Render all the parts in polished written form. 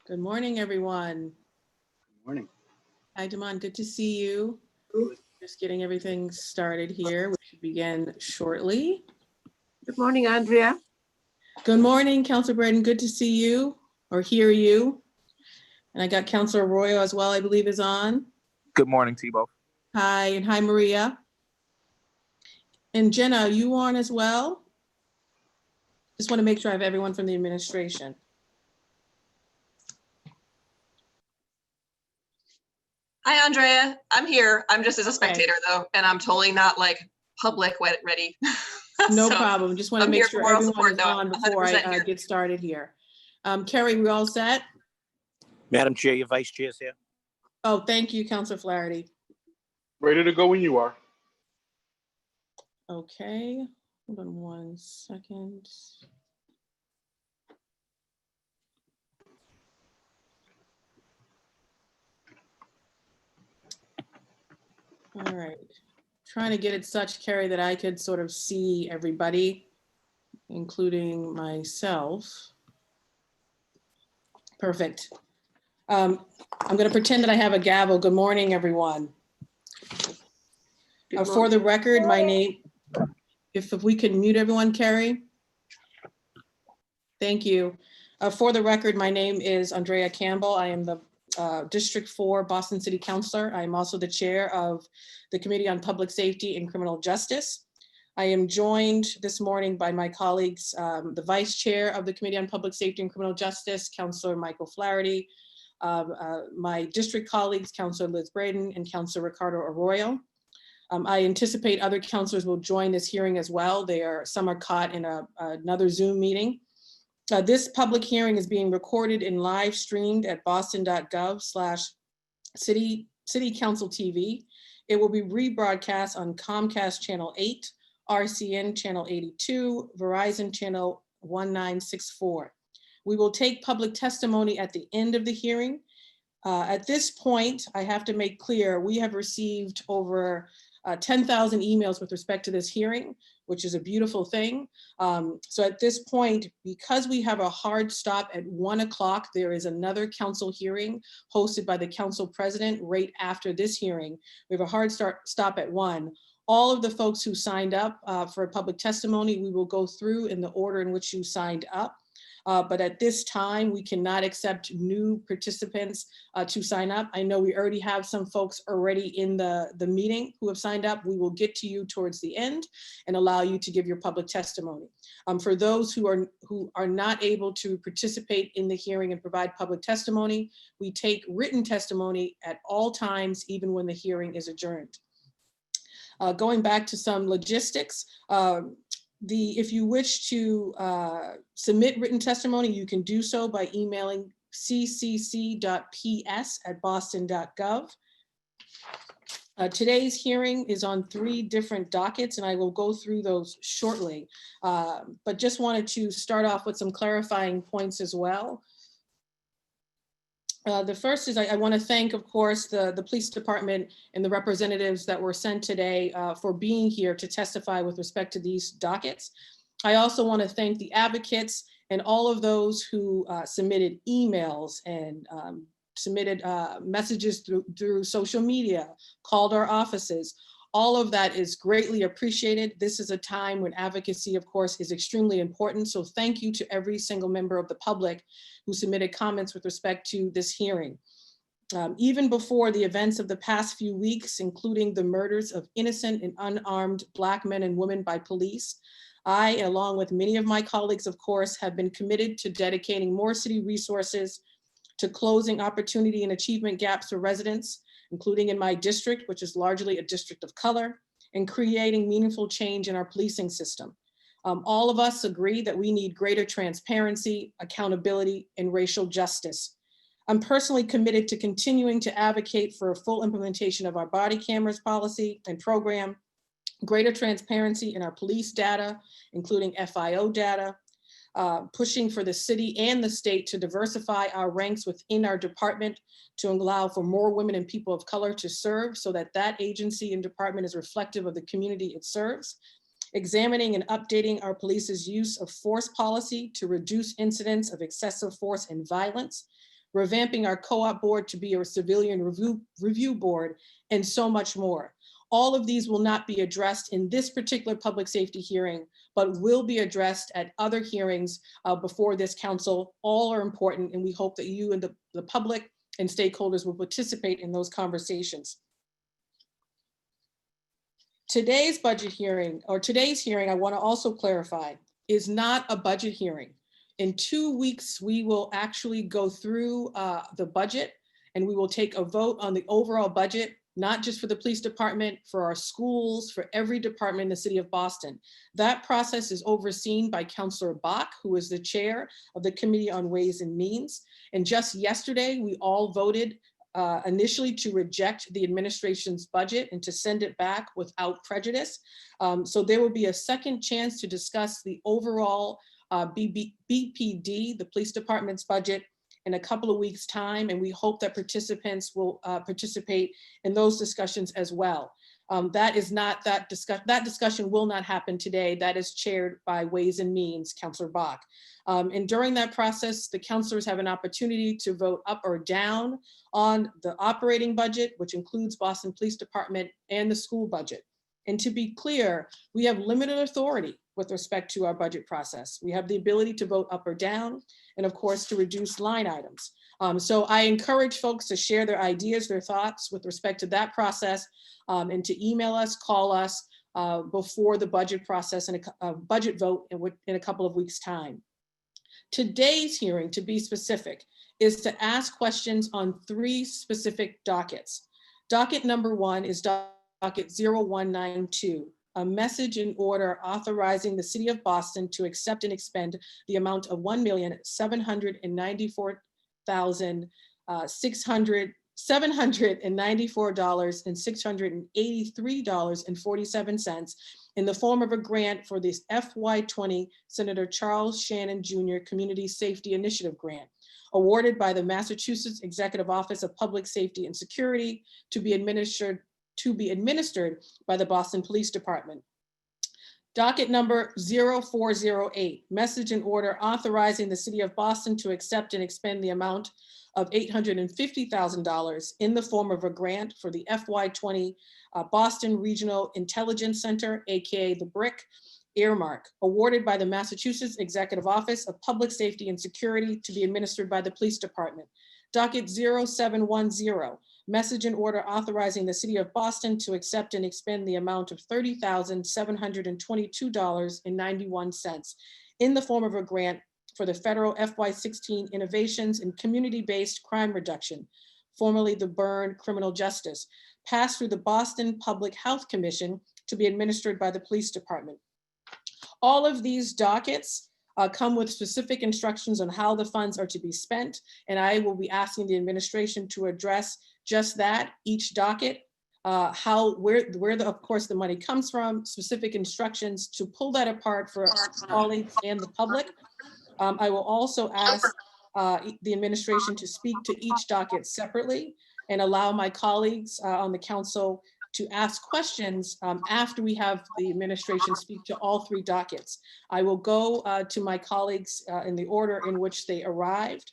Good morning, everyone. Good morning. Hi, Damon. Good to see you. Just getting everything started here. We should begin shortly. Good morning, Andrea. Good morning, Councilor Braden. Good to see you or hear you. And I got Councilor Arroyo as well, I believe is on. Good morning to you both. Hi, and hi, Maria. And Jenna, are you on as well? Just want to make sure I have everyone from the administration. Hi, Andrea. I'm here. I'm just as a spectator though, and I'm totally not like public ready. No So, problem. Just want to I'm make here sure for moral everyone is support, though. on I'm before 100% I here. get started here. Carrie, we all set? Madam Chair, your vice chair's here. Oh, thank you, Councilor Flaherty. Ready to go when you are. Okay, hold on one second. All right, trying to get it such, Carrie, that I could sort of see everybody, including myself. Perfect. I'm going to pretend that I have a gavel. Good morning, everyone. For the record, my name, if we could mute everyone, Carrie. Thank you. For the record, my name is Andrea Campbell. I am the District 4 Boston City Councilor. I am also the chair of the Committee on Public Safety and Criminal Justice. I am joined this morning by my colleagues, the Vice Chair of the Committee on Public Safety and Criminal Justice, Councilor Michael Flaherty, my district colleagues, Councilor Liz Braden and Councilor Ricardo Arroyo. I anticipate other councilors will join this hearing as well. Some are caught in another Zoom meeting. This public hearing is being recorded and live streamed at boston.gov/city council TV. It will be rebroadcast on Comcast Channel 8, RCN Channel 82, Verizon Channel 1964. We will take public testimony at the end of the hearing. At this point, I have to make clear, we have received over 10,000 emails with respect to this hearing, which is a beautiful thing. So at this point, because we have a hard stop at 1 o'clock, there is another council hearing hosted by the council president right after this hearing. We have a hard stop at 1. All of the folks who signed up for a public testimony, we will go through in the order in which you signed up. But at this time, we cannot accept new participants to sign up. I know we already have some folks already in the meeting who have signed up. We will get to you towards the end and allow you to give your public testimony. For those who are not able to participate in the hearing and provide public testimony, we take written testimony at all times, even when the hearing is adjourned. Going back to some logistics, if you wish to submit written testimony, you can do so by emailing ccc.ps@boston.gov. Today's hearing is on 3 different dockets, and I will go through those shortly. But just wanted to start off with some clarifying points as well. The first is I want to thank, of course, the police department and the representatives that were sent today for being here to testify with respect to these dockets. I also want to thank the advocates and all of those who submitted emails and submitted messages through social media, called our offices. All of that is greatly appreciated. This is a time when advocacy, of course, is extremely important. So thank you to every single member of the public who submitted comments with respect to this hearing. Even before the events of the past few weeks, including the murders of innocent and unarmed Black men and women by police, I, along with many of my colleagues, of course, have been committed to dedicating more city resources to closing opportunity and achievement gaps for residents, including in my district, which is largely a district of color, and creating meaningful change in our policing system. All of us agree that we need greater transparency, accountability, and racial justice. I'm personally committed to continuing to advocate for a full implementation of our body cameras policy and program, greater transparency in our police data, including FIO data, pushing for the city and the state to diversify our ranks within our department to allow for more women and people of color to serve so that that agency and department is reflective of the community it serves. Examining and updating our police's use of force policy to reduce incidents of excessive force and violence. revamping our co-op board to be a civilian review board, and so much more. All of these will not be addressed in this particular public safety hearing, but will be addressed at other hearings before this council. All are important, and we hope that you and the public and stakeholders will participate in those conversations. Today's hearing, I want to also clarify, is not a budget hearing. In 2 weeks, we will actually go through the budget, and we will take a vote on the overall budget, not just for the police department, for our schools, for every department in the city of Boston. That process is overseen by Councilor Bach, who is the chair of the Committee on Ways and Means. And just yesterday, we all voted initially to reject the administration's budget and to send it back without prejudice. So there will be a second chance to discuss the overall BPD, the police department's budget, in a couple of weeks' time, and we hope that participants will participate in those discussions as well. That discussion will not happen today. That is chaired by Ways and Means, Councilor Bach. And during that process, the councilors have an opportunity to vote up or down on the operating budget, which includes Boston Police Department and the school budget. And to be clear, we have limited authority with respect to our budget process. We have the ability to vote up or down, and of course, to reduce line items. So I encourage folks to share their ideas, their thoughts with respect to that process, and to email us, call us before the budget process and a budget vote in a couple of weeks' time. Today's hearing, to be specific, is to ask questions on 3 specific dockets. Docket number 1 is docket 0192. A message in order authorizing the city of Boston to accept and expend the amount of $1,794,683.47 in the form of a grant for this FY20 Senator Charles Shannon Jr. Community Safety Initiative Grant, awarded by the Massachusetts Executive Office of Public Safety and Security to be administered by the Boston Police Department. Docket number 0408, message and order authorizing the city of Boston to accept and expend the amount of $850,000 in the form of a grant for the FY20 Boston Regional Intelligence Center, AKA the BRIC, earmark, awarded by the Massachusetts Executive Office of Public Safety and Security to be administered by the Police Department. Docket 0710, message and order authorizing the city of Boston to accept and expend the amount of $30,722.91 in the form of a grant for the federal FY16 Innovations in Community-Based Crime Reduction, formerly the Byrne Criminal Justice, passed through the Boston Public Health Commission to be administered by the Police Department. All of these dockets come with specific instructions on how the funds are to be spent, and I will be asking the administration to address just that, each docket, where of course the money comes from, specific instructions to pull that apart for our colleagues and the public. I will also ask the administration to speak to each docket separately and allow my colleagues on the council to ask questions after we have the administration speak to all 3 dockets. I will go to my colleagues in the order in which they arrived.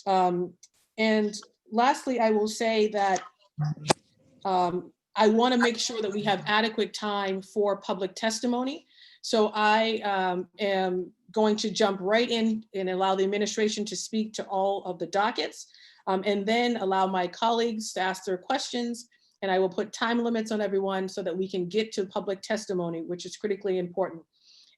And lastly, I will say that I want to make sure that we have adequate time for public testimony. So I am going to jump right in and allow the administration to speak to all of the dockets, and then allow my colleagues to ask their questions. And I will put time limits on everyone so that we can get to public testimony, which is critically important.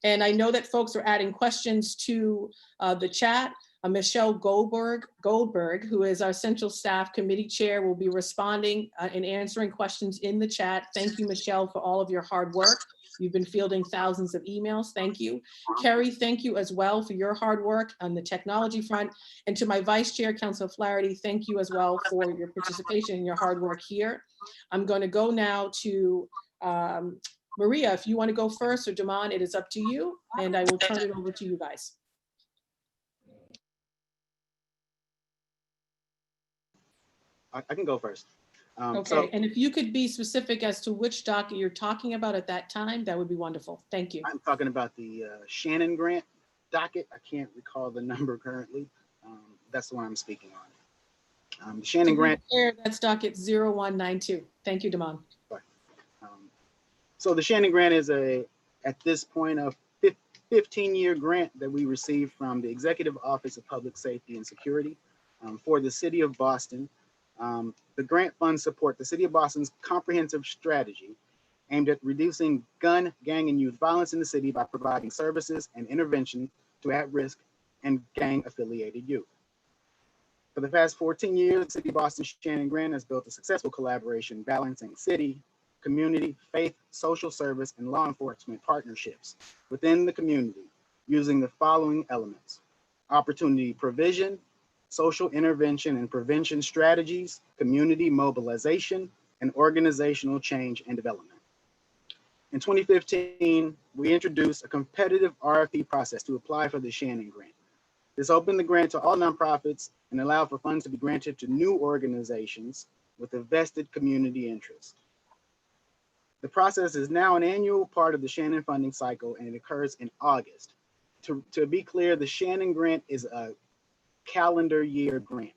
And I know that folks are adding questions to the chat. Michelle Goldberg, who is our Central Staff Committee Chair, will be responding and answering questions in the chat. Thank you, Michelle, for all of your hard work. You've been fielding thousands of emails. Thank you. Kerry, thank you as well for your hard work on the technology front. And to my Vice Chair, Councilor Flaherty, thank you as well for your participation and your hard work here. I'm going to go now to Maria. If you want to go first, or Damon, it is up to you, and I will turn it over to you guys. I can go first. Okay, and if you could be specific as to which docket you're talking about at that time, that would be wonderful. Thank you. I'm talking about the Shannon Grant docket. I can't recall the number currently. That's the one I'm speaking on. The Shannon Grant. That's docket 0192. Thank you, Damon. So the Shannon Grant is at this point, a 15-year grant that we received from the Executive Office of Public Safety and Security for the City of Boston. The grant funds support the City of Boston's comprehensive strategy aimed at reducing gun, gang, and youth violence in the city by providing services and intervention to at-risk and gang-affiliated youth. For the past 14 years, the City of Boston Shannon Grant has built a successful collaboration balancing city, community, faith, social service, and law enforcement partnerships within the community using the following elements: opportunity provision, social intervention and prevention strategies, community mobilization, and organizational change and development. In 2015, we introduced a competitive RFP process to apply for the Shannon Grant. This opened the grant to all nonprofits and allowed for funds to be granted to new organizations with a vested community interest. The process is now an annual part of the Shannon funding cycle, and it occurs in August. To be clear, the Shannon Grant is a calendar year grant.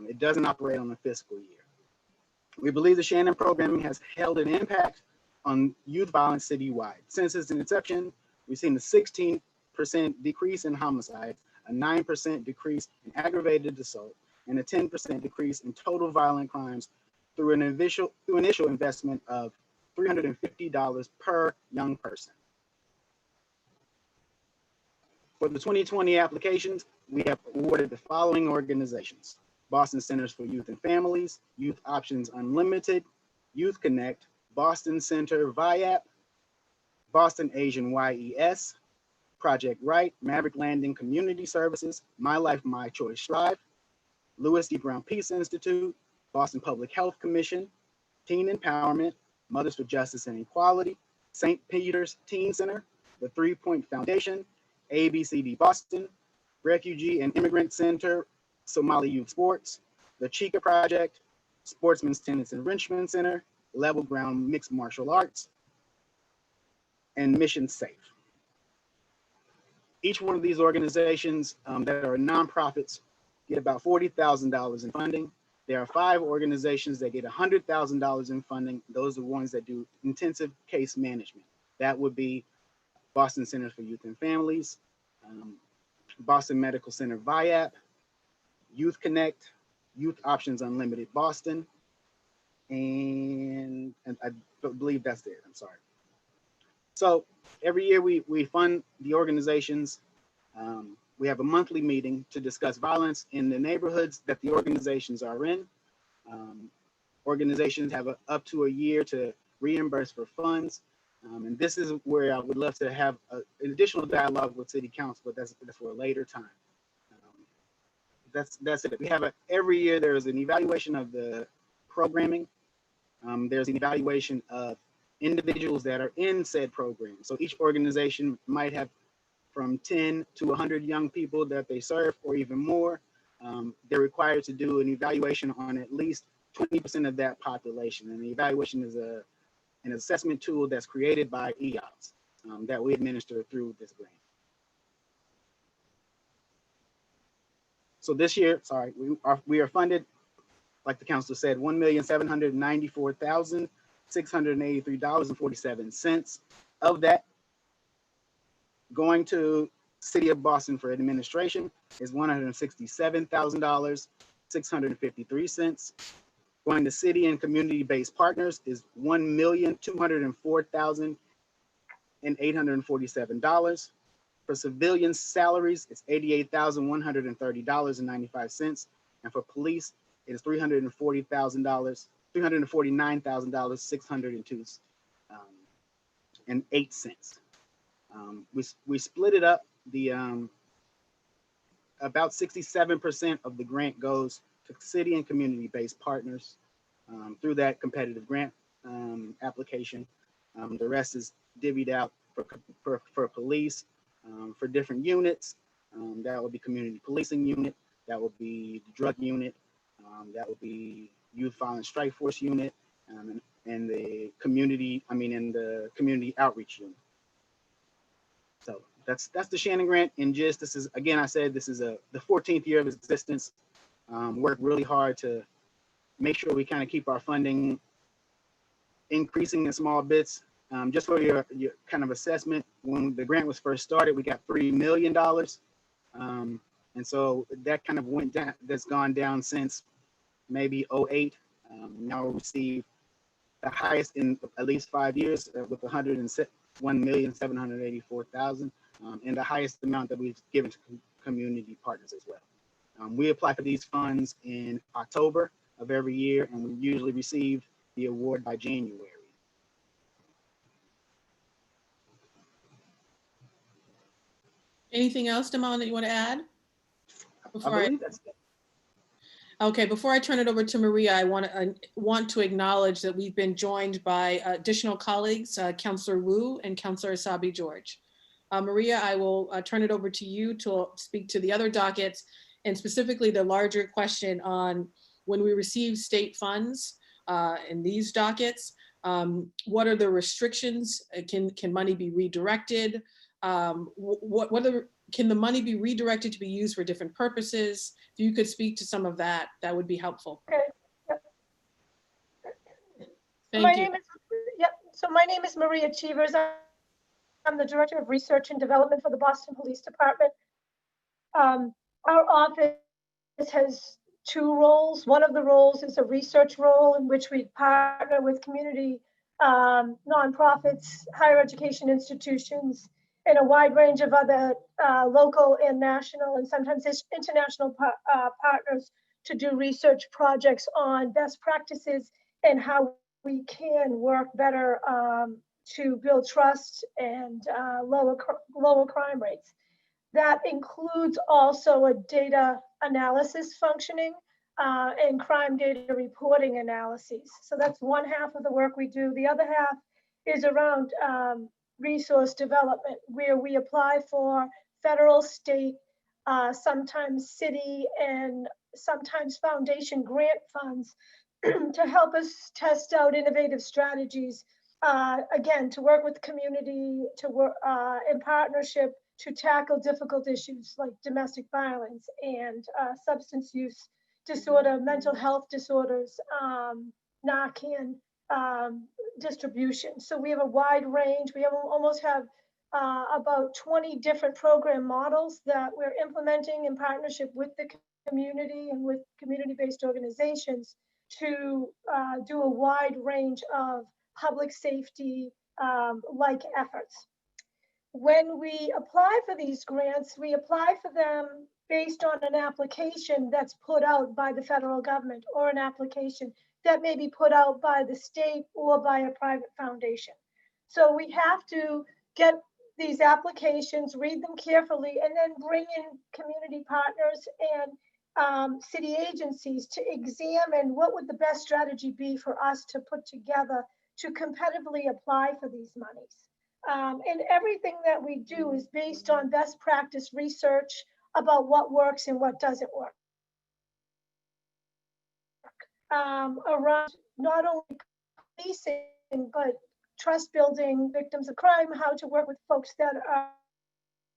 It doesn't operate on a fiscal year. We believe the Shannon programming has held an impact on youth violence citywide. Since its inception, we've seen a 16% decrease in homicides, a 9% decrease in aggravated assault, and a 10% decrease in total violent crimes through an initial investment of $350 per young person. For the 2020 applications, we have awarded the following organizations: Boston Centers for Youth and Families, Youth Options Unlimited, Youth Connect, Boston Center VIAP, Boston Asian YES, Project Right, Maverick Landing Community Services, My Life, My Choice Strive, Louis D. Brown Peace Institute, Boston Public Health Commission, Teen Empowerment, Mothers for Justice and Equality, St. Peter's Teen Center, the 3 Point Foundation, ABCD Boston, Refugee and Immigrant Center, Somali Youth Sports, the Chica Project, Sportsman's Tennis Enrichment Center, Level Ground Mixed Martial Arts, and Mission Safe. Each one of these organizations that are nonprofits get about $40,000 in funding. There are 5 organizations that get $100,000 in funding. Those are the ones that do intensive case management. That would be Boston Centers for Youth and Families, Boston Medical Center VIAP, Youth Connect, Youth Options Unlimited Boston, and I believe that's it. I'm sorry. So every year we fund the organizations. We have a monthly meeting to discuss violence in the neighborhoods that the organizations are in. Organizations have up to a year to reimburse for funds. And this is where I would love to have an additional dialogue with City Council, but that's for a later time. That's it. We have every year there is an evaluation of the programming. There's an evaluation of individuals that are in said program. So each organization might have from 10 to 100 young people that they serve, or even more. They're required to do an evaluation on at least 20% of that population. And the evaluation is an assessment tool that's created by EOPS that we administer through this grant. So this year, we are funded, like the council said, $1,794,683.47. Of that, going to City of Boston for administration is $167,653. Going to city and community-based partners is $1,204,847. For civilian salaries, it's $88,130.95. And for police, it is $340,602.08. We split it up. About 67% of the grant goes to city and community-based partners through that competitive grant application. The rest is divvied out for police, for different units. That would be community policing unit. That would be the drug unit. That would be youth violence strike force unit, and the community outreach unit. So that's the Shannon Grant. And just this is, again, I said this is the 14th year of its existence. work really hard to make sure we kind of keep our funding increasing in small bits. Just for your kind of assessment, when the grant was first started, we got $3 million. And so that kind of went down, that's gone down since maybe '08. Now we receive the highest in at least 5 years with 1,784,000, and the highest amount that we've given to community partners as well. We apply for these funds in October of every year, and we usually receive the award by January. Anything else, Damon, that you want to add? I believe that's it. Okay, before I turn it over to Maria, I want to acknowledge that we've been joined by additional colleagues, Councillor Wu and Councillor Asabi George. Maria, I will turn it over to you to speak to the other dockets, and specifically the larger question on when we receive state funds in these dockets, what are the restrictions? Can money be redirected? Can the money be redirected to be used for different purposes? If you could speak to some of that, that would be helpful. Okay. Yep. Thank you. So my name is Maria Cheevers. I'm the Director of Research and Development for the Boston Police Department. Our office has two roles. One of the roles is a research role in which we partner with community nonprofits, higher education institutions, and a wide range of other local and national and sometimes international partners to do research projects on best practices and how we can work better to build trust and lower crime rates. That includes also a data analysis functioning and crime data reporting analyses. So that's one half of the work we do. The other half is around resource development, where we apply for federal, state, sometimes city, and sometimes foundation grant funds to help us test out innovative strategies, again, to work with the community, to work in partnership to tackle difficult issues like domestic violence and substance use disorder, mental health disorders, Narcan, distribution. So we have a wide range. We almost have about 20 different program models that we're implementing in partnership with the community and with community-based organizations to do a wide range of public safety like efforts. When we apply for these grants, we apply for them based on an application that's put out by the federal government or an application that may be put out by the state or by a private foundation. So we have to get these applications, read them carefully, and then bring in community partners and city agencies to examine what would the best strategy be for us to put together to competitively apply for these monies. And everything that we do is based on best practice research about what works and what doesn't work. Around not only policing, but trust building victims of crime, how to work with folks that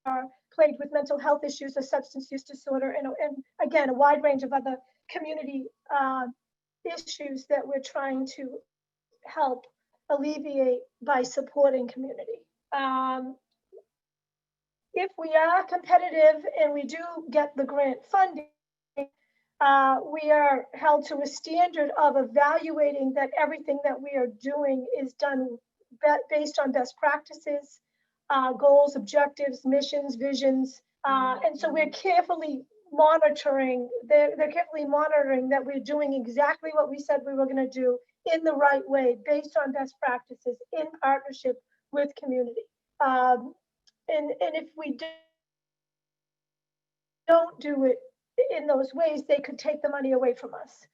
are plagued with mental health issues or substance use disorder, and again, a wide range of other community issues that we're trying to help alleviate by supporting community. If we are competitive and we do get the grant funding, we are held to a standard of evaluating that everything that we are doing is done based on best practices, goals, objectives, missions, visions. And so we're carefully monitoring, they're carefully monitoring that we're doing exactly what we said we were going to do in the right way, based on best practices in partnership with community. And if we don't do it in those ways, they could take the money away from us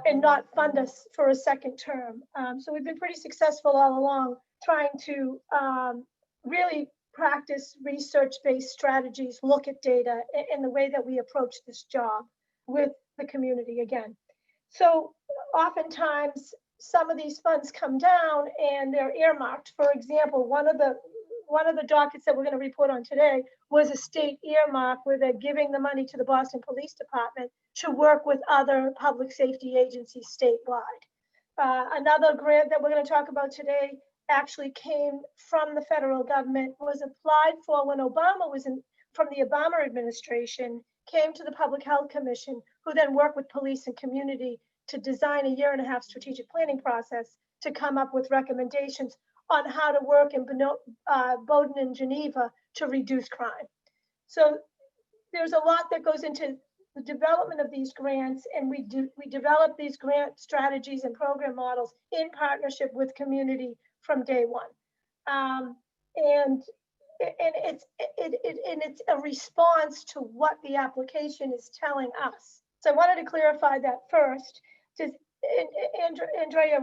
and not fund us for a second term. So we've been pretty successful all along trying to really practice research-based strategies, look at data in the way that we approach this job with the community again. So oftentimes some of these funds come down and they're earmarked. For example, one of the dockets that we're going to report on today was a state earmark where they're giving the money to the Boston Police Department to work with other public safety agencies statewide. Another grant that we're going to talk about today actually came from the federal government, was applied for when Obama was in, from the Obama administration, came to the Public Health Commission, who then worked with police and community to design a 1.5-year strategic planning process to come up with recommendations on how to work in Bowdoin and Geneva to reduce crime. So there's a lot that goes into the development of these grants, and we develop these grant strategies and program models in partnership with community from day one. And it's a response to what the application is telling us. So I wanted to clarify that first. Does Andrea,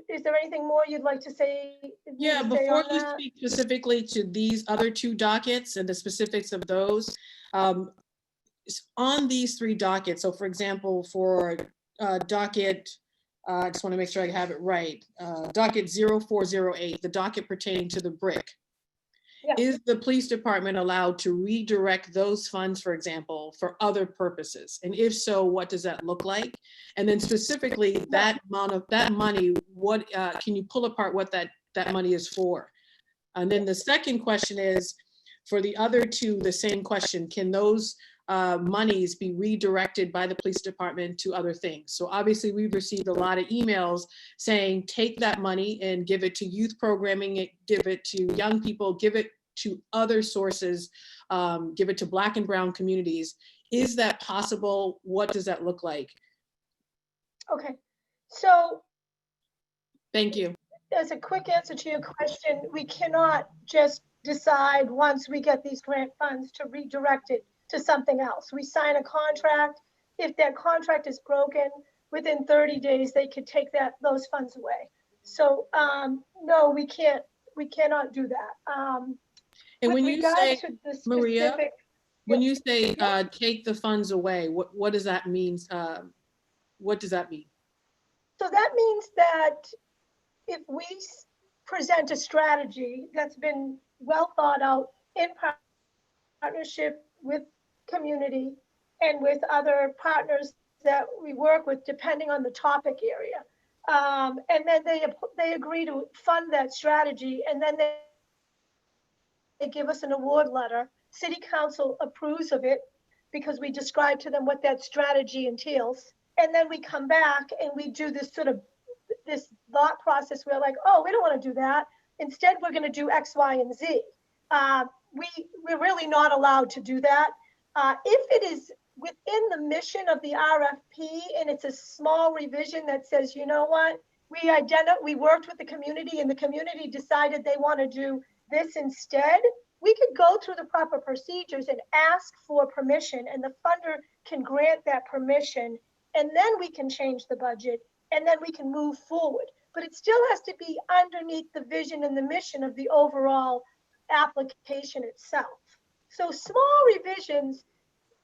is there anything more you'd like to say? Yeah, before you speak specifically to these other 2 dockets and the specifics of those, on these 3 dockets, so for example, for docket, I just want to make sure I have it right, docket 0408, the docket pertaining to the brick. Yeah. Is the police department allowed to redirect those funds, for example, for other purposes? And if so, what does that look like? And then specifically that amount of that money, what can you pull apart what that money is for? And then the second question is, for the other 2, the same question, can those monies be redirected by the police department to other things? So obviously we've received a lot of emails saying, take that money and give it to youth programming, give it to young people, give it to other sources, give it to Black and brown communities. Is that possible? What does that look like? Okay, so. Thank you. As a quick answer to your question, we cannot just decide once we get these grant funds to redirect it to something else. We sign a contract. If that contract is broken, within 30 days, they could take those funds away. So no, we cannot do that. And when you say, Maria, specific, when you say take the funds away, what does that mean? What does that mean? So that means that if we present a strategy that's been well thought out in partnership with community and with other partners that we work with, depending on the topic area. And then they agree to fund that strategy, and then they give us an award letter. City Council approves of it because we describe to them what that strategy entails. And then we come back and we do this sort of this thought process. We're like, oh, we don't want to do that. Instead, we're going to do X, Y, and Z. We're really not allowed to do that. If it is within the mission of the RFP and it's a small revision that says, you know what, we worked with the community and the community decided they want to do this instead, we could go through the proper procedures and ask for permission, and the funder can grant that permission, and then we can change the budget, and then we can move forward. But it still has to be underneath the vision and the mission of the overall application itself. So small revisions,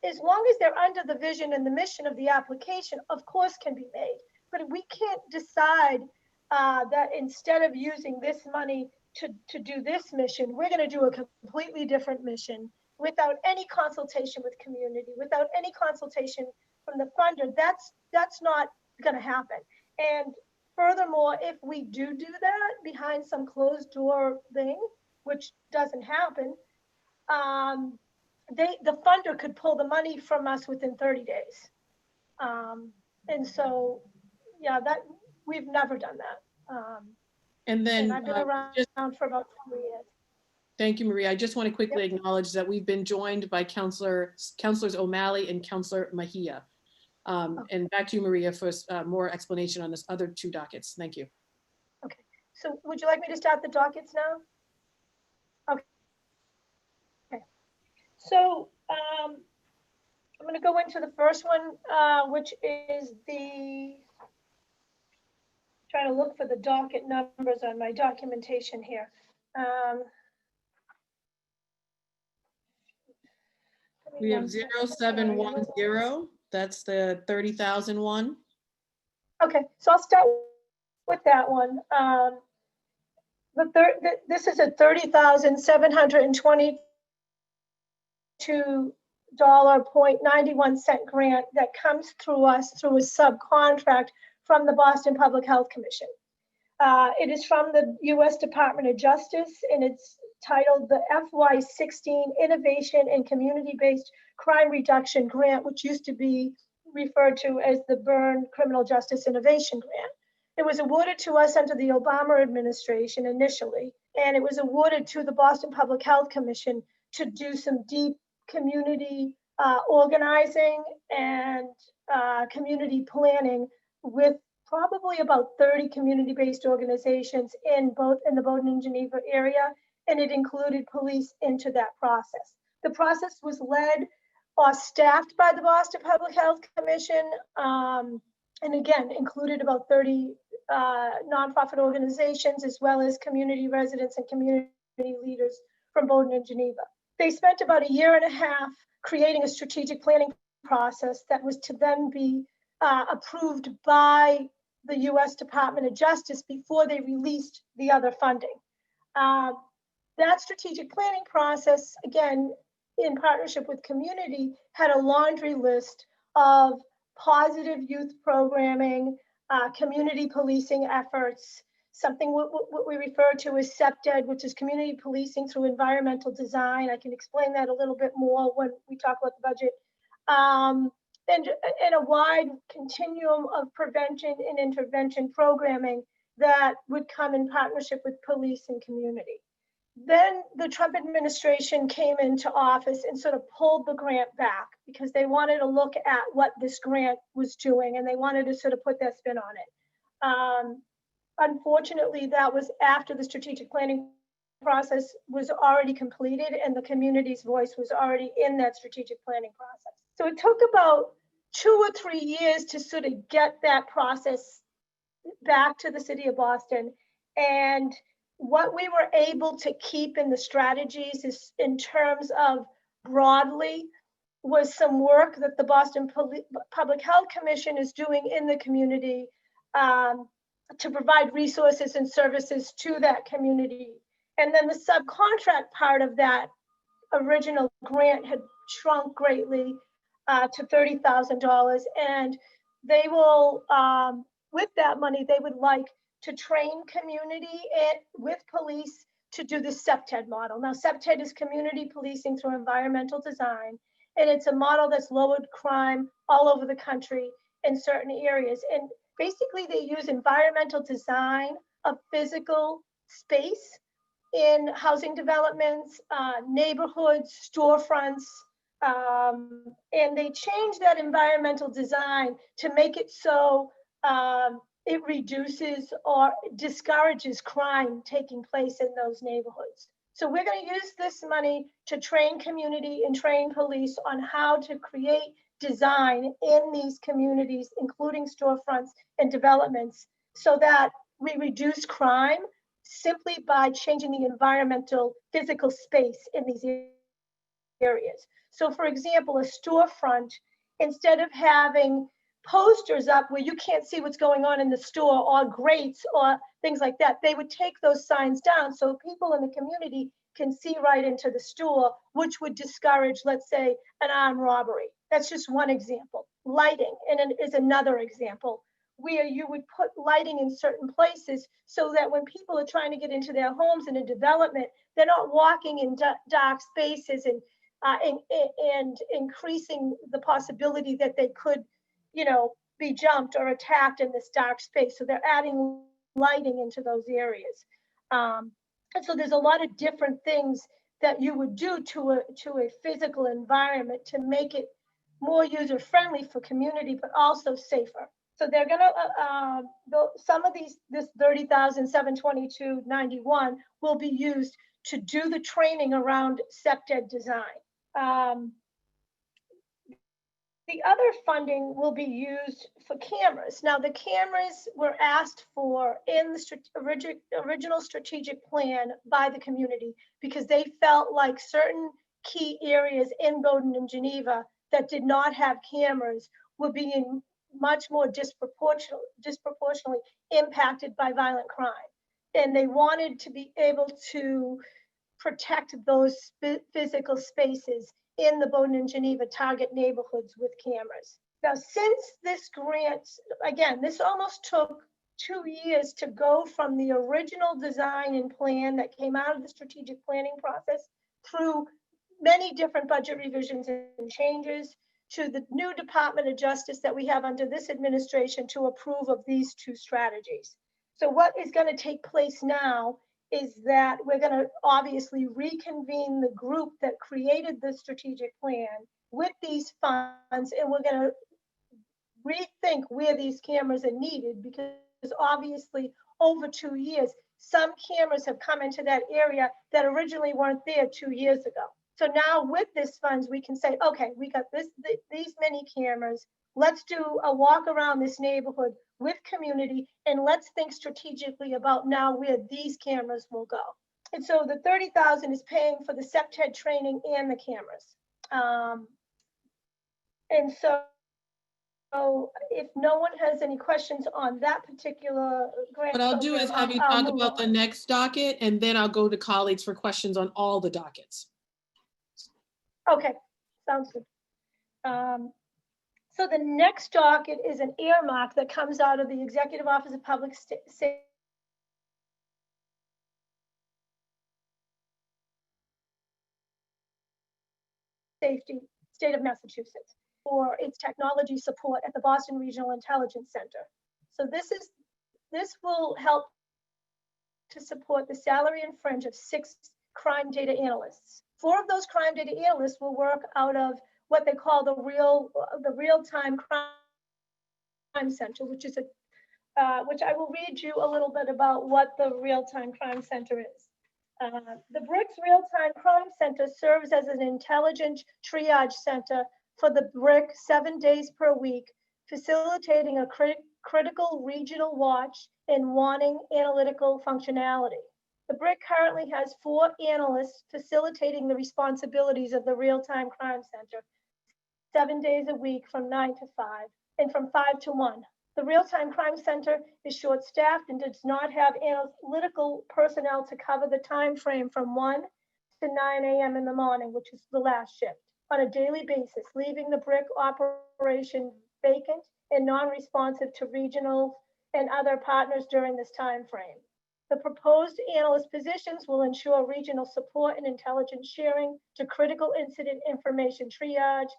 as long as they're under the vision and the mission of the application, of course can be made. But we can't decide that instead of using this money to do this mission, we're going to do a completely different mission without any consultation with community, without any consultation from the funder. That's not going to happen. And furthermore, if we do that behind some closed door thing, which doesn't happen, the funder could pull the money from us within 30 days. And so, yeah, that we've never done that. And then I've been around for about 2 years. Thank you, Maria. I just want to quickly acknowledge that we've been joined by Councilors O'Malley and Councilor Mejia. And back to you, Maria, for more explanation on this other 2 dockets. Thank you. Okay, so would you like me to start the dockets now? Okay. So I'm going to go into the first one, which is trying to look for the docket numbers on my documentation here. We have 0710. That's the 30,000 one. Okay, so I'll start with that one. This is a $30,722 $0.91 grant that comes through us through a subcontract from the Boston Public Health Commission. It is from the U.S. Department of Justice, and it's titled the FY16 Innovation and Community-Based Crime Reduction Grant, which used to be referred to as the Byrne Criminal Justice Innovation Grant. It was awarded to us under the Obama administration initially, and it was awarded to the Boston Public Health Commission to do some deep community organizing and community planning with probably about 30 community-based organizations in the Bowdoin and Geneva area, and it included police into that process. The process was led or staffed by the Boston Public Health Commission, and again, included about 30 nonprofit organizations, as well as community residents and community leaders from Bowdoin and Geneva. They spent about a year and a half creating a strategic planning process that was to then be approved by the U.S. Department of Justice before they released the other funding. That strategic planning process, again, in partnership with community, had a laundry list of positive youth programming, community policing efforts, something what we refer to as CEPTED, which is community policing through environmental design. I can explain that a little bit more when we talk about the budget. And a wide continuum of prevention and intervention programming that would come in partnership with police and community. Then the Trump administration came into office and sort of pulled the grant back because they wanted to look at what this grant was doing, and they wanted to sort of put their spin on it. Unfortunately, that was after the strategic planning process was already completed and the community's voice was already in that strategic planning process. So it took about 2 or 3 years to sort of get that process back to the city of Boston. And what we were able to keep in the strategies is, in terms of broadly, was some work that the Boston Public Health Commission is doing in the community to provide resources and services to that community. And then the subcontract part of that original grant had shrunk greatly to $30,000. And they will, with that money, they would like to train community with police to do the CEPTED model. Now, CEPTED is community policing through environmental design, and it's a model that's lowered crime all over the country in certain areas. And basically, they use environmental design of physical space in housing developments, neighborhoods, storefronts, and they change that environmental design to make it so it reduces or discourages crime taking place in those neighborhoods. So we're going to use this money to train community and train police on how to create design in these communities, including storefronts and developments, so that we reduce crime simply by changing the environmental physical space in these areas. So for example, a storefront, instead of having posters up where you can't see what's going on in the store, or grates or things like that, they would take those signs down so people in the community can see right into the store, which would discourage, let's say, an armed robbery. That's just one example. Lighting is another example, where you would put lighting in certain places so that when people are trying to get into their homes in a development, they're not walking in dark spaces and increasing the possibility that they could, be jumped or attacked in this dark space. So they're adding lighting into those areas. And so there's a lot of different things that you would do to a physical environment to make it more user-friendly for community, but also safer. So they're gonna, some of this $30,722.91 will be used to do the training around CEPTED design. The other funding will be used for cameras. Now, the cameras were asked for in the original strategic plan by the community because they felt like certain key areas in Bowdoin and Geneva that did not have cameras were being much more disproportionately impacted by violent crime. And they wanted to be able to protect those physical spaces in the Bowdoin and Geneva target neighborhoods with cameras. Now, since this grant, again, this almost took 2 years to go from the original design and plan that came out of the strategic planning process through many different budget revisions and changes to the new Department of Justice that we have under this administration to approve of these two strategies. So what is going to take place now is that we're going to obviously reconvene the group that created the strategic plan with these funds, and we're going to rethink where these cameras are needed, because obviously over 2 years, some cameras have come into that area that originally weren't there 2 years ago. So now with this funds, we can say, okay, we got these many cameras. Let's do a walk around this neighborhood with community, and let's think strategically about now where these cameras will go. And so the 30,000 is paying for the SEPTED training and the cameras. And so if no one has any questions on that particular grant. What I'll do is have you talk about the next docket, and then I'll go to colleagues for questions on all the dockets. Okay, sounds good. So the next docket is an earmark that comes out of the Executive Office of Public Safety. State of Massachusetts for its technology support at the Boston Regional Intelligence Center. So this will help to support the salary and fringe of 6 crime data analysts. 4 of those crime data analysts will work out of what they call the real-time crime center, which is which I will read you a little bit about what the real-time crime center is. The BRICS Real-Time Crime Center serves as an intelligence triage center for the BRIC 7 days per week, facilitating a critical regional watch and warning analytical functionality. The BRIC currently has 4 analysts facilitating the responsibilities of the Real-Time Crime Center 7 days a week from 9 to 5 and from 5 to 1. The Real-Time Crime Center is short-staffed and does not have analytical personnel to cover the time frame from 1 to 9 a.m. in the morning, which is the last shift, on a daily basis, leaving the BRIC operation vacant and non-responsive to regional and other partners during this time frame. The proposed analyst positions will ensure regional support and intelligence sharing to critical incident information triage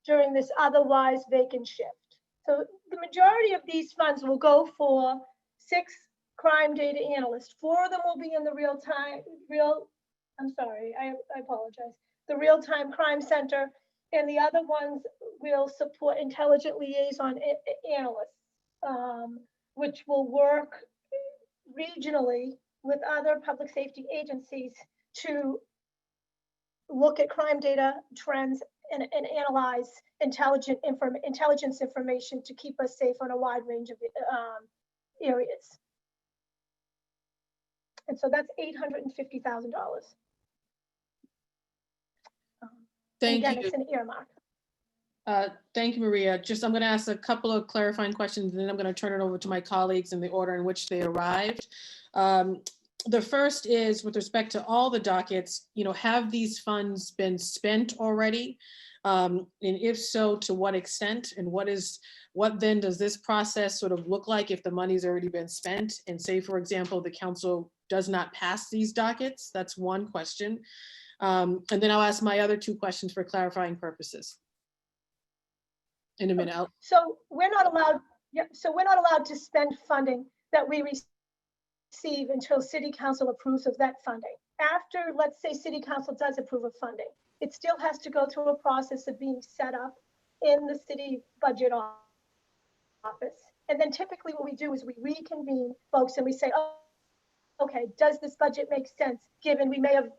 during this otherwise vacant shift. So the majority of these funds will go for 6 crime data analysts. 4 of them will be in the I apologize. The Real-Time Crime Center, and the other ones will support intelligent liaison analysts, which will work regionally with other public safety agencies to look at crime data trends and analyze intelligence information to keep us safe on a wide range of areas. And so that's $850,000. Thank again, you. it's an earmark. Thank you, Maria. I'm going to ask a couple of clarifying questions, and then I'm going to turn it over to my colleagues in the order in which they arrived. The first is with respect to all the dockets, have these funds been spent already? And if so, to what extent? And what then does this process sort of look like if the money's already been spent? And say, for example, the council does not pass these dockets? That's one question. And then I'll ask my other 2 questions for clarifying purposes in a minute. So we're not allowed to spend funding that we receive until City Council approves of that funding. After, let's say, City Council does approve of funding, it still has to go through a process of being set up in the city budget office. And then typically what we do is we reconvene folks and we say, oh, okay, does this budget make sense given we may have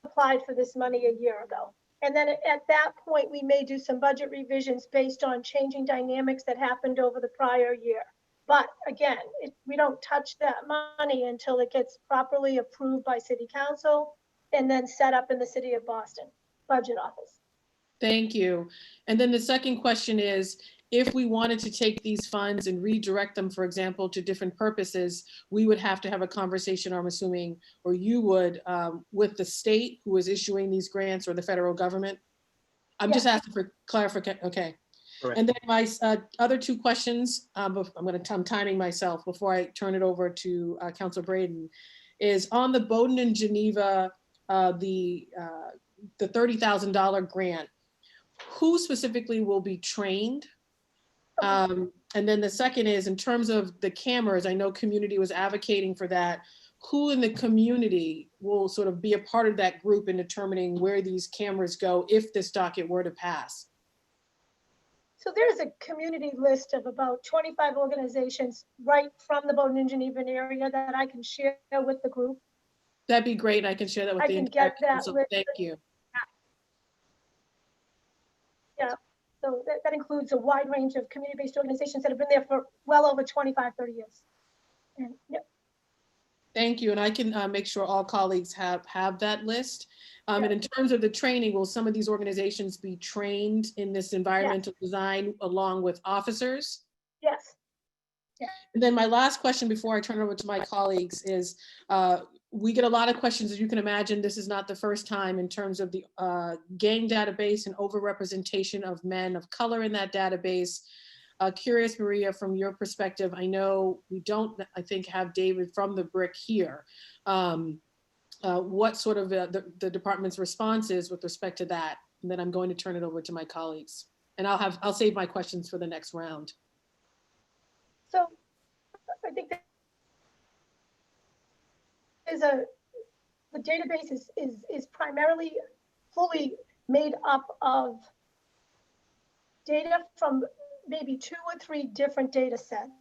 applied for this money a year ago? And then at that point, we may do some budget revisions based on changing dynamics that happened over the prior year. But again, we don't touch that money until it gets properly approved by City Council and then set up in the City of Boston budget office. Thank you. And then the second question is, if we wanted to take these funds and redirect them, for example, to different purposes, we would have to have a conversation, I'm assuming, or you would, with the state who is issuing these grants or the federal government? I'm just asking for clarification. Okay. Correct. And then my other two questions, I'm timing myself before I turn it over to Councilor Braden, is on the Bowdoin and Geneva, the $30,000 grant, who specifically will be trained? And then the second is in terms of the cameras, I know community was advocating for that. Who in the community will sort of be a part of that group in determining where these cameras go if this docket were to pass? So there's a community list of about 25 organizations right from the Bowdoin and Geneva area that I can share with the group. That'd be great. I can share that with I the can entire get that council. list. Thank you. Yeah, so that includes a wide range of community-based organizations that have been there for well over 25, 30 years. And yeah. Thank you. And I can make sure all colleagues have that list. And in terms of the training, will some of these organizations be trained in this environmental design along with officers? Yes. Yeah. And then my last question before I turn it over to my colleagues is, we get a lot of questions, as you can imagine. This is not the first time in terms of the gang database and overrepresentation of men of color in that database. Curious, Maria, from your perspective, I know we don't, I think, have David from the BRIC here. What sort of the department's response is with respect to that? And then I'm going to turn it over to my colleagues. And I'll save my questions for the next round. So I think that the database is primarily fully made up of data from maybe 2 or 3 different data sets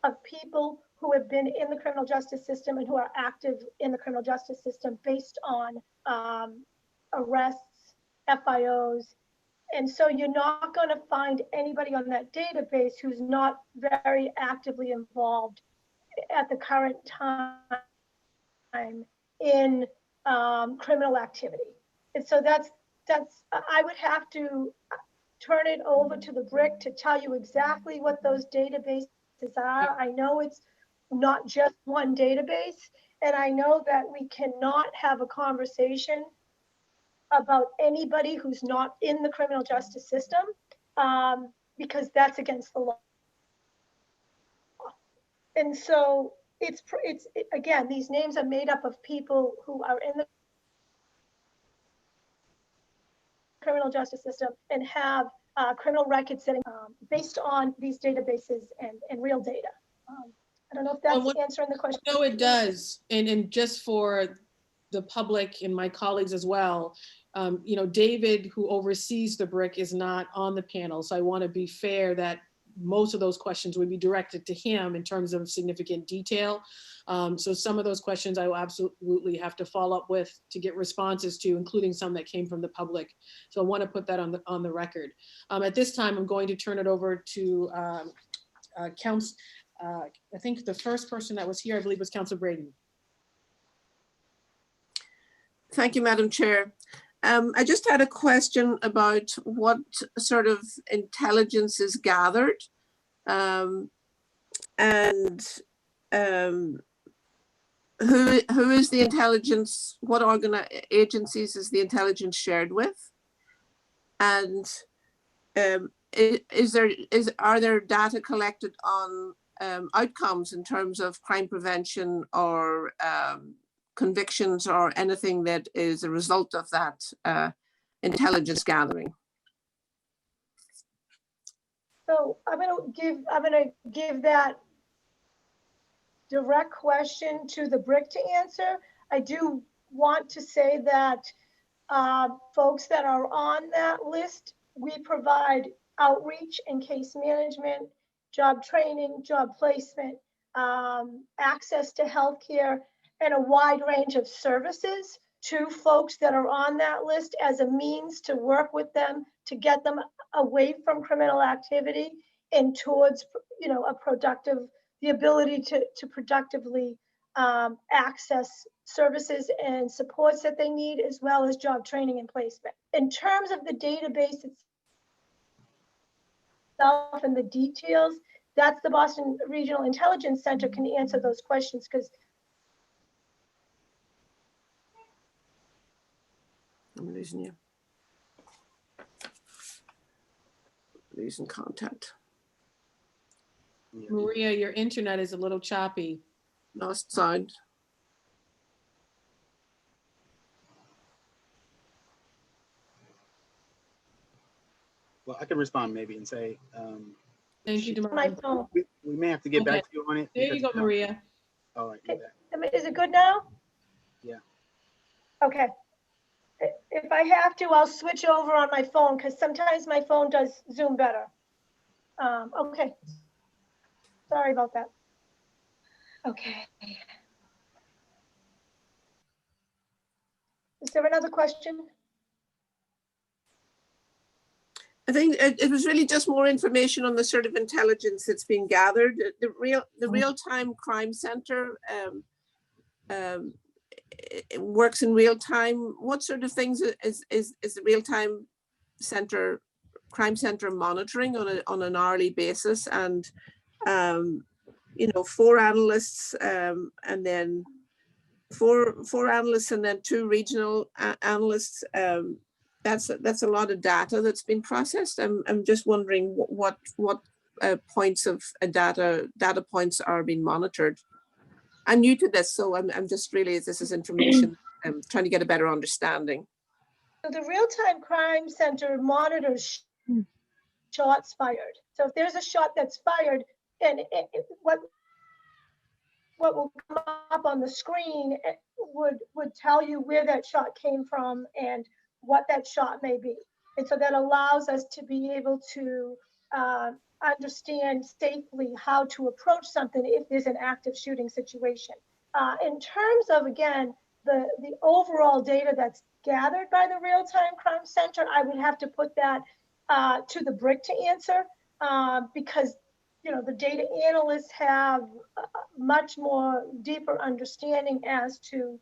of people who have been in the criminal justice system and who are active in the criminal justice system based on arrests, FIOs. And so you're not going to find anybody on that database who's not very actively involved at the current time in criminal activity. And so that's I would have to turn it over to the BRIC to tell you exactly what those databases are. I know it's not just one database, and I know that we cannot have a conversation about anybody who's not in the criminal justice system because that's against the law. And so again, these names are made up of people who are in the criminal justice system and have criminal records setting based on these databases and real data. I don't know if that's answering the question. No, it does. And just for the public and my colleagues as well, you know, David, who oversees the BRIC, is not on the panel. So I want to be fair that most of those questions would be directed to him in terms of significant detail. So some of those questions I will absolutely have to follow up with to get responses to, including some that came from the public. So I want to put that on the record. At this time, I'm going to turn it over to I think the first person that was here, I believe, was Councilor Braden. Thank you, Madam Chair. I just had a question about what sort of intelligence is gathered and who is the intelligence, what agencies is the intelligence shared with? And are there data collected on outcomes in terms of crime prevention or convictions or anything that is a result of that intelligence gathering? So I'm gonna give that direct question to the BRIC to answer. I do want to say that folks that are on that list, we provide outreach and case management, job training, job placement, access to healthcare, and a wide range of services to folks that are on that list as a means to work with them to get them away from criminal activity and towards, you know, the ability to productively access services and supports that they need, as well as job training and placement. In terms of the database itself and the details, that's the Boston Regional Intelligence Center can answer those questions, because I'm losing you. Losing contact. Yeah. Maria, your internet is a little choppy. Lost sound. Well, I can respond maybe and say, Thank you, My Demar. phone. we may have to get Okay. back to you on it. There you because go, Maria. All right, you're back. Is it good now? Yeah. Okay. If I have to, I'll switch over on my phone because sometimes my phone does Zoom better. Okay. Sorry about that. Okay. Is there another question? I think it was really just more information on the sort of intelligence that's being gathered. The real-time crime center it works in real time. What sort of things is the real-time center crime center monitoring on an hourly basis? And you know, 4 analysts and then four analysts and then 2 regional analysts. That's a lot of data that's been processed. I'm just wondering what points of data points are being monitored. I'm new to this, so I'm just really, this is information. I'm trying to get a better understanding. So the real-time crime center monitors shots fired. So if there's a shot that's fired, and what will come up on the screen would tell you where that shot came from and what that shot may be. And so that allows us to be able to understand safely how to approach something if there's an active shooting situation. In terms of, again, the overall data that's gathered by the real-time crime center, I would have to put that to the BRIC to answer because, you know, the data analysts have much more deeper understanding as to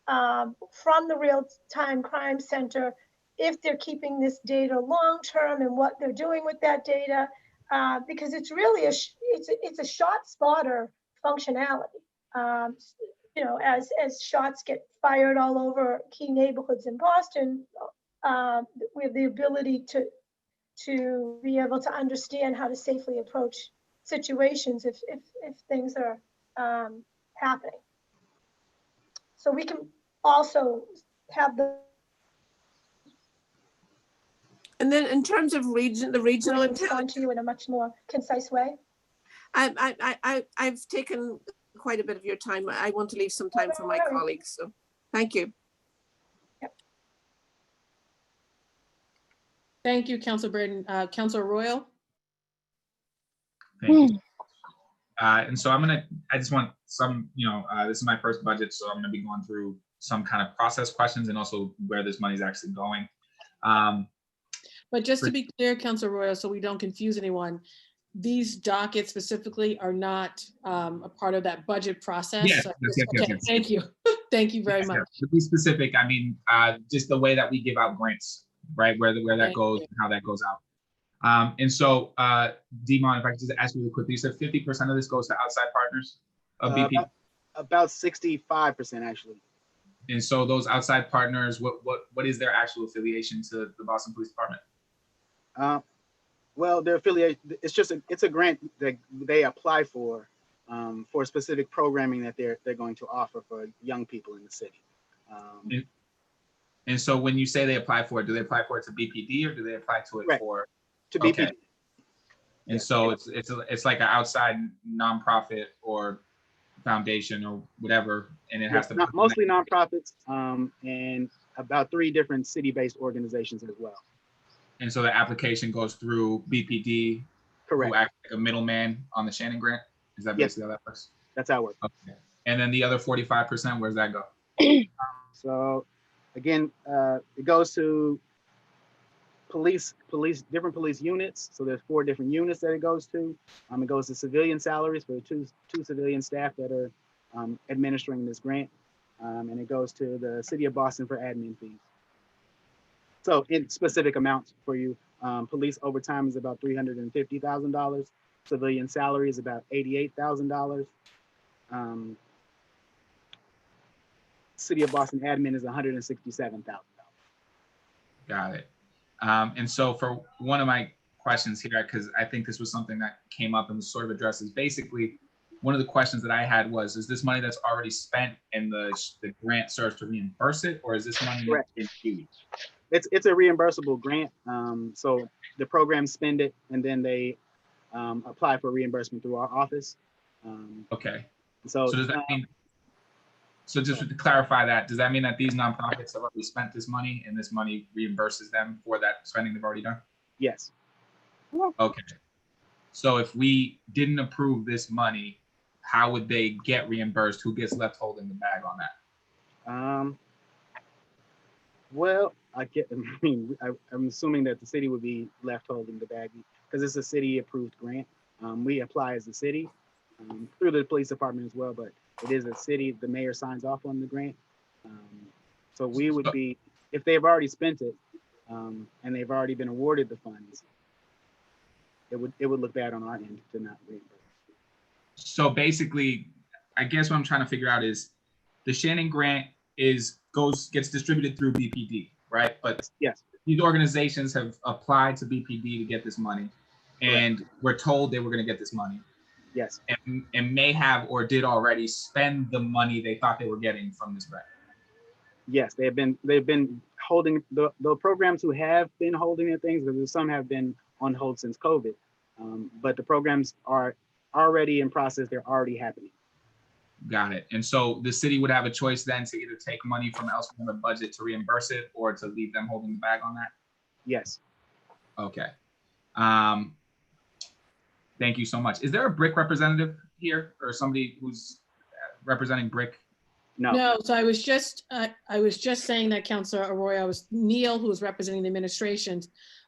from the real-time crime center if they're keeping this data long-term and what they're doing with that data, because it's really it's a shot spotter functionality. You know, as shots get fired all over key neighborhoods in Boston, we have the ability to be able to understand how to safely approach situations if things are happening. So we can also have the. And then in terms of the regional respond to you in a much more concise way. I've taken quite a bit of your time. I want to leave some time for my colleagues. So thank you. Thank you, Councilor Braden. Councilor Royal? Thank you. And so I just want some, this is my first budget, so I'm gonna be going through some kind of process questions and also where this money is actually going. But just to be clear, Councilor Royal, so we don't confuse anyone, these dockets specifically are not a part of that budget process. Yes, So yes. Thank you. Thank you very much. To be specific, I mean, just the way that we give out grants, right? Where that goes, and how that goes out. And so, Demon, if I could just ask you really quickly, you said 50% of this goes to outside partners of BP? About 65% actually. And so those outside partners, what is their actual affiliation to the Boston Police Department? Well, their affiliate, it's a grant that they apply for specific programming that they're going to offer for young people in the city. And so when you say they apply for it, do they apply for it to BPD or do they apply to it to BPD? Okay. And so it's like an outside nonprofit or foundation or whatever, and it has to mostly nonprofits and about 3 different city-based organizations as well. And so the application goes through BPD, Correct. who acts like a middleman on the Shannon Grant. Is that basically how that works? That's how it works. Okay. And then the other 45%, where's that go? So again, it goes to different police units. So there's 4 different units that it goes to. It goes to civilian salaries for two civilian staff that are administering this grant. And it goes to the city of Boston for admin fees. So in specific amounts for you, police overtime is about $350,000. Civilian salary is about $88,000. City of Boston admin is $167,000. Got it. And so for one of my questions here because I think this was something that came up and was sort of addressed. Is basically one of the questions that I had was, is this money that's already spent and the grant serves to reimburse it, or is this money Correct. in fee? It's a reimbursable grant. So the programs spend it and then they apply for reimbursement through our office. Okay. So So does that mean? So just to clarify that, does that mean that these nonprofits have already spent this money and this money reimburses them for that spending they've already done? yes, Okay. So if we didn't approve this money, how would they get reimbursed? Who gets left holding the bag on that? well, I'm assuming that the city would be left holding the bag because it's a city approved grant. We apply as a city through the police department as well, but it is a city, the mayor signs off on the grant. So we would be, if they've already spent it and they've already been awarded the funds, it would look bad on our end to not reimburse. So basically, I guess what I'm trying to figure out is the Shannon Grant gets distributed through BPD, right? But Yes, these organizations have applied to BPD to get this money, and we're told they were going to get this money, yes, and may have or did already spend the money they thought they were getting from this grant. yes. They've been holding the programs who have been holding their things, because some have been on hold since COVID. But the programs are already in process. They're already happening. Got it. And so the city would have a choice then to either take money from elsewhere in the budget to reimburse it or to leave them holding the bag on that? Yes. Okay. Thank you so much. Is there a BRIC representative here or somebody who's representing BRIC? No. No, so I was just saying that, Councilor Arroyo, Neil, who was representing the administration.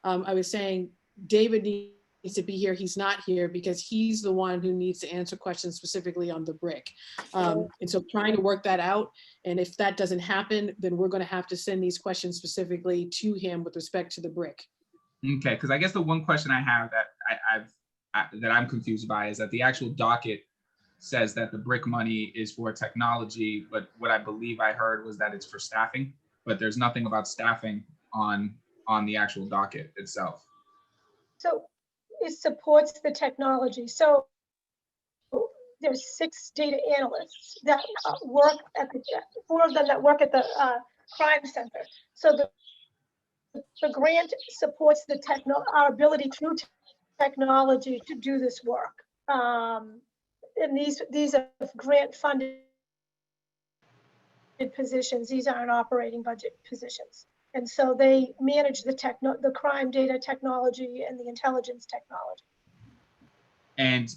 I was saying David needs to be here. He's not here because he's the one who needs to answer questions specifically on the BRIC. And so trying to work that out. And if that doesn't happen, then we're going to have to send these questions specifically to him with respect to the BRIC. Okay, because I guess the one question I have that I'm confused by is that the actual docket says that the BRIC money is for technology, but what I believe I heard was that it's for staffing, but there's nothing about staffing on the actual docket itself. So it supports the technology. So there's 6 data analysts that work at the, 4 of them that work at the crime center. So the grant supports our ability through technology to do this work. And these are grant funded positions. These aren't operating budget positions. And so they manage the crime data technology and the intelligence technology. And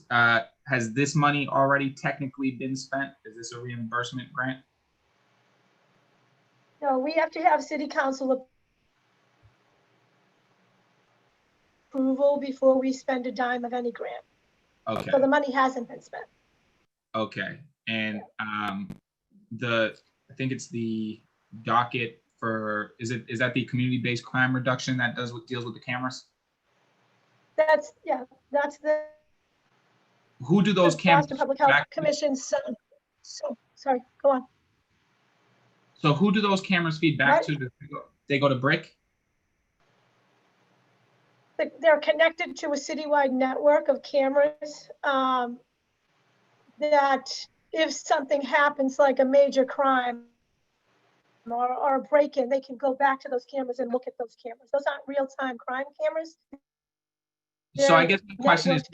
has this money already technically been spent? Is this a reimbursement grant? No, we have to have city council approval before we spend a dime of any grant. Okay. So the money hasn't been spent. Okay. And I think it's the docket for, is that the community-based crime reduction that deals with the cameras? That's the Who do those cameras? Boston Public Health Commission's. So sorry, go on. So who do those cameras feed back to? They go to BRIC? They're connected to a citywide network of cameras that if something happens like a major crime or a break-in, they can go back to those cameras and look at those cameras. Those aren't real-time crime cameras. So I guess the question is,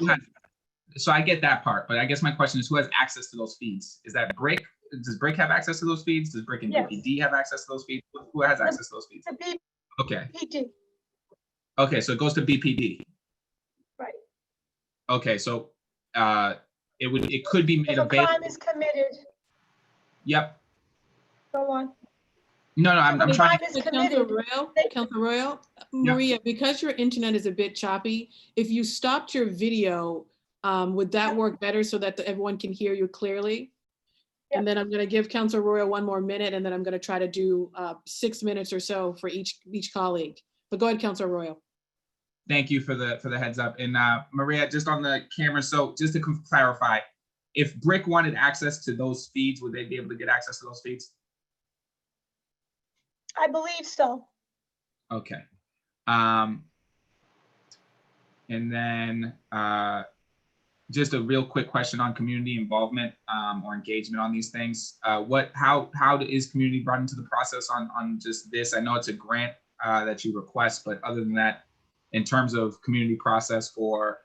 so I get that part, but I guess my question is, who has access to those feeds? Is that BRIC? Does BRIC have access to those feeds? Does BRIC and BPD have access to those feeds? Who has access to those feeds? Okay. BPD. Okay, so it goes to BPD. Right. Okay, so it could be made If a available. crime is committed. Yep. Go on. No, I'm trying. Councilor Royal, Maria, because your internet is a bit choppy, if you stopped your video, would that work better so that everyone can hear you clearly? Yep. And then I'm going to give Councilor Royal 1 more minute, and then I'm going to try to do 6 minutes or so for each colleague. But go ahead, Councilor Royal. Thank you for the heads up. And Maria, just on the camera, so just to clarify, if BRIC wanted access to those feeds, would they be able to get access to those feeds? I believe so. Okay. And then just a real quick question on community involvement or engagement on these things. How is community brought into the process on just this? I know it's a grant that you request, but other than that, in terms of community process for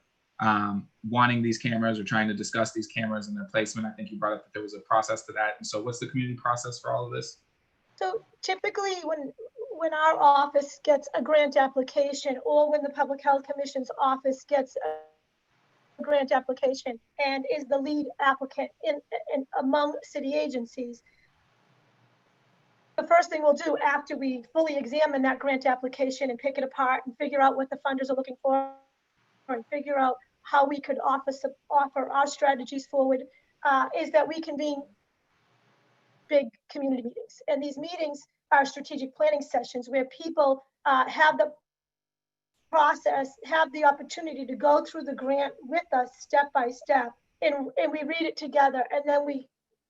wanting these cameras or trying to discuss these cameras and their placement, I think you brought up that there was a process to that. And so what's the community process for all of this? So typically when our office gets a grant application, or when the Public Health Commission's office gets a grant application and is the lead applicant in among city agencies, the first thing we'll do after we fully examine that grant application and pick it apart and figure out what the funders are looking for and figure out how we could offer our strategies forward, is that we convene big community meetings. And these meetings are strategic planning sessions where people have the process, have the opportunity to go through the grant with us step by step, and we read it together, and then we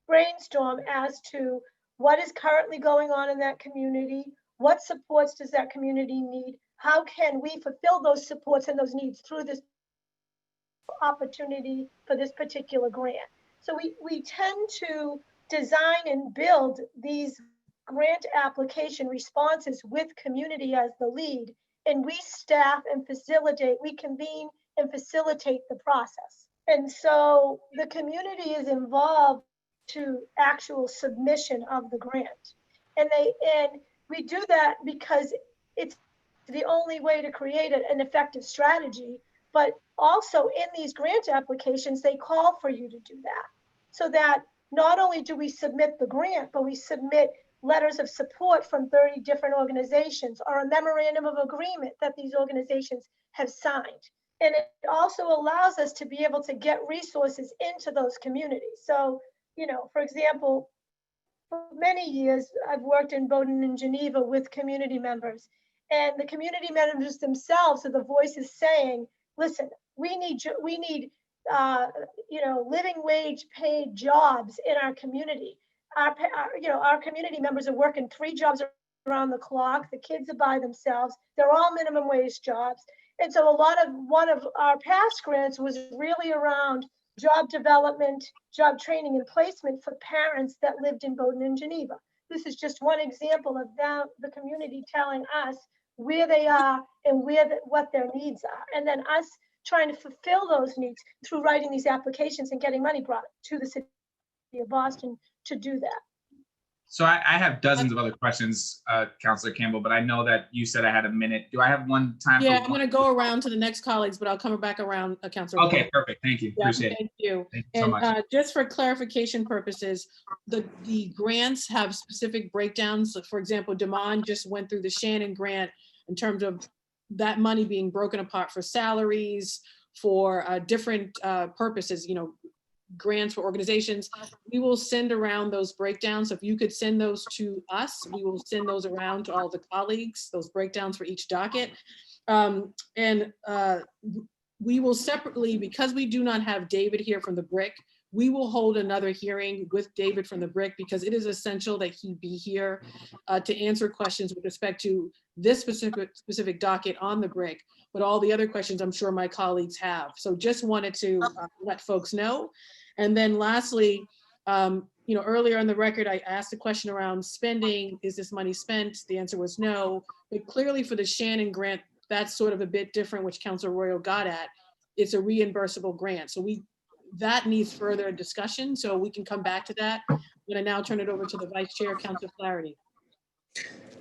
brainstorm as to what is currently going on in that community, what supports does that community need, how can we fulfill those supports and those needs through this opportunity for this particular grant. So we tend to design and build these grant application responses with community as the lead, and we staff and facilitate, we convene and facilitate the process. And so the community is involved to actual submission of the grant. And we do that because it's the only way to create an effective strategy. But also in these grant applications, they call for you to do that. So that not only do we submit the grant, but we submit letters of support from 30 different organizations or a memorandum of agreement that these organizations have signed. And it also allows us to be able to get resources into those communities. So, you know, for example, for many years, I've worked in Bowdoin and Geneva with community members, and the community members themselves are the voices saying, listen, we need living wage paid jobs in our community. Our community members are working 3 jobs around the clock. The kids are by themselves. They're all minimum wage jobs. And so one of our past grants was really around job development, job training and placement for parents that lived in Bowdoin and Geneva. This is just one example of the community telling us where they are and what their needs are. And then us trying to fulfill those needs through writing these applications and getting money brought to the city of Boston to do that. So I have dozens of other questions, Councilor Campbell, but I know that you said I had a minute. Do I have one time? Yeah, I'm going to go around to the next colleagues, but I'll come back around, Councilor. Okay, perfect. Thank you. Yeah, Appreciate it. thank you. Thank you so much. And just for clarification purposes, the grants have specific breakdowns. So for example, Damon just went through the Shannon Grant in terms of that money being broken apart for salaries, for different purposes, you know, grants for organizations. We will send around those breakdowns. So if you could send those to us, we will send those around to all the colleagues, those breakdowns for each docket. We will separately, because we do not have David here from the BRIC, we will hold another hearing with David from the BRIC because it is essential that he be here to answer questions with respect to this specific docket on the BRIC, but all the other questions I'm sure my colleagues have. So just wanted to let folks know. And then lastly, you know, earlier on the record, I asked a question around spending. Is this money spent? The answer was no. But clearly for the Shannon Grant, that's sort of a bit different, which Councilor Royal got at. It's a reimbursable grant. So that needs further discussion. So we can come back to that. I'm going to now turn it over to the Vice Chair, Councilor Flaherty.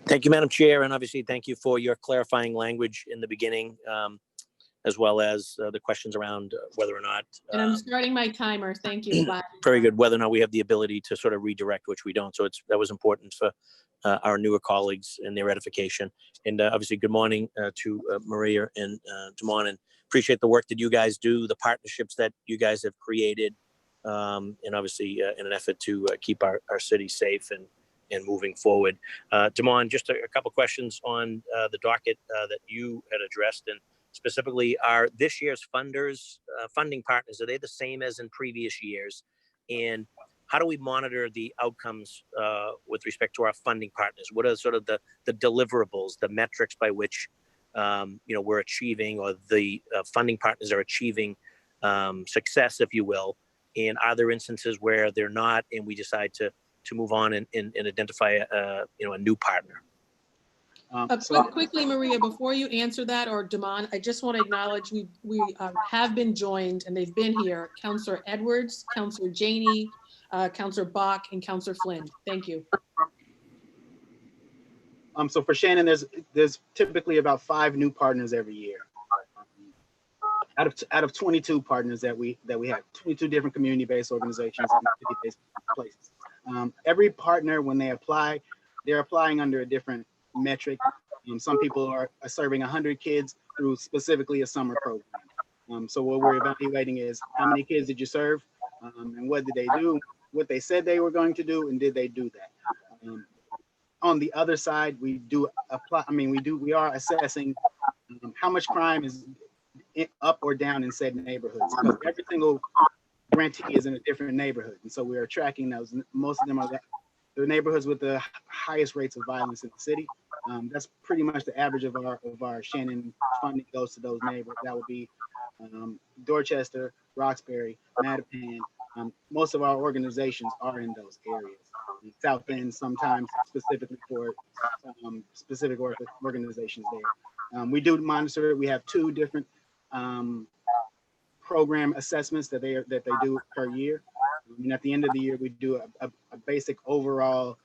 Thank you, Madam Chair. And obviously, thank you for your clarifying language in the beginning, as well as the questions around whether or not. And I'm starting my timer. Thank you. Bye. Very good. Whether or not we have the ability to sort of redirect, which we don't. So that was important for our newer colleagues and their edification. And obviously, good morning to Maria and Damon, and appreciate the work that you guys do, the partnerships that you guys have created, and obviously in an effort to keep our city safe and moving forward. Damon, just a couple questions on the docket that you had addressed, and specifically, are this year's funding partners, are they the same as in previous years? And how do we monitor the outcomes with respect to our funding partners? What are sort of the deliverables, the metrics by which we're achieving, or the funding partners are achieving success, if you will. And are there instances where they're not, and we decide to move on and identify a new partner? Quickly, Maria, before you answer that, or Damon, I just want to acknowledge we have been joined, and they've been here, Councillor Edwards, Councillor Janey, Councillor Bach, and Councillor Flynn. Thank you. So for Shannon, there's typically about 5 new partners every year. Out of 22 partners that we have, 22 different community-based organizations and city-based places. Every partner, when they apply, they're applying under a different metric. Some people are serving 100 kids through specifically a summer program. So what we're evaluating is how many kids did you serve, and what did they do, what they said they were going to do, and did they do that? On the other side, we are assessing how much crime is up or down in said neighborhoods. Because every single grantee is in a different neighborhood, and so we are tracking those. Most of them are the neighborhoods with the highest rates of violence in the city. That's pretty much the average of our Shannon funding goes to those neighborhoods. That would be Dorchester, Roxbury, Mattapan. Most of our organizations are in those areas. South End, sometimes specifically for specific organizations there. We do monitor it. We have 2 different program assessments that they do per year. And at the end of the year, we do a basic overall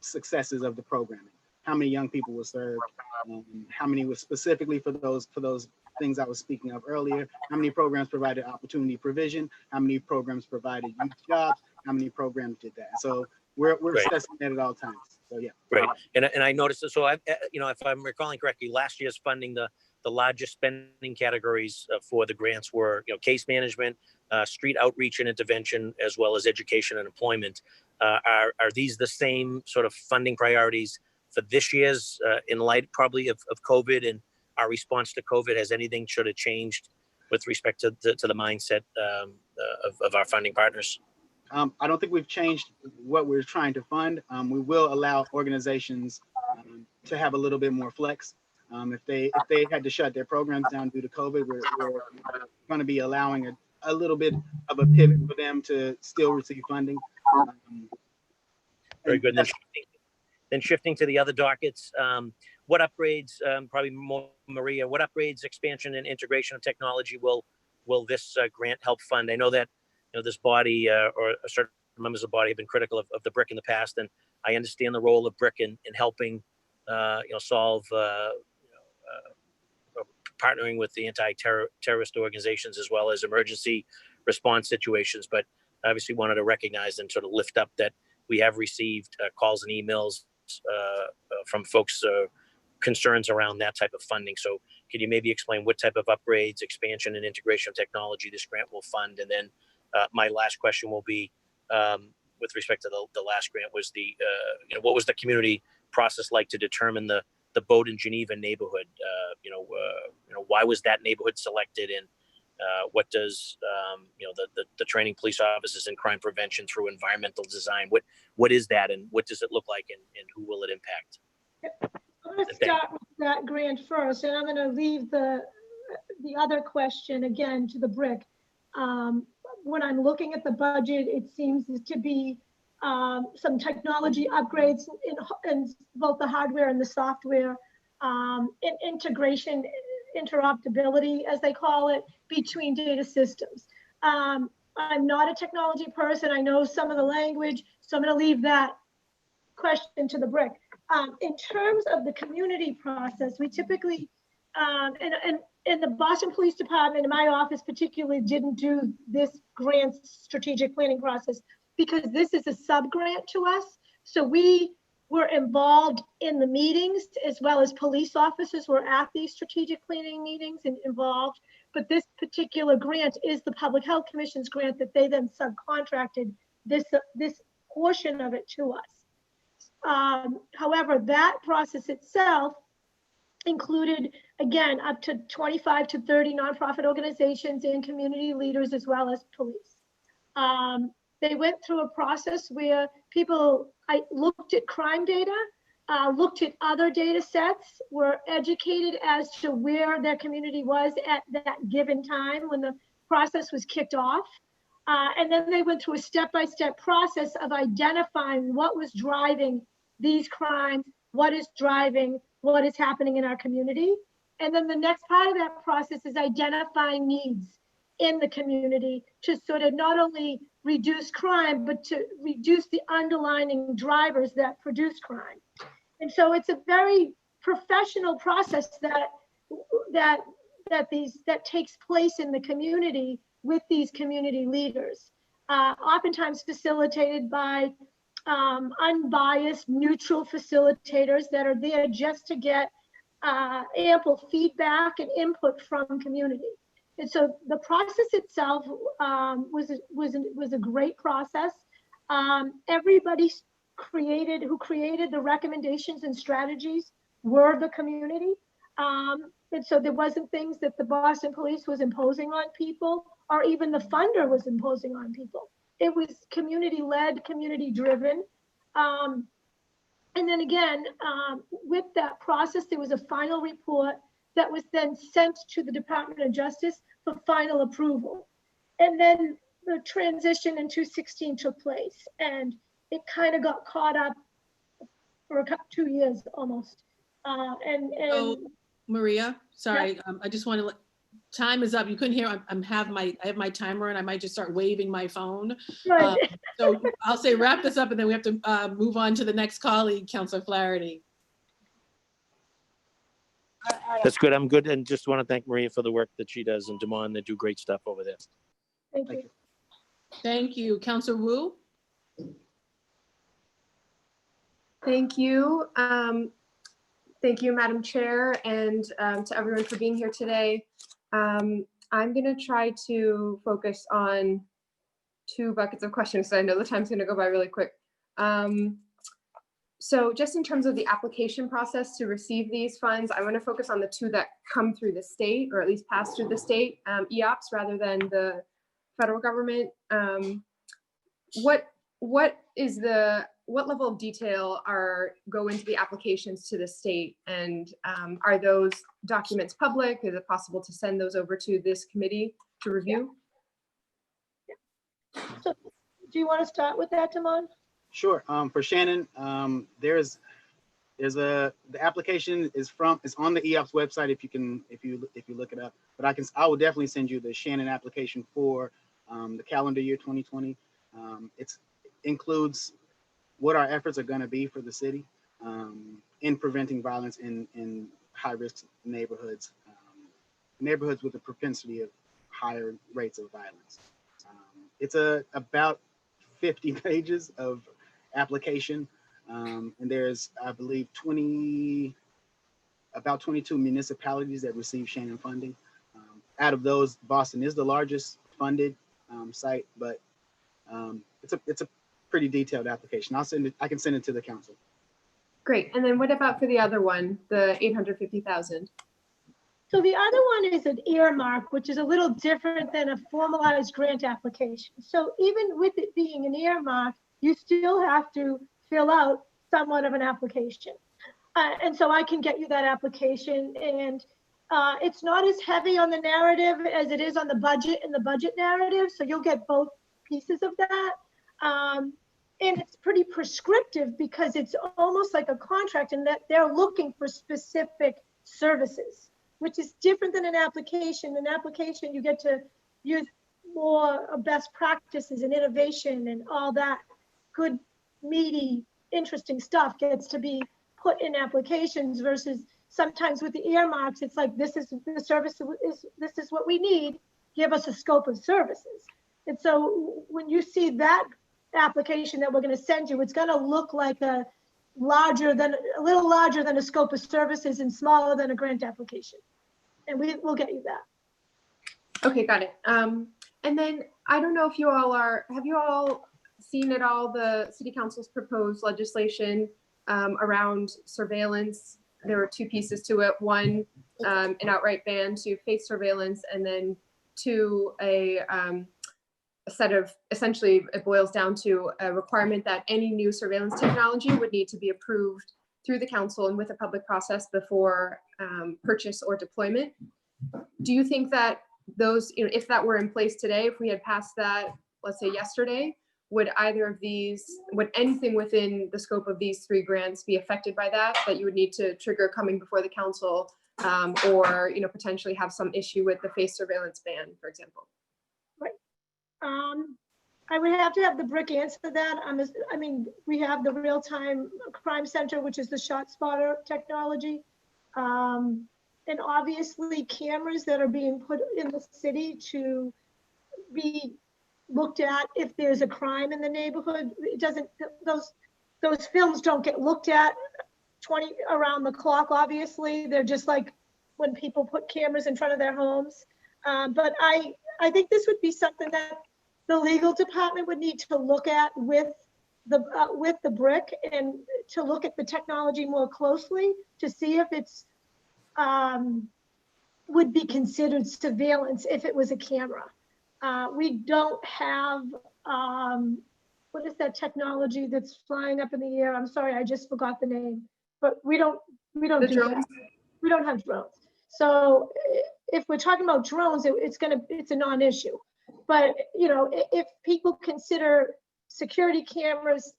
successes of the programming. How many young people were served? How many were specifically for those things I was speaking of earlier? How many programs provided opportunity provision? How many programs provided youth jobs? How many programs did that? So we're assessing that at all times. So yeah. Right. And I noticed that. So if I'm recalling correctly, last year's funding, the largest spending categories for the grants were, case management, street outreach and intervention, as well as education and employment. Are these the same sort of funding priorities for this year's, in light probably of COVID and our response to COVID? Has anything sort of changed with respect to the mindset of our funding partners? I don't think we've changed what we're trying to fund. We will allow organizations to have a little bit more flex. If they had to shut their programs down due to COVID, we're going to be allowing a little bit of a pivot for them to still receive funding. Very good. Then shifting to the other dockets, what upgrades, probably more Maria, what upgrades, expansion, and integration of technology will this grant help fund? I know that this body or certain members of the body have been critical of the BRIC in the past, and I understand the role of BRIC in helping solve partnering with the anti-terrorist organizations as well as emergency response situations. But obviously wanted to recognize and sort of lift up that we have received calls and emails from folks concerns around that type of funding. So can you maybe explain what type of upgrades, expansion, and integration of technology this grant will fund? And then my last question will be with respect to the last grant was what was the community process like to determine the Bowdoin Geneva neighborhood? Why was that neighborhood selected, and what does the training police officers in crime prevention through environmental design? What is that, and what does it look like, and who will it impact? I'm going to start with that grant first, and I'm going to leave the other question again to the BRIC. When I'm looking at the budget, it seems to be some technology upgrades in both the hardware and the software, integration, interoperability, as they call it, between data systems. I'm not a technology person. I know some of the language, so I'm going to leave that question to the BRIC. In terms of the community process, we typically, and the Boston Police Department, in my office particularly, didn't do this grant strategic planning process because this is a sub-grant to us. So we were involved in the meetings, as well as police officers were at these strategic planning meetings and involved. But this particular grant is the Public Health Commission's grant that they then subcontracted this portion of it to us. However, that process itself included, again, up to 25 to 30 nonprofit organizations and community leaders, as well as police. They went through a process where I looked at crime data looked at other data sets, were educated as to where their community was at that given time when the process was kicked off. And then they went through a step-by-step process of identifying what was driving these crimes, what is driving what is happening in our community. And then the next part of that process is identifying needs in the community to sort of not only reduce crime, but to reduce the underlying drivers that produce crime. And so it's a very professional process that takes place in the community with these community leaders, oftentimes facilitated by unbiased, neutral facilitators that are there just to get ample feedback and input from community. And so the process itself was a great process. Everybody who created the recommendations and strategies were the community. And so there wasn't things that the Boston Police was imposing on people, or even the funder was imposing on people. It was community-led, community-driven. And then again, with that process, there was a final report that was then sent to the Department of Justice for final approval. And then the transition in 2016 took place, and it kind of got caught up for 2 years almost. So, Maria, sorry, I just want to let, time is up. You couldn't hear, I have my timer and I might just start waving my phone. Right. So I'll say wrap this up and then we have to move on to the next colleague, Councilor Flaherty. That's good. I'm good. And just want to thank Maria for the work that she does, and Damon, they do great stuff over there. Thank you. Thank you. Councilor Wu? Thank you. Thank you, Madam Chair, and to everyone for being here today. I'm going to try to focus on 2 buckets of questions, so I know the time's going to go by really quick. So just in terms of the application process to receive these funds, I want to focus on the 2 that come through the state, or at least pass through the state, EOPS, rather than the federal government. What level of detail go into the applications to the state, and are those documents public? Is it possible to send those over to this committee to review? Yeah. So do you want to start with that, Damon? Sure. For Shannon, the application is on the EOPS website if you look it up. But I will definitely send you the Shannon application for the calendar year 2020. It includes what our efforts are going to be for the city in preventing violence in high-risk neighborhoods, neighborhoods with a propensity of higher rates of violence. It's about 50 pages of application, and there's, I believe, about 22 municipalities that receive Shannon funding. Out of those, Boston is the largest funded site, but it's a pretty detailed application. I can send it to the council. Great. And then what about for the other one, the 850,000? So the other one is an earmark, which is a little different than a formalized grant application. So even with it being an earmark, you still have to fill out somewhat of an application. And so I can get you that application, and it's not as heavy on the narrative as it is on the budget and the budget narrative. So you'll get both pieces of that. And it's pretty prescriptive because it's almost like a contract in that they're looking for specific services, which is different than an application. An application, you get to use more best practices and innovation, and all that good, meaty, interesting stuff gets to be put in applications, versus sometimes with the earmarks, it's like, this is the service, this is what we need, give us a scope of services. And so when you see that application that we're going to send you, it's going to look like a little larger than a scope of services and smaller than a grant application. And we'll get you that. Okay, got it. And then I don't know if have you all seen at all the City Council's proposed legislation around surveillance? There were 2 pieces to it. One, an outright ban to face surveillance, and then 2, a set of, essentially it boils down to a requirement that any new surveillance technology would need to be approved through the council and with a public process before purchase or deployment. Do you think that those, if that were in place today, if we had passed that, let's say yesterday, would either of these, would anything within the scope of these 3 grants be affected by that you would need to trigger coming before the council, or potentially have some issue with the face surveillance ban, for example? I would have to have the BRIC answer that. I mean, we have the real-time crime center, which is the shot spotter technology. And obviously cameras that are being put in the city to be looked at if there's a crime in the neighborhood. It doesn't, those films don't get looked at 20 around the clock, obviously. They're just like when people put cameras in front of their homes. But I think this would be something that the legal department would need to look at with the BRIC, and to look at the technology more closely to see if it's would be considered surveillance if it was a camera. We don't have, what is that technology that's flying up in the air? I'm sorry, I just forgot the name, but we don't do that. We don't have drones. So if we're talking about drones, it's a non-issue. But if people consider security cameras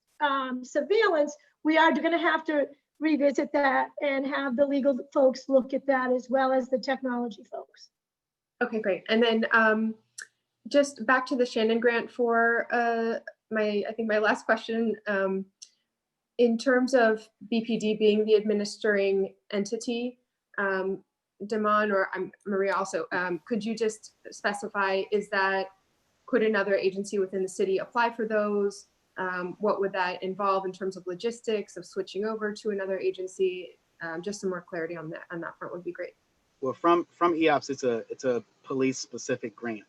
surveillance, we are going to have to revisit that and have the legal folks look at that as well as the technology folks. Okay, great. And then just back to the Shannon Grant for I think my last question. In terms of BPD being the administering entity, Damon or Maria also, could you just specify, could another agency within the city apply for those? What would that involve in terms of logistics of switching over to another agency? Just some more clarity on that front would be great. Well, from EOPS, it's a police specific grant.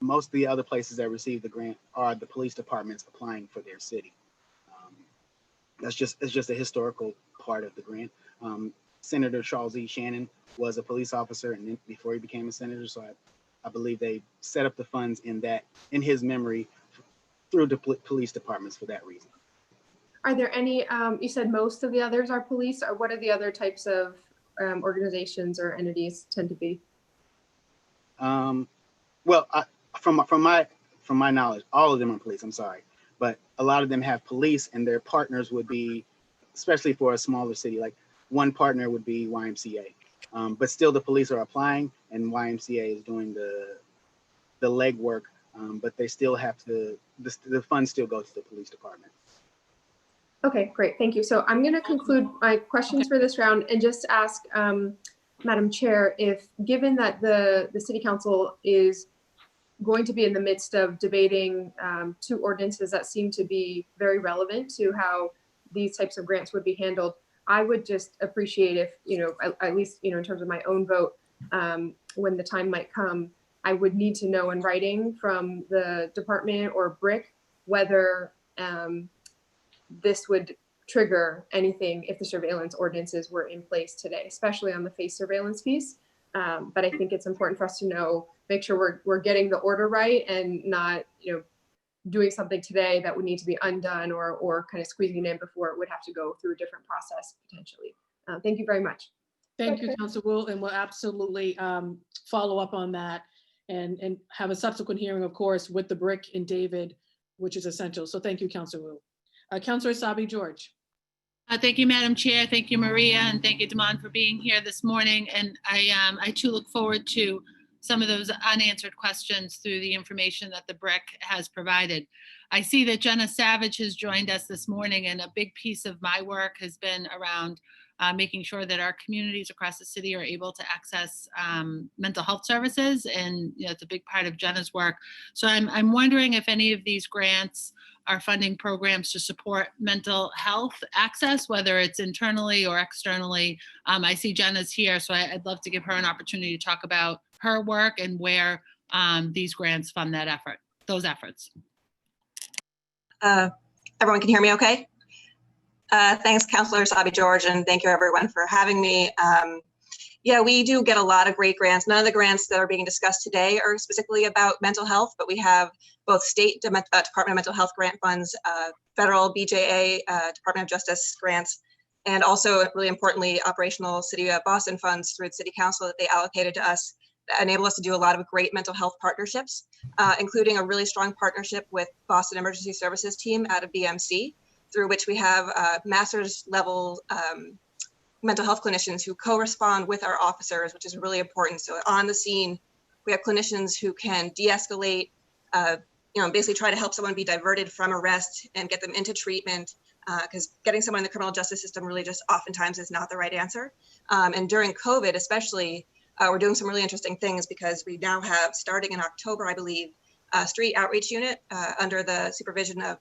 Most of the other places that receive the grant are the police departments applying for their city. It's just a historical part of the grant. Senator Charles E. Shannon was a police officer, and then before he became a senator, so I believe they set up the funds in his memory through the police departments for that reason. Are there any, you said most of the others are police, or what are the other types of organizations or entities tend to be? Well, from my knowledge, all of them are police, I'm sorry. But a lot of them have police, and their partners would be, especially for a smaller city, like one partner would be YMCA. But still the police are applying, and YMCA is doing the legwork, but they still have to, the funds still go to the police department. Okay, great, thank you. So I'm gonna conclude my questions for this round and just ask Madam Chair, if given that the City Council is going to be in the midst of debating 2 ordinances that seem to be very relevant to how these types of grants would be handled, I would just appreciate if, at least, in terms of my own vote, when the time might come, I would need to know in writing from the department or BRIC whether this would trigger anything if the surveillance ordinances were in place today, especially on the face surveillance piece. But I think it's important for us to know, make sure we're getting the order right and not, doing something today that would need to be undone or kind of squeezing it in before it would have to go through a different process potentially. Thank you very much. Thank you, Councilor Wu, and we'll absolutely follow up on that and have a subsequent hearing, of course, with the BRIC and David, which is essential. So thank you, Councilor Wu. Councilor Sabi George. Thank you, Madam Chair. Thank you, Maria, and thank you, Damon, for being here this morning. And I too look forward to some of those unanswered questions through the information that the BRIC has provided. I see that Jenna Savage has joined us this morning, and a big piece of my work has been around making sure that our communities across the city are able to access mental health services, and it's a big part of Jenna's work. So I'm wondering if any of these grants are funding programs to support mental health access, whether it's internally or externally. I see Jenna's here, so I'd love to give her an opportunity to talk about her work and where these grants fund those efforts. Everyone can hear me okay? Thanks, Councilor Sabi George, and thank you everyone for having me. Yeah, we do get a lot of great grants. None of the grants that are being discussed today are specifically about mental health, but we have both state Department of Mental Health grant funds, federal BJA, Department of Justice grants, and also really importantly, operational City of Boston funds through the City Council that they allocated to us that enable us to do a lot of great mental health partnerships, including a really strong partnership with Boston Emergency Services team out of BMC, through which we have master's level mental health clinicians who co-respond with our officers, which is really important. So on the scene, we have clinicians who can de-escalate, basically try to help someone be diverted from arrest and get them into treatment, because getting someone in the criminal justice system really just oftentimes is not the right answer. And during COVID, especially, we're doing some really interesting things because we now have, starting in October, I believe, a street outreach unit under the supervision of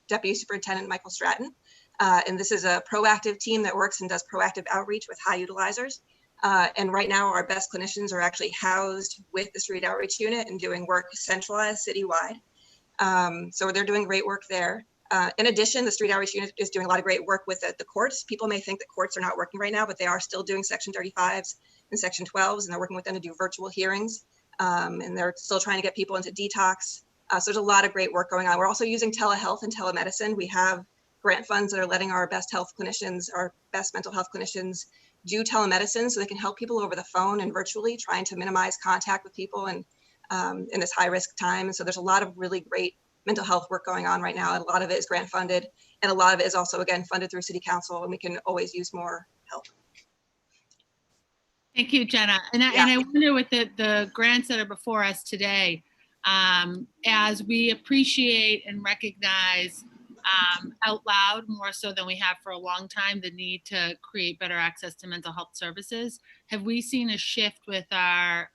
Deputy Superintendent Michael Stratton. And this is a proactive team that works and does proactive outreach with high utilizers. And right now our best clinicians are actually housed with the street outreach unit and doing work centralized citywide. So they're doing great work there. In addition, the street outreach unit is doing a lot of great work with the courts. People may think that courts are not working right now, but they are still doing Section 35s and Section 12s, and they're working with them to do virtual hearings. And they're still trying to get people into detox. So there's a lot of great work going on. We're also using telehealth and telemedicine. We have grant funds that are letting our best health clinicians, our best mental health clinicians, do telemedicine so they can help people over the phone and virtually, trying to minimize contact with people and in this high risk time. And so there's a lot of really great mental health work going on right now. And a lot of it is grant funded. And a lot of it is also, again, funded through City Council, and we can always use more help. Thank you, Jenna. And I wonder with the grants that are before us today, as we appreciate and recognize out loud, more so than we have for a long time, the need to create better access to mental health services, have we seen a shift with our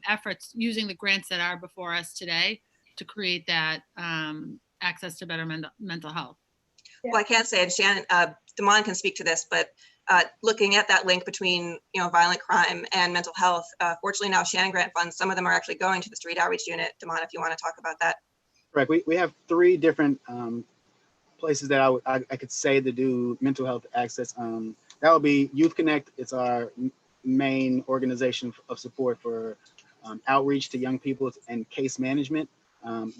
efforts using the grants that are before us today to create that access to better mental health? Well, I can't say, and Shannon, Damon can speak to this, but looking at that link between violent crime and mental health, fortunately now Shannon Grant funds, some of them are actually going to the street outreach unit. Damon, if you want to talk about that. Correct. We have 3 different places that I could say to do mental health access. That would be Youth Connect. It's our main organization of support for outreach to young people and case management.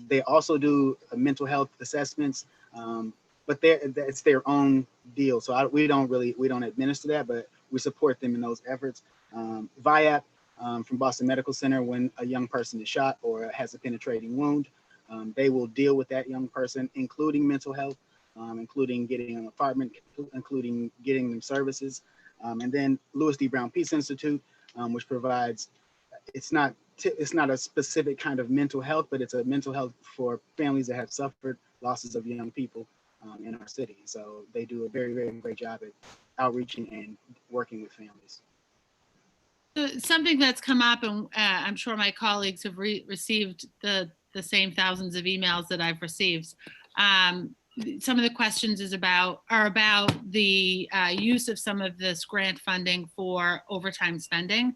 They also do mental health assessments, but it's their own deal. So we don't administer that, but we support them in those efforts. VIAP from Boston Medical Center, when a young person is shot or has a penetrating wound, they will deal with that young person, including mental health, including getting an apartment, including getting them services. And then Louis D. Brown Peace Institute, which provides, it's not a specific kind of mental health, but it's a mental health for families that have suffered losses of young people in our city. So they do a very, very great job at outreaching and working with families. So something that's come up, and I'm sure my colleagues have received the same thousands of emails that I've received. Some of the questions are about the use of some of this grant funding for overtime spending.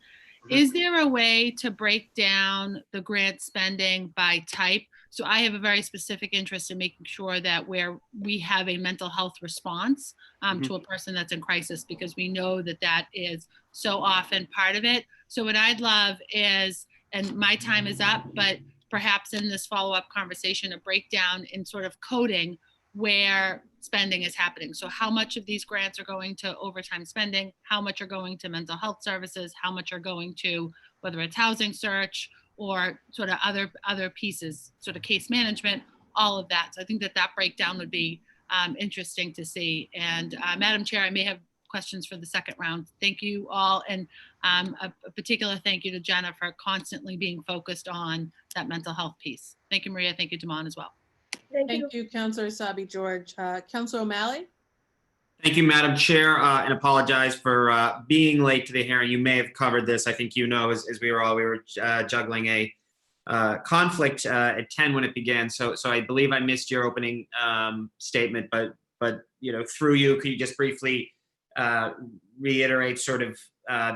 Is there a way to break down the grant spending by type? So I have a very specific interest in making sure that where we have a mental health response to a person that's in crisis, because we know that that is so often part of it. So what I'd love is, and my time is up, but perhaps in this follow-up conversation, a breakdown in sort of coding where spending is happening. So how much of these grants are going to overtime spending, how much are going to mental health services, how much are going to whether it's housing search or sort of other pieces, sort of case management, all of that. So I think that breakdown would be interesting to see. And Madam Chair, I may have questions for the second round. Thank you all. And a particular thank you to Jenna for constantly being focused on that mental health piece. Thank you, Maria. Thank you, Damon, as well. Thank you, Councilor Sabi George. Councilor O'Malley? Thank you, Madam Chair, and apologize for being late to the hearing. You may have covered this. I think you know, as we were juggling a conflict at 10 when it began. So I believe I missed your opening statement, but through you, could you just briefly reiterate sort of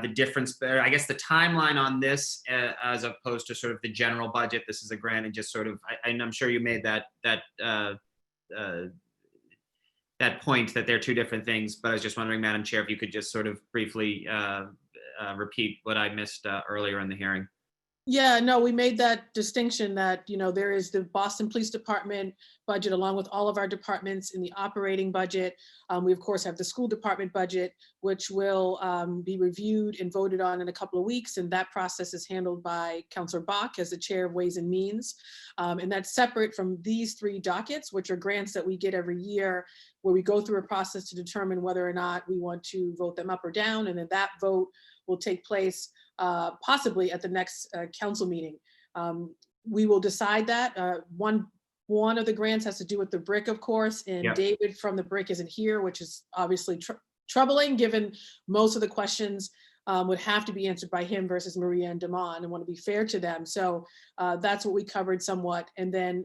the difference there? I guess the timeline on this, as opposed to sort of the general budget. This is a grant, and just sort of, I'm sure you made that point that they're 2 different things, but I was just wondering, Madam Chair, if you could just sort of briefly repeat what I missed earlier in the hearing. Yeah, no, we made that distinction that, there is the Boston Police Department budget along with all of our departments in the operating budget. We of course have the school department budget, which will be reviewed and voted on in a couple of weeks. And that process is handled by Councilor Bach as the chair of Ways and Means. And that's separate from these 3 dockets, which are grants that we get every year where we go through a process to determine whether or not we want to vote them up or down. And then that vote will take place possibly at the next council meeting. We will decide that. One of the grants has to do with the BRIC, of course, and Yep. David from the BRIC isn't here, which is obviously troubling given most of the questions would have to be answered by him versus Maria and Damon, and want to be fair to them. So that's what we covered somewhat. And then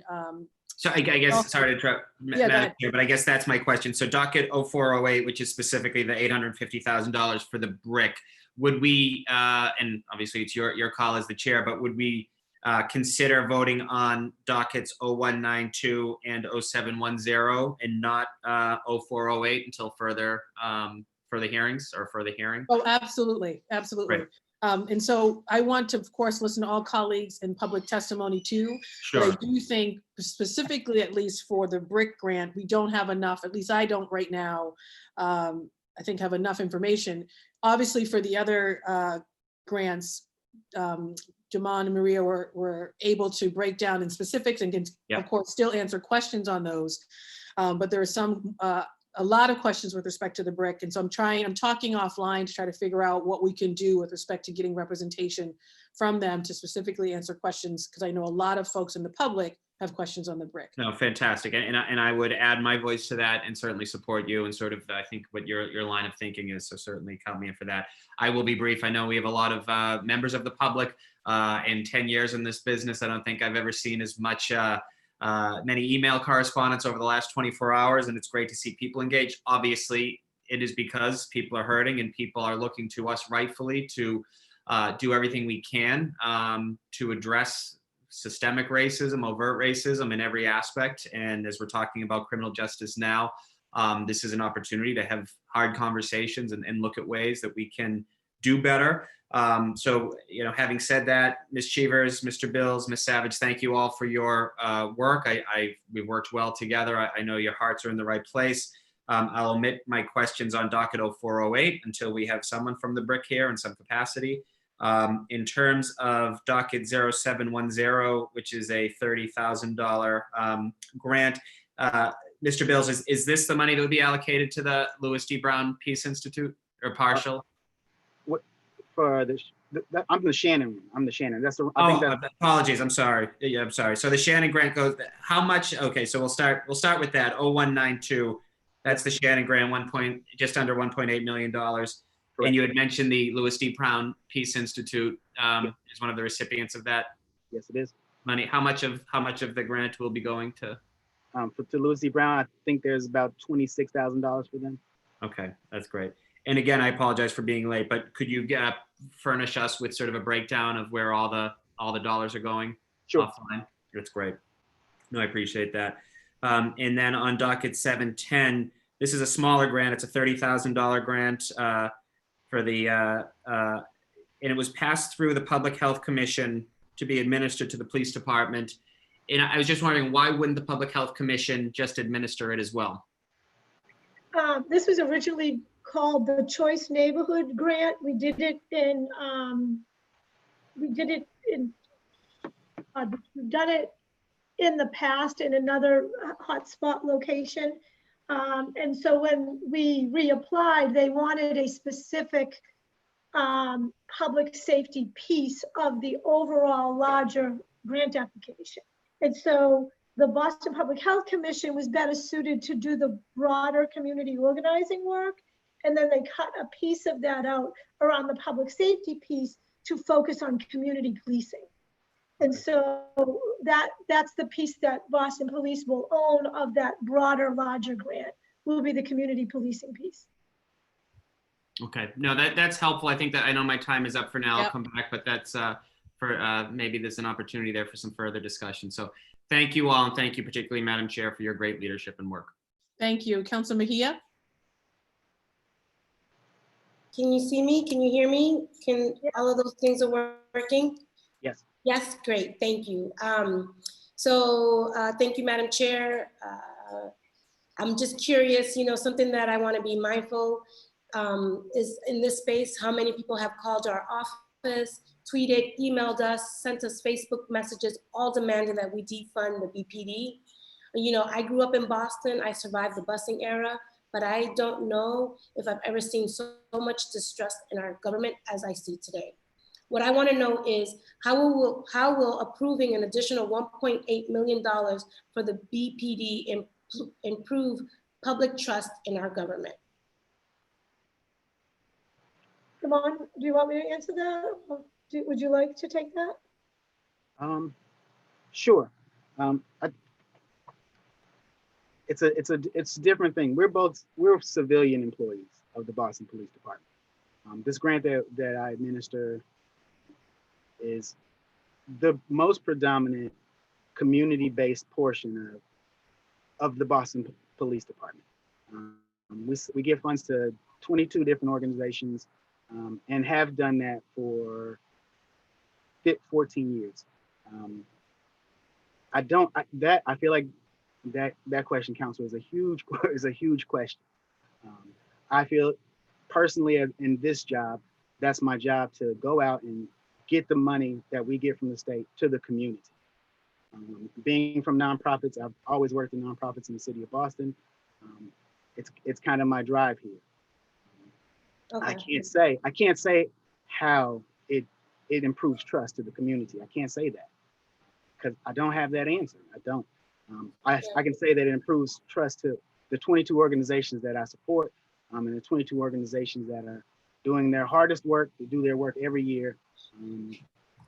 So I guess, sorry to interrupt, Yeah, go Madam ahead. Chair, but I guess that's my question. So docket 0408, which is specifically the $850,000 for the BRIC, would we, and obviously it's your call as the chair, but would we consider voting on dockets 0192 and 0710 and not 0408 until further hearings or further hearing? Oh, absolutely, absolutely. Great. And so I want to, of course, listen to all colleagues in public testimony too. But Sure. I do think specifically, at least for the BRIC grant, we don't have enough, at least I don't right now, I think have enough information. Obviously for the other grants, Jamon and Maria were able to break down in specifics and can, Yeah. of course, still answer questions on those. But there are some, a lot of questions with respect to the BRIC. And so I'm talking offline to try to figure out what we can do with respect to getting representation from them to specifically answer questions, because I know a lot of folks in the public have questions on the BRIC. No, fantastic. And I would add my voice to that and certainly support you and sort of, I think what your line of thinking is. So certainly count me in for that. I will be brief. I know we have a lot of members of the public. In 10 years in this business, I don't think I've ever seen as much many email correspondence over the last 24 hours, and it's great to see people engaged. Obviously, it is because people are hurting and people are looking to us rightfully to do everything we can to address systemic racism, overt racism in every aspect. And as we're talking about criminal justice now, this is an opportunity to have hard conversations and look at ways that we can do better. So, having said that, Ms. Cheevers, Mr. Bills, Ms. Savage, thank you all for your work. We've worked well together. I know your hearts are in the right place. I'll omit my questions on docket 0408 until we have someone from the BRIC here in some capacity. In terms of docket 0710, which is a $30,000 grant, Mr. Bills, is this the money that would be allocated to the Louis D. Brown Peace Institute or partial? For I'm the Shannon. I'm the Shannon. That's the. Apologies. I'm sorry. Yeah, I'm sorry. So the Shannon Grant goes. How much? Okay, so we'll start with that. 0192. That's the Shannon Grant. Just under $1.8 million. And you had mentioned the Louis D. Brown Peace Institute is one of the recipients of that. Yes, it is. Money. How much of the grant will be going to? To Louis D. Brown, I think there's about $26,000 for them. Okay, that's great. And again, I apologize for being late, but could you furnish us with sort of a breakdown of where all the dollars are going? Sure. Offline? That's great. No, I appreciate that. And then on docket 710, this is a smaller grant. It's a $30,000 grant for the, and it was passed through the Public Health Commission to be administered to the police department. And I was just wondering, why wouldn't the Public Health Commission just administer it as well? This was originally called the Choice Neighborhood Grant. We've done it in the past in another hotspot location. And so when we reapplied, they wanted a specific public safety piece of the overall larger grant application. And so the Boston Public Health Commission was better suited to do the broader community organizing work. And then they cut a piece of that out around the public safety piece to focus on community policing. And so that's the piece that Boston Police will own of that broader, larger grant, will be the community policing piece. Okay, no, that's helpful. I think that I know my time is up for now. Yep. I'll come back, but that's for maybe there's an opportunity there for some further discussion. So thank you all, and thank you particularly, Madam Chair, for your great leadership and work. Thank you. Councilor Mejia? Can you see me? Can you hear me? Can all of those things are working? Yes. Yes, great, thank you. Thank you, Madam Chair. I'm just curious, something that I want to be mindful is in this space, how many people have called our office, tweeted, emailed us, sent us Facebook messages, all demanding that we defund the BPD. I grew up in Boston, I survived the busing era, but I don't know if I've ever seen so much distrust in our government as I see today. What I want to know is how will approving an additional $1.8 million for the BPD improve public trust in our government? Come on, do you want me to answer that? Would you like to take that? Sure. It's a different thing. We're civilian employees of the Boston Police Department. This grant that I administer is the most predominant community-based portion of the Boston Police Department. We give funds to 22 different organizations and have done that for 14 years. I feel like that question, Council, is a huge question. I feel personally in this job, that's my job, to go out and get the money that we get from the state to the community. Being from nonprofits, I've always worked in nonprofits in the city of Boston. It's kind of my drive here. Okay. I can't say how it improves trust to the community. I can't say that because I don't have that answer. I don't. I can say that it improves trust to the 22 organizations that I support, and the 22 organizations that are doing their hardest work to do their work every year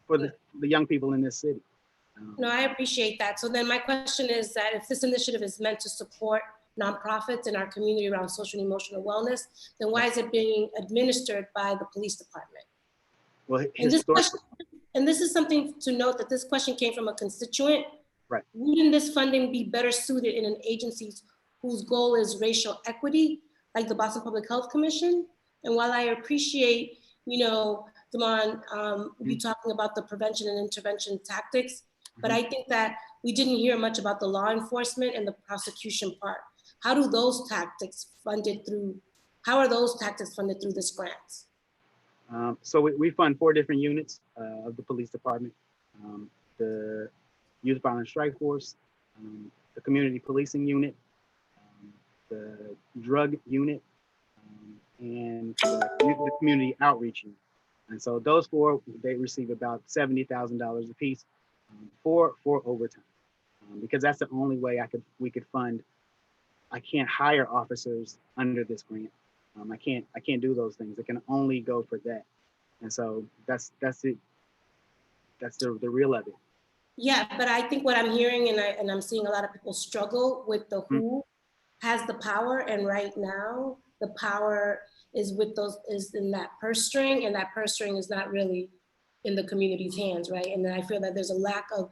for the young people in this city. No, I appreciate that. So then my question is that if this initiative is meant to support nonprofits in our community around social and emotional wellness, then why is it being administered by the police department? Well, and this is something to note, that this question came from a constituent. Right. Wouldn't this funding be better suited in an agency whose goal is racial equity, like the Boston Public Health Commission? And while I appreciate, Damon, you talking about the prevention and intervention tactics, but I think that we didn't hear much about the law enforcement and the prosecution part. How are those tactics funded through this grant? So we fund 4 different units of the police department. The Youth Violence Strike Force, the Community Policing Unit, the Drug Unit, and the Community Outreach Unit. And so those 4, they receive about $70,000 a piece for overtime, because that's the only way we could fund. I can't hire officers under this grant. I can't do those things. It can only go for that. And so that's it. That's the real of it. Yeah, but I think what I'm hearing, and I'm seeing a lot of people struggle with the who has the power, and right now the power is in that purse string, and that purse string is not really in the community's hands, right? And then I feel that there's a lack of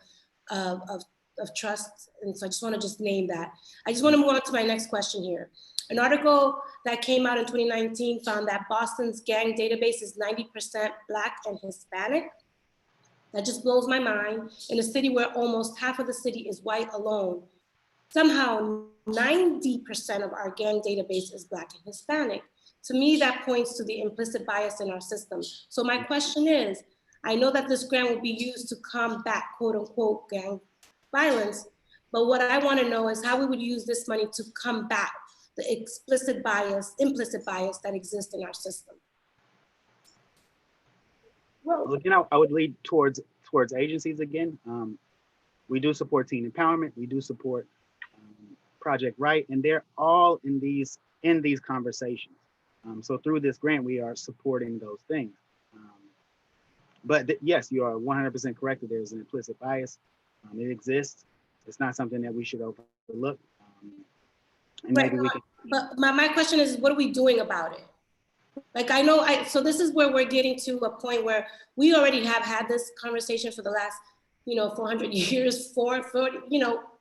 trust, and so I just want to name that. I just want to move on to my next question here. An article that came out in 2019 found that Boston's gang database is 90% Black and Hispanic. That just blows my mind. In a city where almost half of the city is white alone, somehow 90% of our gang database is Black and Hispanic. To me, that points to the implicit bias in our system. So my question is, I know that this grant will be used to combat quote unquote gang violence, but what I want to know is how we would use this money to combat the implicit bias that exists in our system. Well, I would lead towards agencies again. We do support teen empowerment. We do support Project Right, and they're all in these conversations. So through this grant, we are supporting those things. But yes, you are 100% correct that there's an implicit bias. It exists. It's not something that we should overlook. And right. maybe we can. But my question is, what are we doing about it? Like so this is where we're getting to a point where we already have had this conversation for the last, 400 years, 440,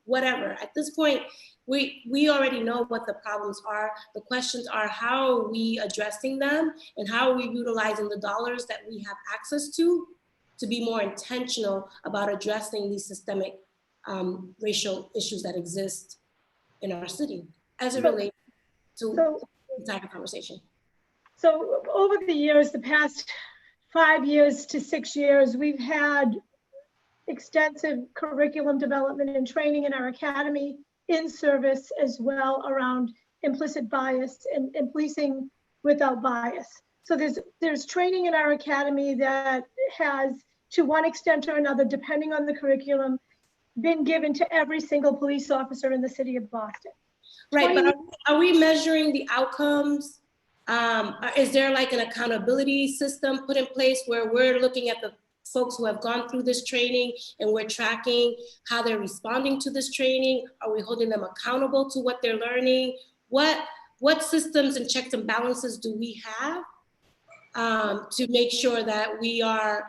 whatever. At this point, we already know what the problems are. The questions are, how are we addressing them, and how are we utilizing the dollars that we have access to to be more intentional about addressing these systemic racial issues that exist in our city as it relates to the type of conversation. So over the years, the past 5 years to 6 years, we've had extensive curriculum development and training in our academy in service as well around implicit bias and policing without bias. So there's training in our academy that has, to one extent or another, depending on the curriculum, been given to every single police officer in the city of Boston. Right, but are we measuring the outcomes? Is there like an accountability system put in place where we're looking at the folks who have gone through this training and we're tracking how they're responding to this training? Are we holding them accountable to what they're learning? What systems and checks and balances do we have to make sure that we are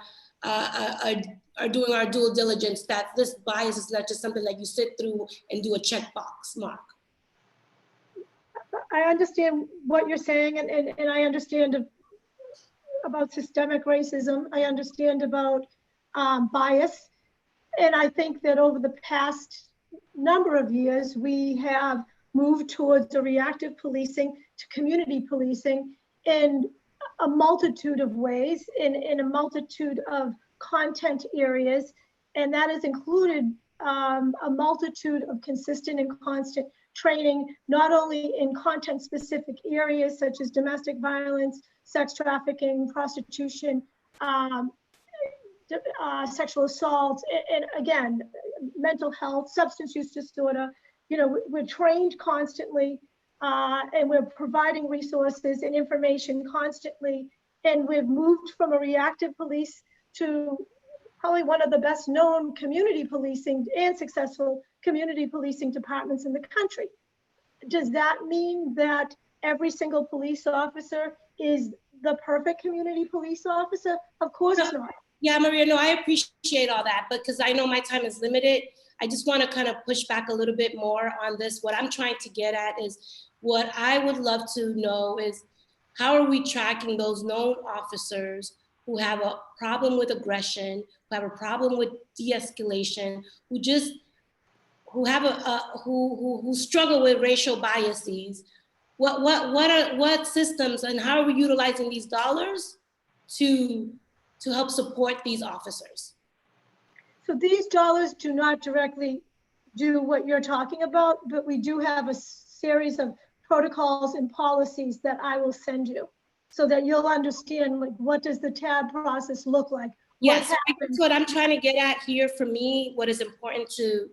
doing our due diligence, that this bias is not just something that you sit through and do a checkbox mark? I understand what you're saying, and I understand about systemic racism. I understand about bias. And I think that over the past number of years, we have moved towards a reactive policing to community policing in a multitude of ways, in a multitude of content areas. And that has included a multitude of consistent and constant training, not only in content specific areas such as domestic violence, sex trafficking, prostitution, sexual assault, and again, mental health, substance use disorder. You know, we're trained constantly and we're providing resources and information constantly. And we've moved from a reactive police to probably one of the best known community policing and successful community policing departments in the country. Does that mean that every single police officer is the perfect community police officer? Of course not. Yeah, Maria, no, I appreciate all that, but because I know my time is limited, I just want to kind of push back a little bit more on this. What I'm trying to get at is, what I would love to know is, how are we tracking those known officers who have a problem with aggression, who have a problem with de-escalation, who struggle with racial biases? What systems and how are we utilizing these dollars to help support these officers? So these dollars do not directly do what you're talking about, but we do have a series of protocols and policies that I will send you so that you'll understand, like, what does the TAB process look like? Yes, that's what I'm trying to get at here. For me, what is important to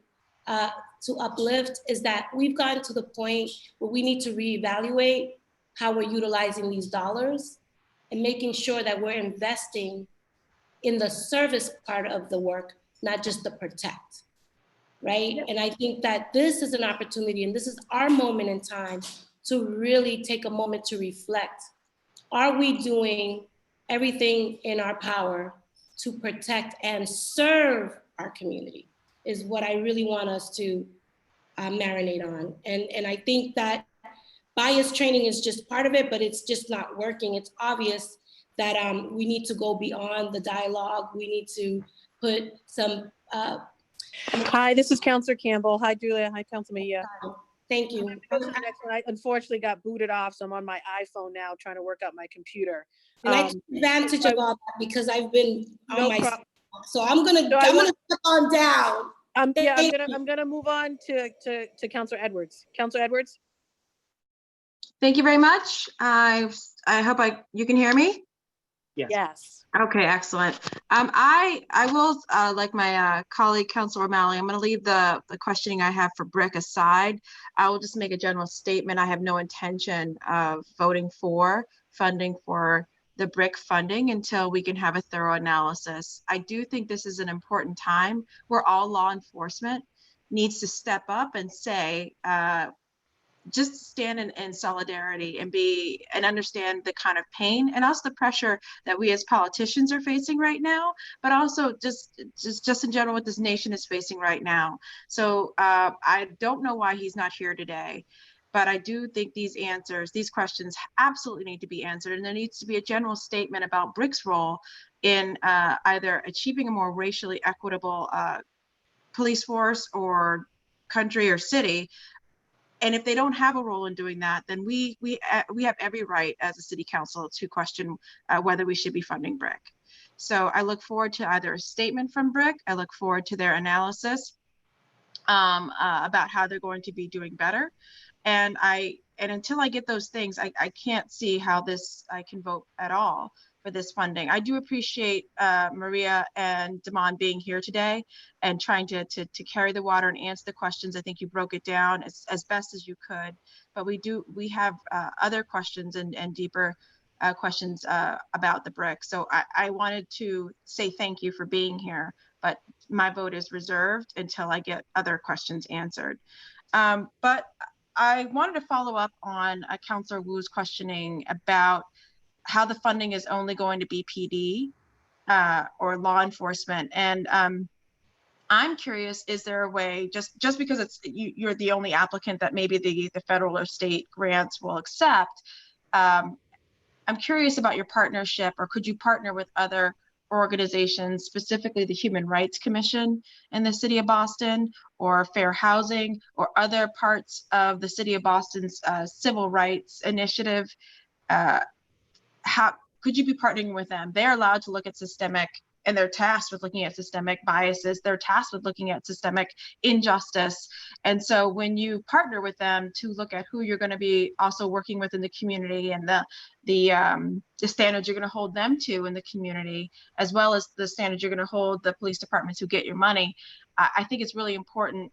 uplift is that we've gotten to the point where we need to reevaluate how we're utilizing these dollars and making sure that we're investing in the service part of the work, not just the protect, right? And I think that this is an opportunity, and this is our moment in time to really take a moment to reflect. Are we doing everything in our power to protect and serve our community, is what I really want us to marinate on. And I think that bias training is just part of it, but it's just not working. It's obvious that we need to go beyond the dialogue. We need to put some. Hi, this is Councilor Campbell. Hi, Julia. Hi, Councilor Mejia. Thank you. I unfortunately got booted off, so I'm on my iPhone now trying to work out my computer. And I take advantage of all that because I've been on my. problem. So I'm gonna step on down. Yeah, I'm gonna move on to Councilor Edwards. Councilor Edwards. Thank you very much. I hope you can hear me. Yes. Okay, excellent. I will, like my colleague, Councilor O'Malley, I'm going to leave the questioning I have for Brick aside. I will just make a general statement. I have no intention of voting for funding for the Brick funding until we can have a thorough analysis. I do think this is an important time where all law enforcement needs to step up and say, just stand in solidarity and understand the kind of pain and also the pressure that we as politicians are facing right now, but also just in general what this nation is facing right now. So I don't know why he's not here today, But I do think these questions absolutely need to be answered. And there needs to be a general statement about BRIC's role in either achieving a more racially equitable police force or country or city. And if they don't have a role in doing that, then we have every right as a city council to question whether we should be funding BRIC. So I look forward to either a statement from BRIC. I look forward to their analysis about how they're going to be doing better. And until I get those things, I can't see how I can vote at all for this funding. I do appreciate Maria and Damon being here today and trying to carry the water and answer the questions. I think you broke it down as best as you could, but we have other questions and deeper questions about the BRIC. So I wanted to say thank you for being here, but my vote is reserved until I get other questions answered. But I wanted to follow up on Councillor Wu's questioning about how the funding is only going to be PD or law enforcement. And I'm curious, is there a way, just because you're the only applicant that maybe the federal or state grants will accept, I'm curious about your partnership, or could you partner with other organizations, specifically the Human Rights Commission in the City of Boston, or Fair Housing, or other parts of the City of Boston's Civil Rights Initiative? How could you be partnering with them? They're allowed to look at systemic, and they're tasked with looking at systemic biases. They're tasked with looking at systemic injustice. And so when you partner with them to look at who you're going to be also working with in the community, and the standards you're going to hold them to in the community, as well as the standards you're going to hold the police departments who get your money, I think it's really important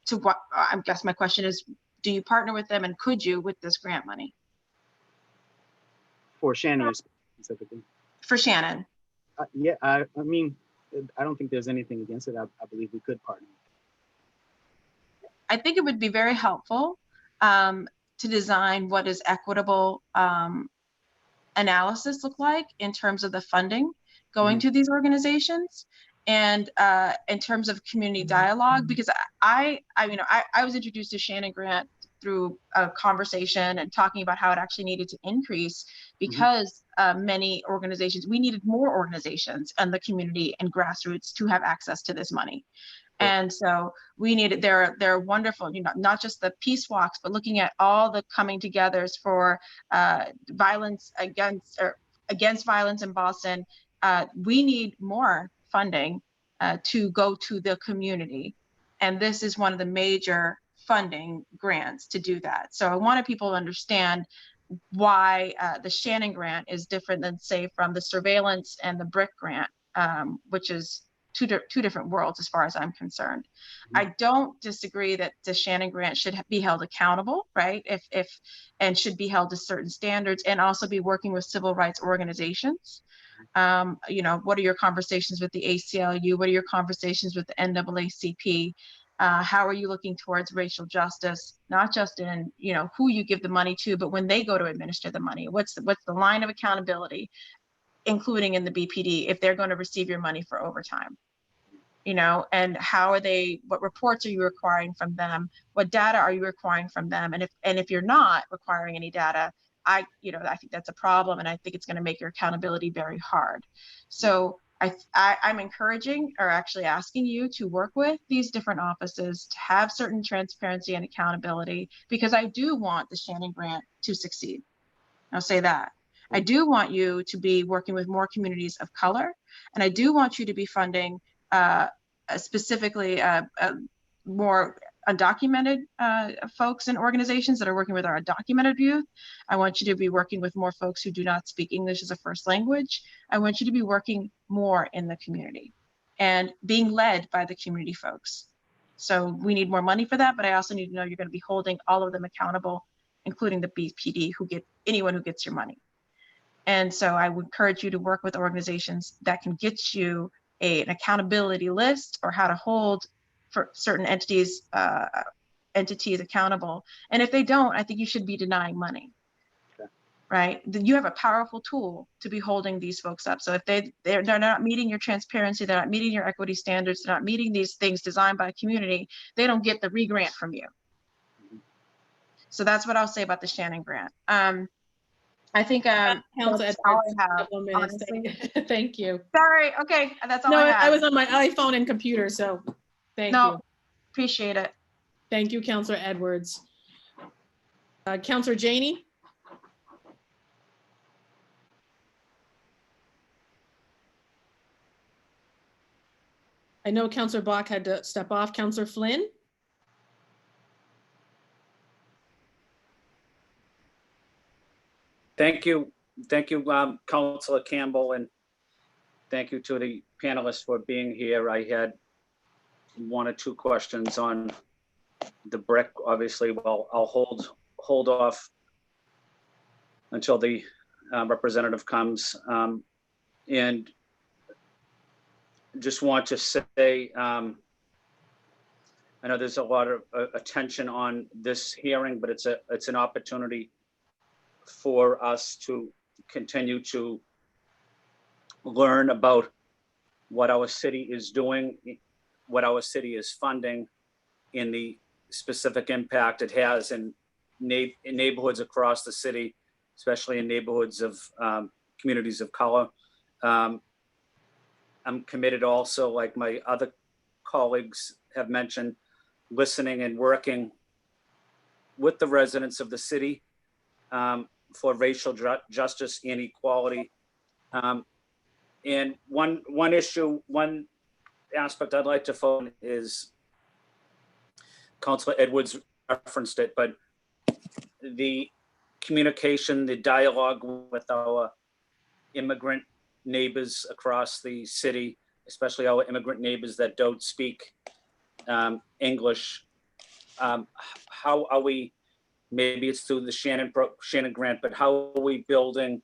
to what I guess my question is, do you partner with them, and could you with this grant money? For Shannon specifically. For Shannon. Yeah, I mean, I don't think there's anything against it. I believe we could partner. I think it would be very helpful to design what is equitable analysis look like in terms of the funding going to these organizations, and in terms of community dialogue, because I was introduced to Shannon Grant through a conversation and talking about how it actually needed to increase because many organizations, we needed more organizations and the community and grassroots to have access to this money. And so we needed, they're wonderful, not just the peace walks, but looking at all the coming togethers for violence against violence in Boston. We need more funding to go to the community. And this is one of the major funding grants to do that. So I wanted people to understand why the Shannon grant is different than, say, from the surveillance and the BRIC grant, which is two different worlds as far as I'm concerned. I don't disagree that the Shannon grant should be held accountable, right? And should be held to certain standards, and also be working with civil rights organizations. What are your conversations with the ACLU? What are your conversations with the NAACP? How are you looking towards racial justice, not just in, who you give the money to, but when they go to administer the money? What's the line of accountability, including in the BPD, if they're going to receive your money for overtime? And how are they, what reports are you requiring from them? What data are you requiring from them? And if you're not requiring any data, I think that's a problem, and I think it's going to make your accountability very hard. So I'm encouraging, or actually asking you to work with these different offices to have certain transparency and accountability, because I do want the Shannon grant to succeed. I'll say that. I do want you to be working with more communities of color, and I do want you to be funding specifically more undocumented folks and organizations that are working with our undocumented youth. I want you to be working with more folks who do not speak English as a first language. I want you to be working more in the community and being led by the community folks. So we need more money for that, but I also need to know you're going to be holding all of them accountable, including the BPD, anyone who gets your money. And so I would encourage you to work with organizations that can get you an accountability list, or how to hold for certain entities accountable. And if they don't, I think you should be denying money. Okay. Right? You have a powerful tool to be holding these folks up. So if they're not meeting your transparency, they're not meeting your equity standards, they're not meeting these things designed by a community, they don't get the re-grant from you. So that's what I'll say about the Shannon Grant. I think Council that's all I have, couple minutes. honestly. Thank you. Sorry, okay, that's all No, I have. I was on my iPhone and computer, so thank you. No, appreciate it. Thank you, Councilor Edwards. Councilor Janey? I know Councilor Bach had to step off. Councilor Flynn? Thank you, Councilor Campbell, and thank you to the panelists for being here. I had one or two questions on the brick. Obviously, well, I'll hold off until the representative comes. And just want to say, I know there's a lot of attention on this hearing, but it's an opportunity for us to continue to learn about what our city is doing, what our city is funding, and the specific impact it has in neighborhoods across the city, especially in neighborhoods of communities of color. I'm committed also, like my other colleagues have mentioned, listening and working with the residents of the city for racial justice and equality. And one issue, one aspect I'd like to focus on is, Councilor Edwards referenced it, but the communication, the dialogue with our immigrant neighbors across the city, especially our immigrant neighbors that don't speak English. How are we, maybe it's through the Shannon Grant, but how are we building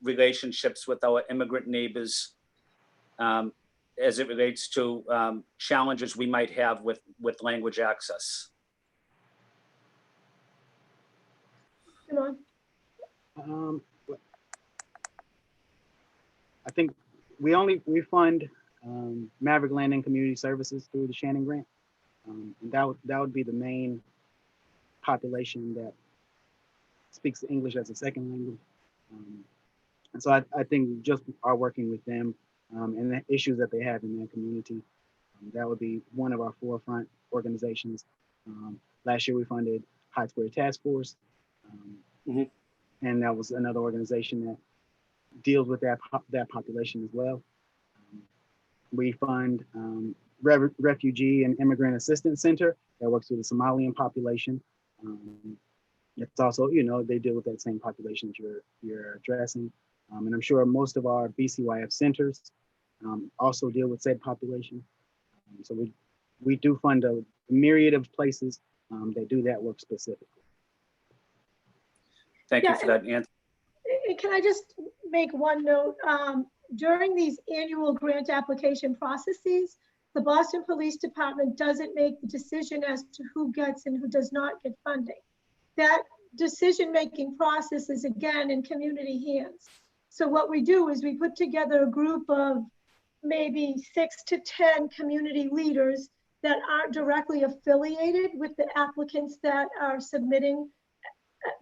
relationships with our immigrant neighbors as it relates to challenges we might have with language access? I think we fund Maverick Landing Community Services through the Shannon Grant. And that would be the main population that speaks English as a second language. And so I think we just are working with them and the issues that they have in their community. That would be one of our forefront organizations. Last year we funded High Square Task Force. And that was another organization that deals with that population as well. We fund Refugee and Immigrant Assistance Center that works with the Somalian population. It's also, they deal with that same population that you're addressing. And I'm sure most of our BCYF centers also deal with said population. So we do fund a myriad of places that do that work specifically. Thank you for that answer. Can I just make one note? During these annual grant application processes, the Boston Police Department doesn't make the decision as to who gets and who does not get funding. That decision-making process is again in community hands. So what we do is we put together a group of maybe 6 to 10 community leaders that aren't directly affiliated with the applicants that are submitting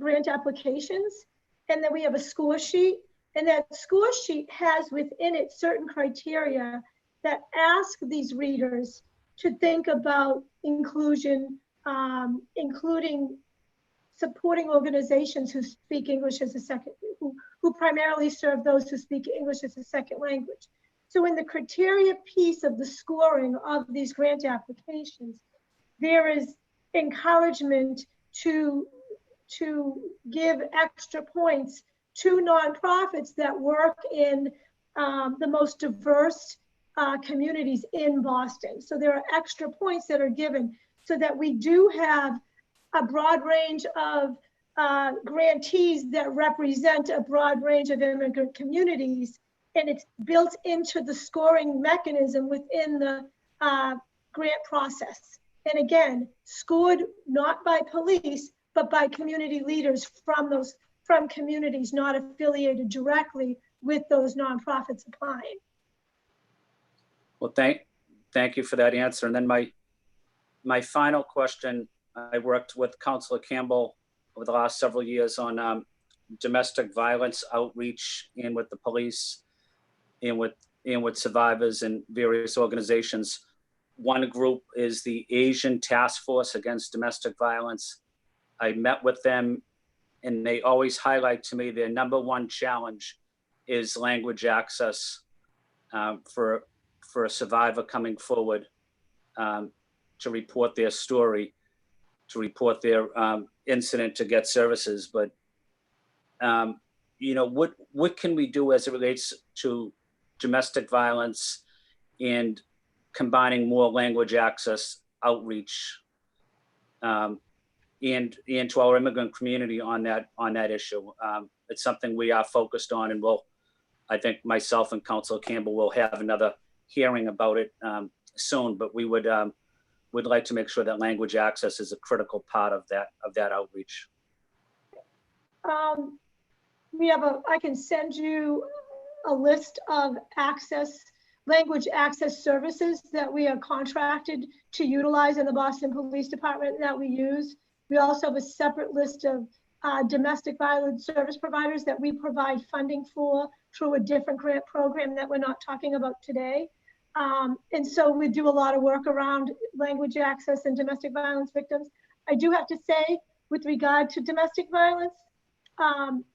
grant applications. And then we have a score sheet, and that score sheet has within it certain criteria that ask these readers to think about inclusion, including supporting organizations who speak English as a second, who primarily serve those who speak English as a second language. So in the criteria piece of the scoring of these grant applications, there is encouragement to give extra points to nonprofits that work in the most diverse communities in Boston. So there are extra points that are given so that we do have a broad range of grantees that represent a broad range of immigrant communities, and it's built into the scoring mechanism within the grant process. And again, scored not by police, but by community leaders from communities not affiliated directly with those nonprofits applying. Well, thank you for that answer. And then my final question, I worked with Councilor Campbell over the last several years on domestic violence outreach and with the police and with survivors and various organizations. One group is the Asian Task Force Against Domestic Violence. I met with them and they always highlight to me their number one challenge is language access for a survivor coming forward to report their story, to report their incident, to get services. But you know, what can we do as it relates to domestic violence and combining more language access outreach and to our immigrant community on that issue? It's something we are focused on, and I think myself and Councilor Campbell will have another hearing about it soon, but we would like to make sure that language access is a critical part of that outreach. I can send you a list of language access services that we are contracted to utilize in the Boston Police Department that we use. We also have a separate list of domestic violence service providers that we provide funding for through a different grant program that we're not talking about today. And so we do a lot of work around language access and domestic violence victims. I do have to say, with regard to domestic violence,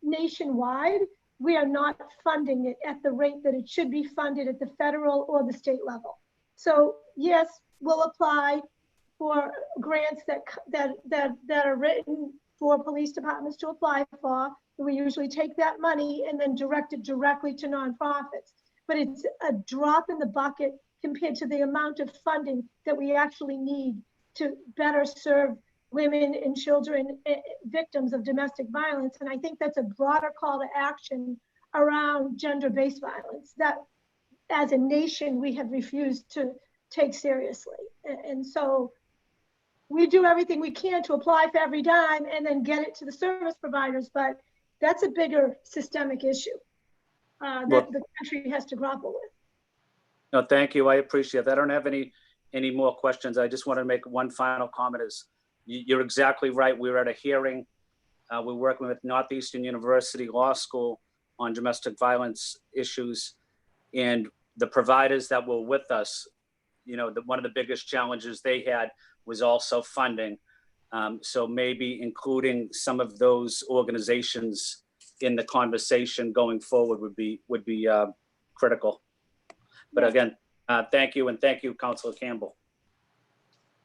nationwide, we are not funding it at the rate that it should be funded at the federal or the state level. So yes, we'll apply for grants that are written for police departments to apply for. We usually take that money and then direct it directly to nonprofits. But it's a drop in the bucket compared to the amount of funding that we actually need to better serve women and children victims of domestic violence. And I think that's a broader call to action around gender-based violence that as a nation we have refused to take seriously. And so we do everything we can to apply for every dime and then get it to the service providers, but that's a bigger systemic issue that the country has to grapple with. No, thank you. I appreciate that. I don't have any more questions. I just want to make one final comment. Is you're exactly right. We were at a hearing. We're working with Northeastern University Law School on domestic violence issues, and the providers that were with us, you know, one of the biggest challenges they had was also funding. So maybe including some of those organizations in the conversation going forward would be critical. But again, thank you, and thank you, Councilor Campbell.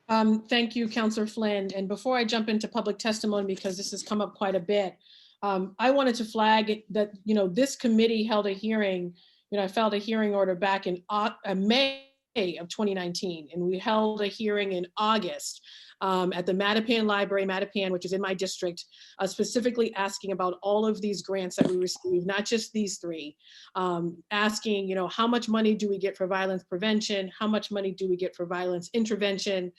Thank you, Councilor Flynn. And before I jump into public testimony, because this has come up quite a bit, I wanted to flag that, you know, this committee held a hearing. You know, I filed a hearing order back in May of 2019, and we held a hearing in August at the Mattapan Library, Mattapan, which is in my district, specifically asking about all of these grants that we received, not just these three, asking, you know, how much money do we get for violence prevention? How much money do we get for violence intervention,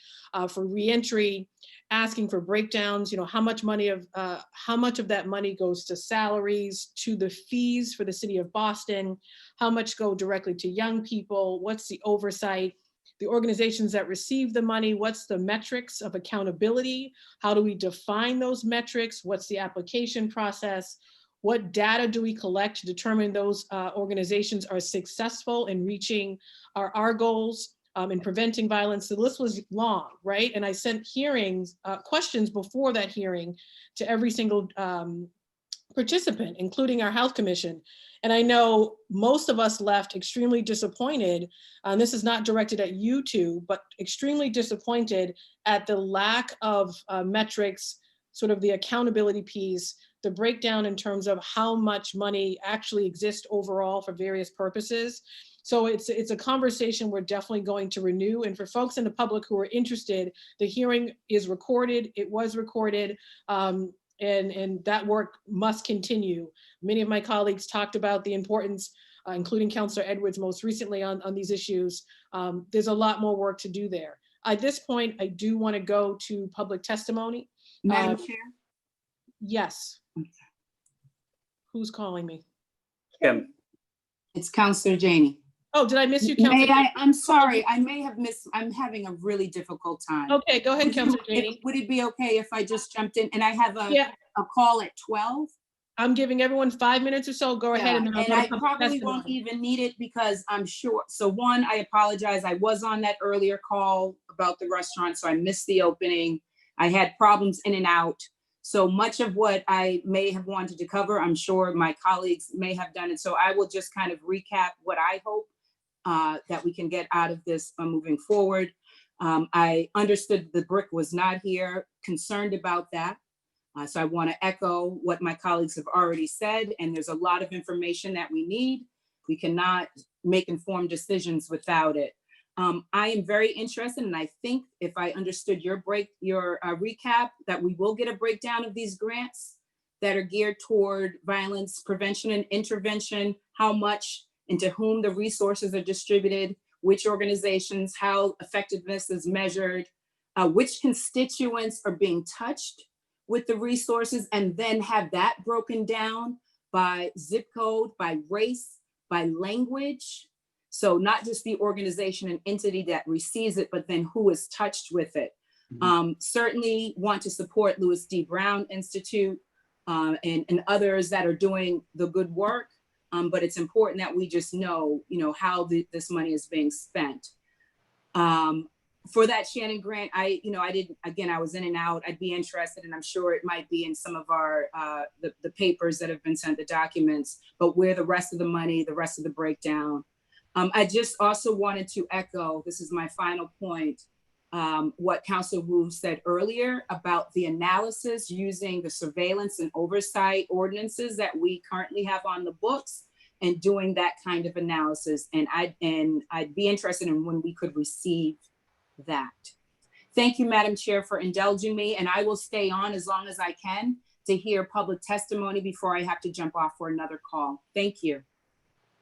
for reentry, asking for breakdowns, you know, how much of that money goes to salaries, to the fees for the city of Boston, how much go directly to young people, what's the oversight, the organizations that receive the money, what's the metrics of accountability? How do we define those metrics? What's the application process? What data do we collect to determine those organizations are successful in reaching our goals in preventing violence? The list was long, right? And I sent questions before that hearing to every single participant, including our health commission. And I know most of us left extremely disappointed. This is not directed at you two, but extremely disappointed at the lack of metrics, sort of the accountability piece, the breakdown in terms of how much money actually exists overall for various purposes. So it's a conversation we're definitely going to renew. And for folks in the public who are interested, the hearing is recorded. It was recorded. And that work must continue. Many of my colleagues talked about the importance, including Councilor Edwards most recently on these issues. There's a lot more work to do there. At this point, I do want to go to public testimony. Madam Chair? Yes. Who's calling me? Kim. It's Councilor Janey. Oh, did I miss you, May Councilor? I, I'm sorry, I may have missed, I'm having a really difficult time. Okay, go ahead, Would you- Councilor Janey. Would it be okay if I just jumped in? And I have Yeah, a call at 12? I'm giving everyone 5 minutes or so. Go ahead. Yeah, And then I'll and go to I public probably won't testimony. even need it because I'm sure, so one, I apologize. I was on that earlier call about the restaurant, so I missed the opening. I had problems in and out. So much of what I may have wanted to cover, I'm sure my colleagues may have done it. So I will just kind of recap what I hope that we can get out of this moving forward. I understood the BRIC was not here, concerned about that. So I want to echo what my colleagues have already said, and there's a lot of information that we need. We cannot make informed decisions without it. I am very interested, and I think if I understood your recap, that we will get a breakdown of these grants that are geared toward violence prevention and intervention, how much and to whom the resources are distributed, which organizations, how effectiveness is measured, which constituents are being touched with the resources, and then have that broken down by zip code, by race, by language. So not just the organization and entity that receives it, but then who is touched with it. Certainly want to support Louis D. Brown Institute and others that are doing the good work. But it's important that we just know, how this money is being spent. For that Shannon Grant, I was in and out. I'd be interested, and I'm sure it might be in some of our, the papers that have been sent, the documents, but where the rest of the money, the rest of the breakdown. I just also wanted to echo, this is my final point, what Councilor Wu said earlier about the analysis using the surveillance and oversight ordinances that we currently have on the books and doing that kind of analysis. And I'd be interested in when we could receive that. Thank you, Madam Chair, for indulging me, and I will stay on as long as I can to hear public testimony before I have to jump off for another call. Thank you.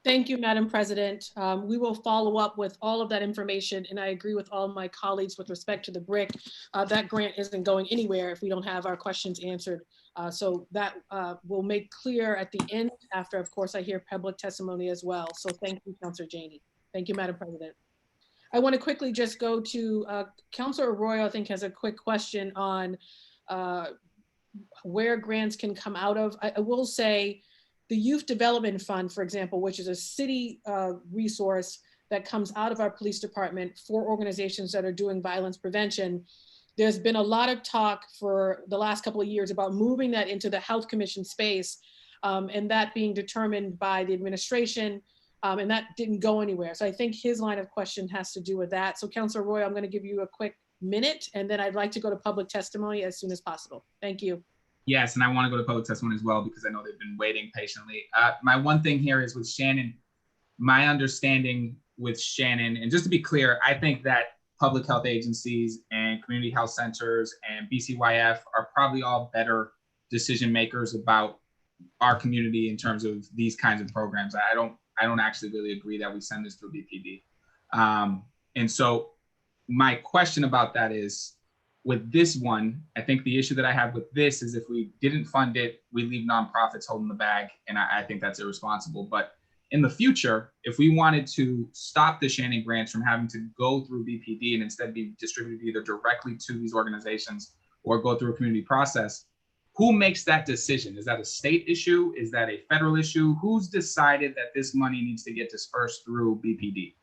Thank you, Madam President. We will follow up with all of that information, and I agree with all my colleagues with respect to the BRIC. That grant isn't going anywhere if we don't have our questions answered. So that will make clear at the end after, of course, I hear public testimony as well. So thank you, Councilor Janey. Thank you, Madam President. I want to quickly just go to Councilor Arroyo, I think has a quick question on where grants can come out of. I will say the Youth Development Fund, for example, which is a city resource that comes out of our police department for organizations that are doing violence prevention. There's been a lot of talk for the last couple of years about moving that into the Health Commission space and that being determined by the administration. And that didn't go anywhere. So I think his line of question has to do with that. So Councilor Roy, I'm going to give you a quick minute, and then I'd like to go to public testimony as soon as possible. Thank you. Yes, and I want to go to public testimony as well because I know they've been waiting patiently. My one thing here is with Shannon, my understanding with Shannon, and just to be clear, I think that public health agencies and community health centers and BCYF are probably all better decision makers about our community in terms of these kinds of programs. I don't actually really agree that we send this through BPD. And so my question about that is, with this one, I think the issue that I have with this is if we didn't fund it, we leave nonprofits holding the bag, and I think that's irresponsible. But in the future, if we wanted to stop the Shannon grants from having to go through BPD and instead be distributed either directly to these organizations or go through a community process, who makes that decision? Is that a state issue? Is that a federal issue? Who's decided that this money needs to get dispersed through BPD?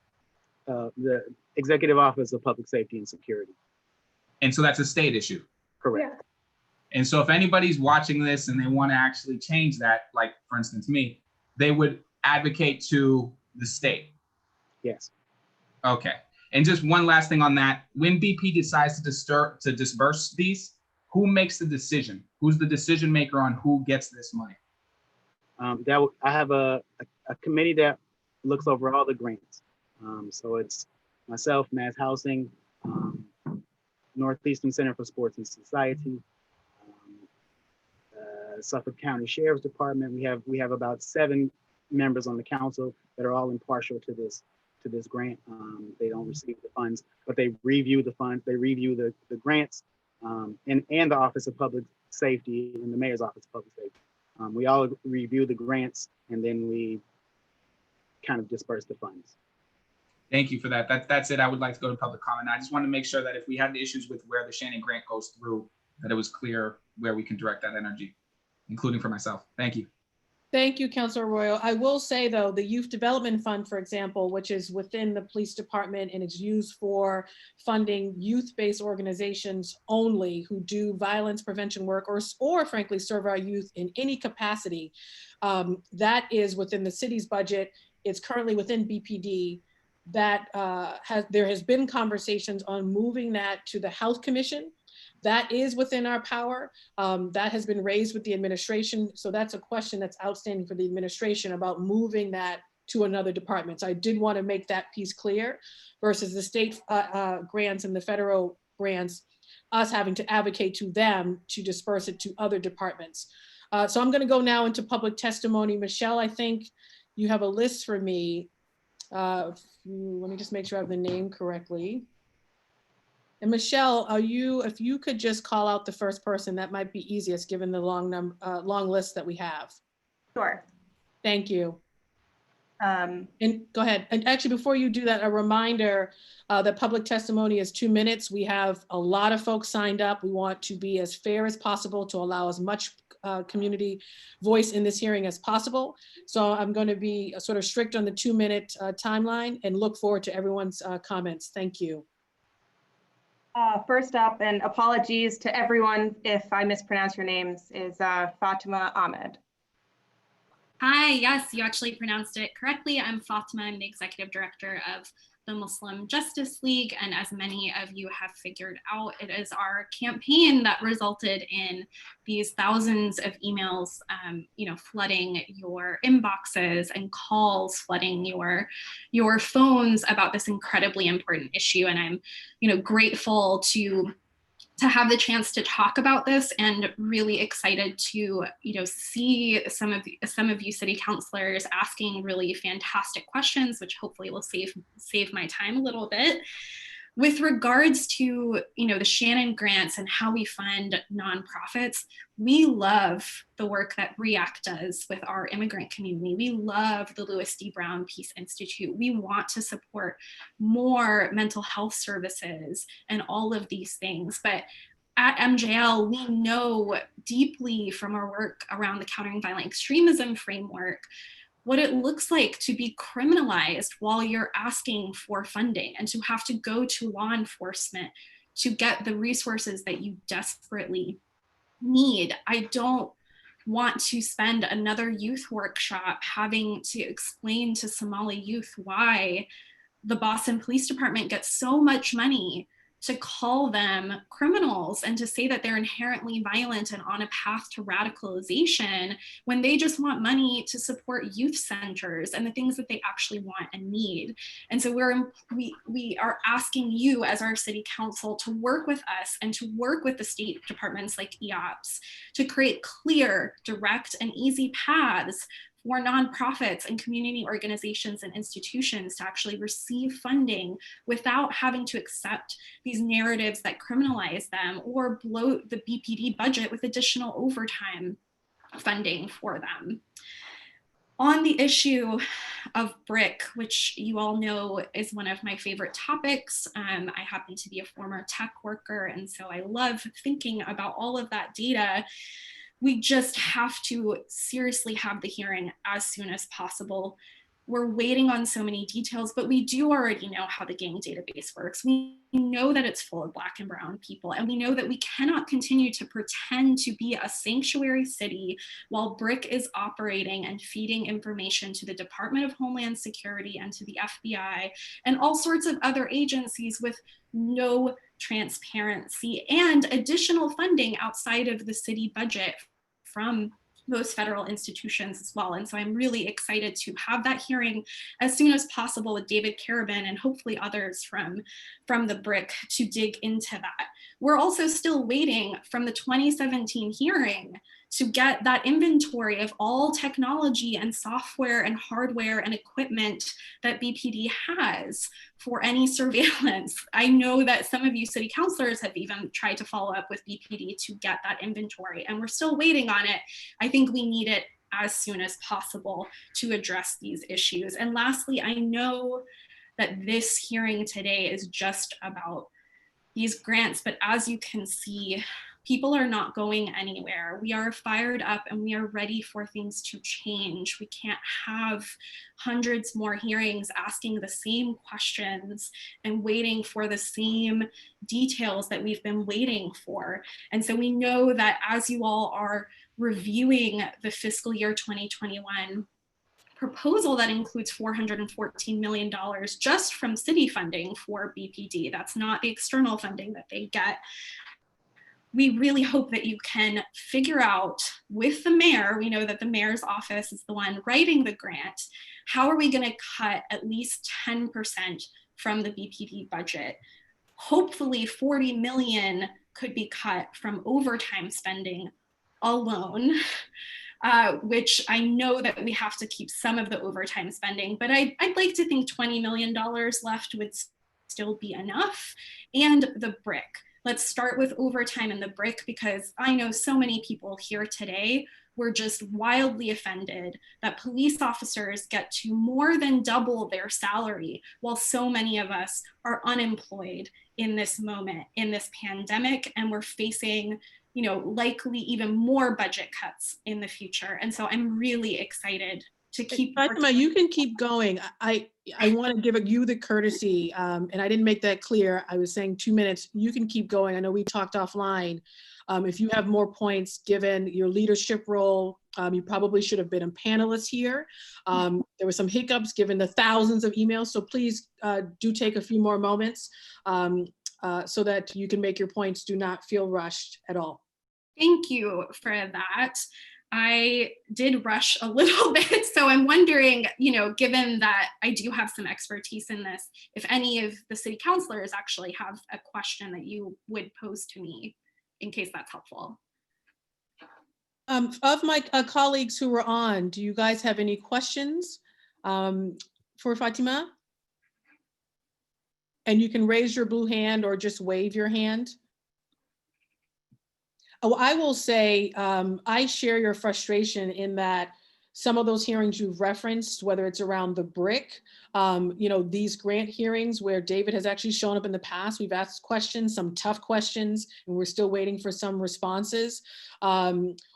The Executive Office of Public Safety and Security. And so that's a state issue. Correct. And so if anybody's watching this and they want to actually change that, like for instance me, they would advocate to the state. Yes. Okay. And just one last thing on that. When BP decides to disperse these, who makes the decision? Who's the decision maker on who gets this money? I have a committee that looks over all the grants. So it's myself, Mass Housing, Northeastern Center for Sports and Society, Suffolk County Sheriff's Department. We have about 7 members on the council that are all impartial to this grant. They don't receive the funds, but they review the funds. They review the grants. And the Office of Public Safety and the Mayor's Office of Public Safety. We all review the grants and then we kind of disperse the funds. Thank you for that. That's it. I would like to go to public comment. I just want to make sure that if we had the issues with where the Shannon Grant goes through, that it was clear where we can direct that energy, including for myself. Thank you. Thank you, Councilor Arroyo. I will say, though, the Youth Development Fund, for example, which is within the police department and is used for funding youth-based organizations only who do violence prevention work or frankly, serve our youth in any capacity. That is within the city's budget. It's currently within BPD. That there has been conversations on moving that to the Health Commission. That is within our power. That has been raised with the administration. So that's a question that's outstanding for the administration about moving that to another department. So I did want to make that piece clear versus the state grants and the federal grants, us having to advocate to them to disperse it to other departments. So I'm going to go now into public testimony. Michelle, I think you have a list for me. Let me just make sure I have the name correctly. And Michelle, if you could just call out the first person, that might be easiest given the long list that we have. Sure. Thank you. And go ahead. And actually, before you do that, a reminder that public testimony is 2 minutes. We have a lot of folks signed up. We want to be as fair as possible to allow as much community voice in this hearing as possible. So I'm going to be sort of strict on the 2-minute timeline and look forward to everyone's comments. Thank you. First up, and apologies to everyone if I mispronounce your names, is Fatima Ahmed. Hi, yes, you actually pronounced it correctly. I'm Fatima. I'm the executive director of the Muslim Justice League. And as many of you have figured out, it is our campaign that resulted in these thousands of emails, flooding your inboxes and calls flooding your phones about this incredibly important issue. And I'm, grateful to have the chance to talk about this and really excited to, see some of you city councilors asking really fantastic questions, which hopefully will save my time a little bit. With regards to, the Shannon grants and how we fund nonprofits, we love the work that REACT does with our immigrant community. We love the Louis D. Brown Peace Institute. We want to support more mental health services and all of these things. But at MJL, we know deeply from our work around the Countering Violent Extremism framework what it looks like to be criminalized while you're asking for funding and to have to go to law enforcement to get the resources that you desperately need. I don't want to spend another youth workshop having to explain to Somali youth why the Boston Police Department gets so much money to call them criminals and to say that they're inherently violent and on a path to radicalization when they just want money to support youth centers and the things that they actually want and need. And so we are asking you as our city council to work with us and to work with the state departments like EOPS to create clear, direct, and easy paths for nonprofits and community organizations and institutions to actually receive funding without having to accept these narratives that criminalize them or bloat the BPD budget with additional overtime funding for them. On the issue of BRIC, which you all know is one of my favorite topics, I happen to be a former tech worker, and so I love thinking about all of that data. We just have to seriously have the hearing as soon as possible. We're waiting on so many details, but we do already know how the gang database works. We know that it's full of Black and brown people, and we know that we cannot continue to pretend to be a sanctuary city while BRIC is operating and feeding information to the Department of Homeland Security and to the FBI and all sorts of other agencies with no transparency and additional funding outside of the city budget from those federal institutions as well. And so I'm really excited to have that hearing as soon as possible with David Carabin and hopefully others from the BRIC to dig into that. We're also still waiting from the 2017 hearing to get that inventory of all technology and software and hardware and equipment that BPD has for any surveillance. I know that some of you city councilors have even tried to follow up with BPD to get that inventory, and we're still waiting on it. I think we need it as soon as possible to address these issues. And lastly, I know that this hearing today is just about these grants, but as you can see, people are not going anywhere. We are fired up and we are ready for things to change. We can't have hundreds more hearings asking the same questions and waiting for the same details that we've been waiting for. And so we know that as you all are reviewing the fiscal year 2021 proposal that includes $414 million just from city funding for BPD, that's not the external funding that they get. We really hope that you can figure out with the mayor, we know that the mayor's office is the one writing the grant, how are we going to cut at least 10% from the BPD budget? Hopefully 40 million could be cut from overtime spending alone, which I know that we have to keep some of the overtime spending, but I'd like to think $20 million left would still be enough. And the brick. Let's start with overtime and the brick, because I know so many people here today were just wildly offended that police officers get to more than double their salary while so many of us are unemployed in this moment, in this pandemic, and we're facing, you know, likely even more budget cuts in the future. And so I'm really excited to keep. Fatima, you can keep going. I want to give you the courtesy, and I didn't make that clear. I was saying 2 minutes. You can keep going. I know we talked offline. If you have more points, given your leadership role, you probably should have been a panelist here. There were some hiccups given the thousands of emails, so please do take a few more moments so that you can make your points. Do not feel rushed at all. Thank you for that. I did rush a little bit, so I'm wondering, you know, given that I do have some expertise in this, if any of the city councilors actually have a question that you would pose to me, in case that's helpful. Of my colleagues who were on, do you guys have any questions for Fatima? And you can raise your blue hand or just wave your hand. Oh, I will say, I share your frustration in that some of those hearings you've referenced, whether it's around the brick, you know, these grant hearings where David has actually shown up in the past, we've asked questions, some tough questions, and we're still waiting for some responses.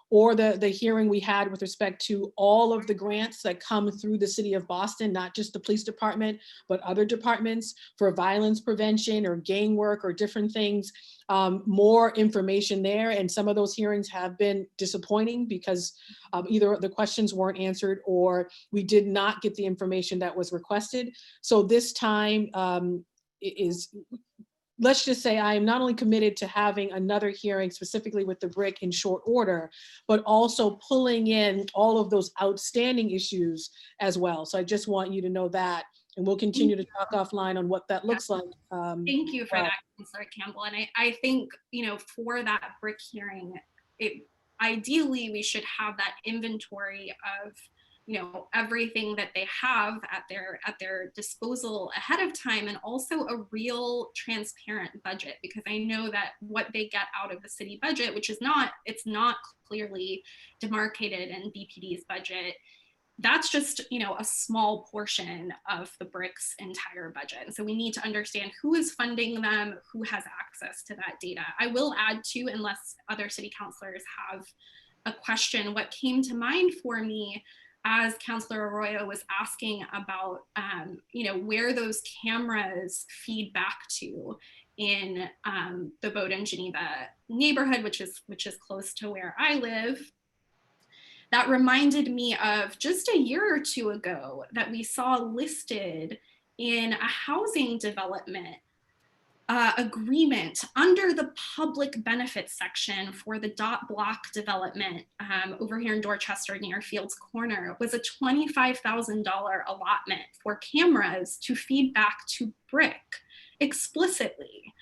Or the hearing we had with respect to all of the grants that come through the city of Boston, not just the police department, but other departments for violence prevention or gang work or different things. More information there, and some of those hearings have been disappointing because either the questions weren't answered or we did not get the information that was requested. So this time let's just say I am not only committed to having another hearing specifically with the brick in short order, but also pulling in all of those outstanding issues as well. So I just want you to know that, and we'll continue to talk offline on what that looks like. Thank you for that, Councilor Campbell. And I think, you know, for that brick hearing, ideally we should have that inventory of, you know, everything that they have at their disposal ahead of time, and also a real transparent budget, because I know that what they get out of the city budget, which is it's not clearly demarcated in BPD's budget, that's just, you know, a small portion of the brick's entire budget. And so we need to understand who is funding them, who has access to that data. I will add too, unless other city councilors have a question, what came to mind for me as Councilor Arroyo was asking about, you know, where those cameras feed back to in the Bowdoin Geneva neighborhood, which is close to where I live. That reminded me of just a year or two ago that we saw listed in a housing development agreement under the public benefits section for the dot block development over here in Dorchester near Fields Corner, was a $25,000 allotment for cameras to feed back to brick explicitly,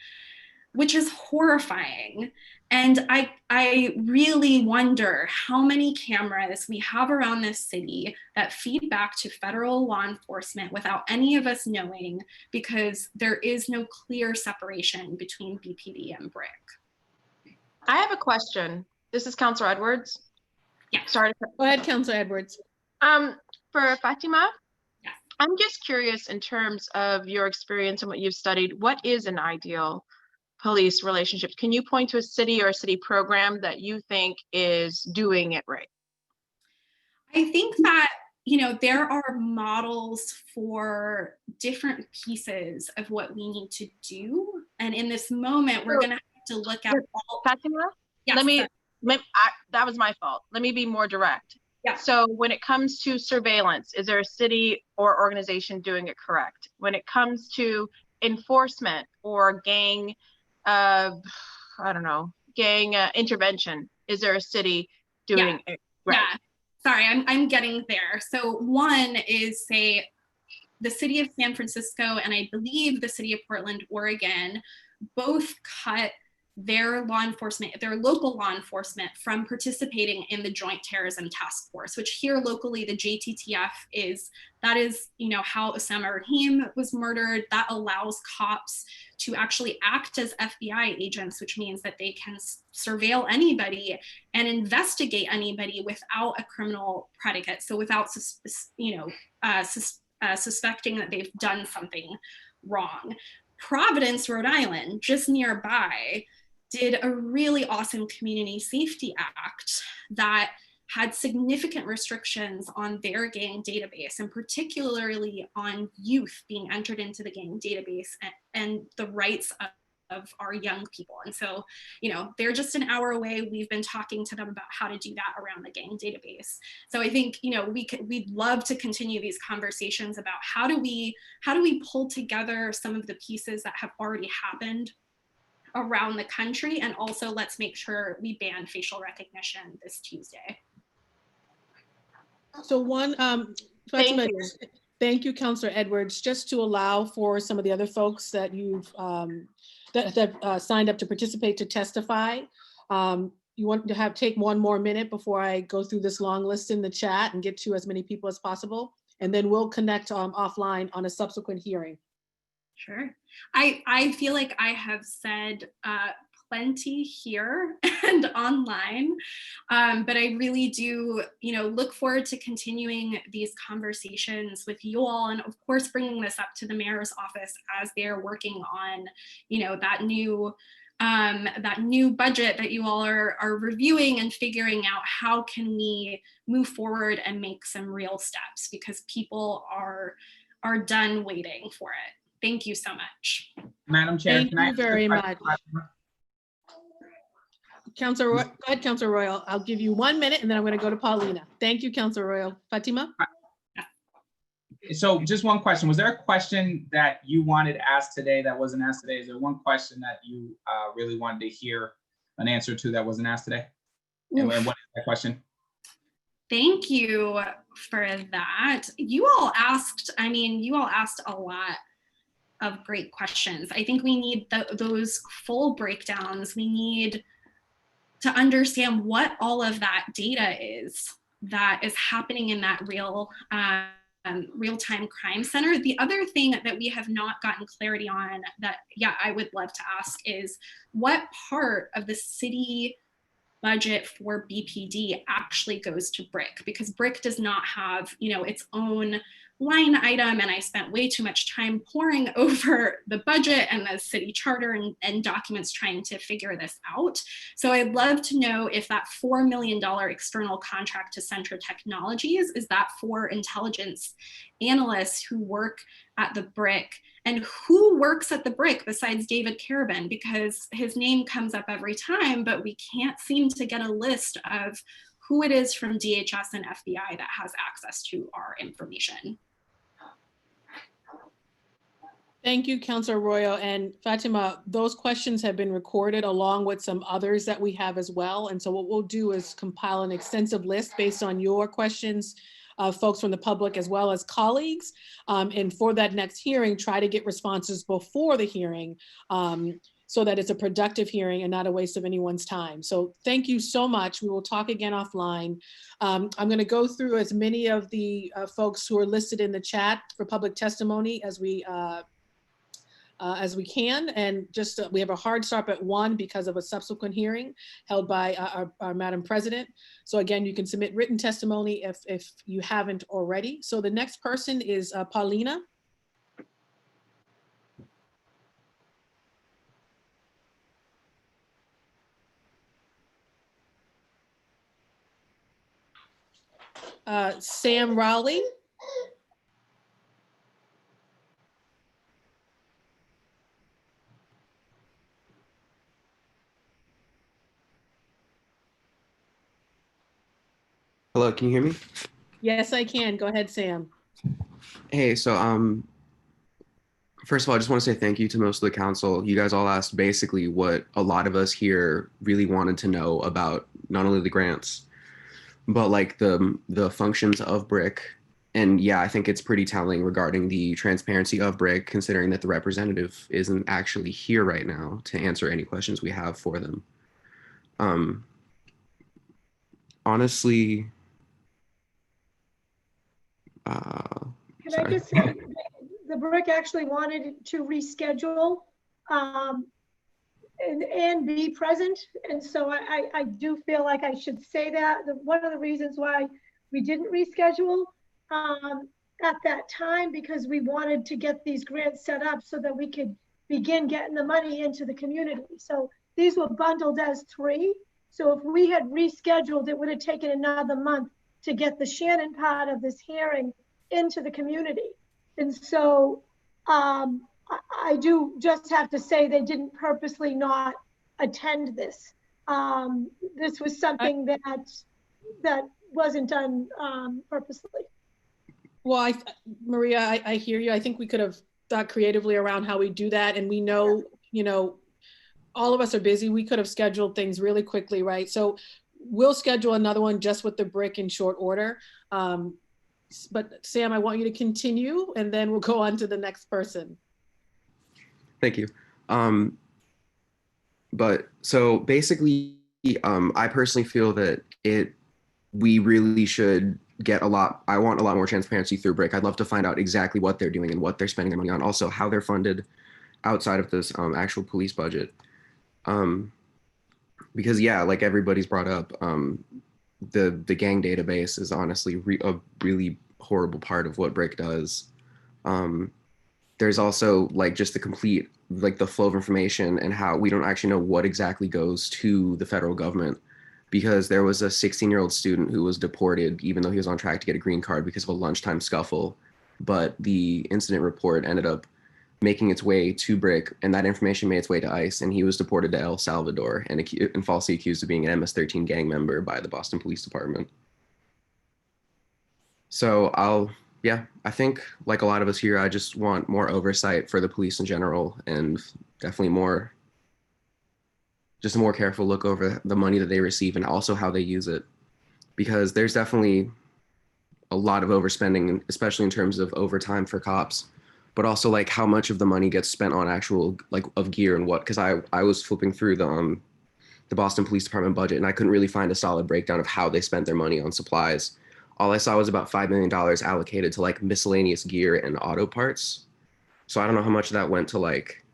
which is horrifying. And I really wonder how many cameras we have around this city that feed back to federal law enforcement without any of us knowing, because there is no clear separation between BPD and brick. I have a question. This is Councilor Edwards. Yeah. Sorry. Go ahead, Councilor Edwards. For Fatima. Yes. I'm just curious in terms of your experience and what you've studied, what is an ideal police relationship? Can you point to a city or a city program that you think is doing it right? I think that, you know, there are models for different pieces of what we need to do. And in this moment, we're going to have to look at all. Fatima, Yes, let me, sorry. that was my fault. Let me be more direct. Yeah. So when it comes to surveillance, is there a city or organization doing it correct? When it comes to enforcement or gang, I don't know, gang intervention, is there a city doing it right? Yeah. Sorry, I'm getting there. So one is, say, the city of San Francisco and I believe the city of Portland, Oregon, both cut their law enforcement, their local law enforcement, from participating in the Joint Terrorism Task Force, which here locally the JTTF is, that is, you know, how Osama Rahim was murdered. That allows cops to actually act as FBI agents, which means that they can surveil anybody and investigate anybody without a criminal predicate. So without, suspecting that they've done something wrong. Providence, Rhode Island, just nearby, did a really awesome community safety act that had significant restrictions on their gang database, and particularly on youth being entered into the gang database and the rights of our young people. And so, you know, they're just an hour away. We've been talking to them about how to do that around the gang database. So I think, you know, we'd love to continue these conversations about how do we pull together some of the pieces that have already happened around the country, and also let's make sure we ban facial recognition this Tuesday. So one, Fatima, thank you, Councillor Edwards. Just to allow for some of the other folks that you've that signed up to participate to testify. You want to take one more minute before I go through this long list in the chat and get to as many people as possible, and then we'll connect offline on a subsequent hearing. Sure. I feel like I have said plenty here and online, but I really do, you know, look forward to continuing these conversations with you all, and of course bringing this up to the mayor's office as they're working on, you know, that new budget that you all are reviewing and figuring out how can we move forward and make some real steps, because people are done waiting for it. Thank you so much. Madam Chair, Thank you very much. Councillor, go ahead, Councillor Royal. I'll give you 1 minute and then I'm going to go to Paulina. Thank you, Councillor Royal. Fatima? So just one question. Was there a question that you wanted asked today that wasn't asked today? Is there one question that you really wanted to hear an answer to that wasn't asked today? And what is that question? Thank you for that. You all asked a lot of great questions. I think we need those full breakdowns. We need to understand what all of that data is that is happening in that real-time crime center. The other thing that we have not gotten clarity on that, I would love to ask is what part of the city budget for BPD actually goes to BRIC, because BRIC does not have, you know, its own line item, and I spent way too much time poring over the budget and the city charter and documents trying to figure this out. So I'd love to know if that $4 million external contract to Centra Technologies, is that for intelligence analysts who work at the BRIC, and who works at the BRIC besides David Carabin, because his name comes up every time, but we can't seem to get a list of who it is from DHS and FBI that has access to our information. Thank you, Councillor Royal. And Fatima, those questions have been recorded along with some others that we have as well. And so what we'll do is compile an extensive list based on your questions, folks from the public as well as colleagues. And for that next hearing, try to get responses before the hearing so that it's a productive hearing and not a waste of anyone's time. So thank you so much. We will talk again offline. I'm going to go through as many of the folks who are listed in the chat for public testimony as we as we can. And just we have a hard stop at 1 because of a subsequent hearing held by our Madam President. So again, you can submit written testimony if you haven't already. So the next person is Paulina. Sam Rowley. Hello, can you hear me? Yes, I can. Go ahead, Sam. Hey, so first of all, I just want to say thank you to most of the council. You guys all asked basically what a lot of us here really wanted to know about not only the grants, but like the functions of BRIC. And yeah, I think it's pretty telling regarding the transparency of BRIC, considering that the representative isn't actually here right now to answer any questions we have for them. Honestly, Can I just say, the BRIC actually wanted to reschedule and be present. And so I do feel like I should say that. One of the reasons why we didn't reschedule at that time, because we wanted to get these grants set up so that we could begin getting the money into the community. So these were bundled as 3. So if we had rescheduled, it would have taken another month to get the Shannon part of this hearing into the community. And so I do just have to say they didn't purposely not attend this. This was something that wasn't done purposely. Well, Maria, I hear you. I think we could have thought creatively around how we do that. And we know, you know, all of us are busy. We could have scheduled things really quickly, right? So we'll schedule another one just with the BRIC in short order. But Sam, I want you to continue and then we'll go on to the next person. thank you. But so basically, I personally feel that we really should get I want a lot more transparency through BRIC. I'd love to find out exactly what they're doing and what they're spending their money on. Also, how they're funded outside of this actual police budget. Because yeah, like everybody's brought up, the gang database is honestly a really horrible part of what BRIC does. There's also like just the complete, like the flow of information and how we don't actually know what exactly goes to the federal government, because there was a 16-year-old student who was deported even though he was on track to get a green card because of a lunchtime scuffle. But the incident report ended up making its way to BRIC, and that information made its way to ICE, and he was deported to El Salvador and falsely accused of being an MS-13 gang member by the Boston Police Department. So I think like a lot of us here, I just want more oversight for the police in general, and definitely just a more careful look over the money that they receive and also how they use it. Because there's definitely a lot of overspending, especially in terms of overtime for cops, but also like how much of the money gets spent on actual like of gear and what, because I was flipping through the Boston Police Department budget and I couldn't really find a solid breakdown of how they spent their money on supplies. All I saw was about $5 million allocated to like miscellaneous gear and auto parts. So I don't know how much of that went to like,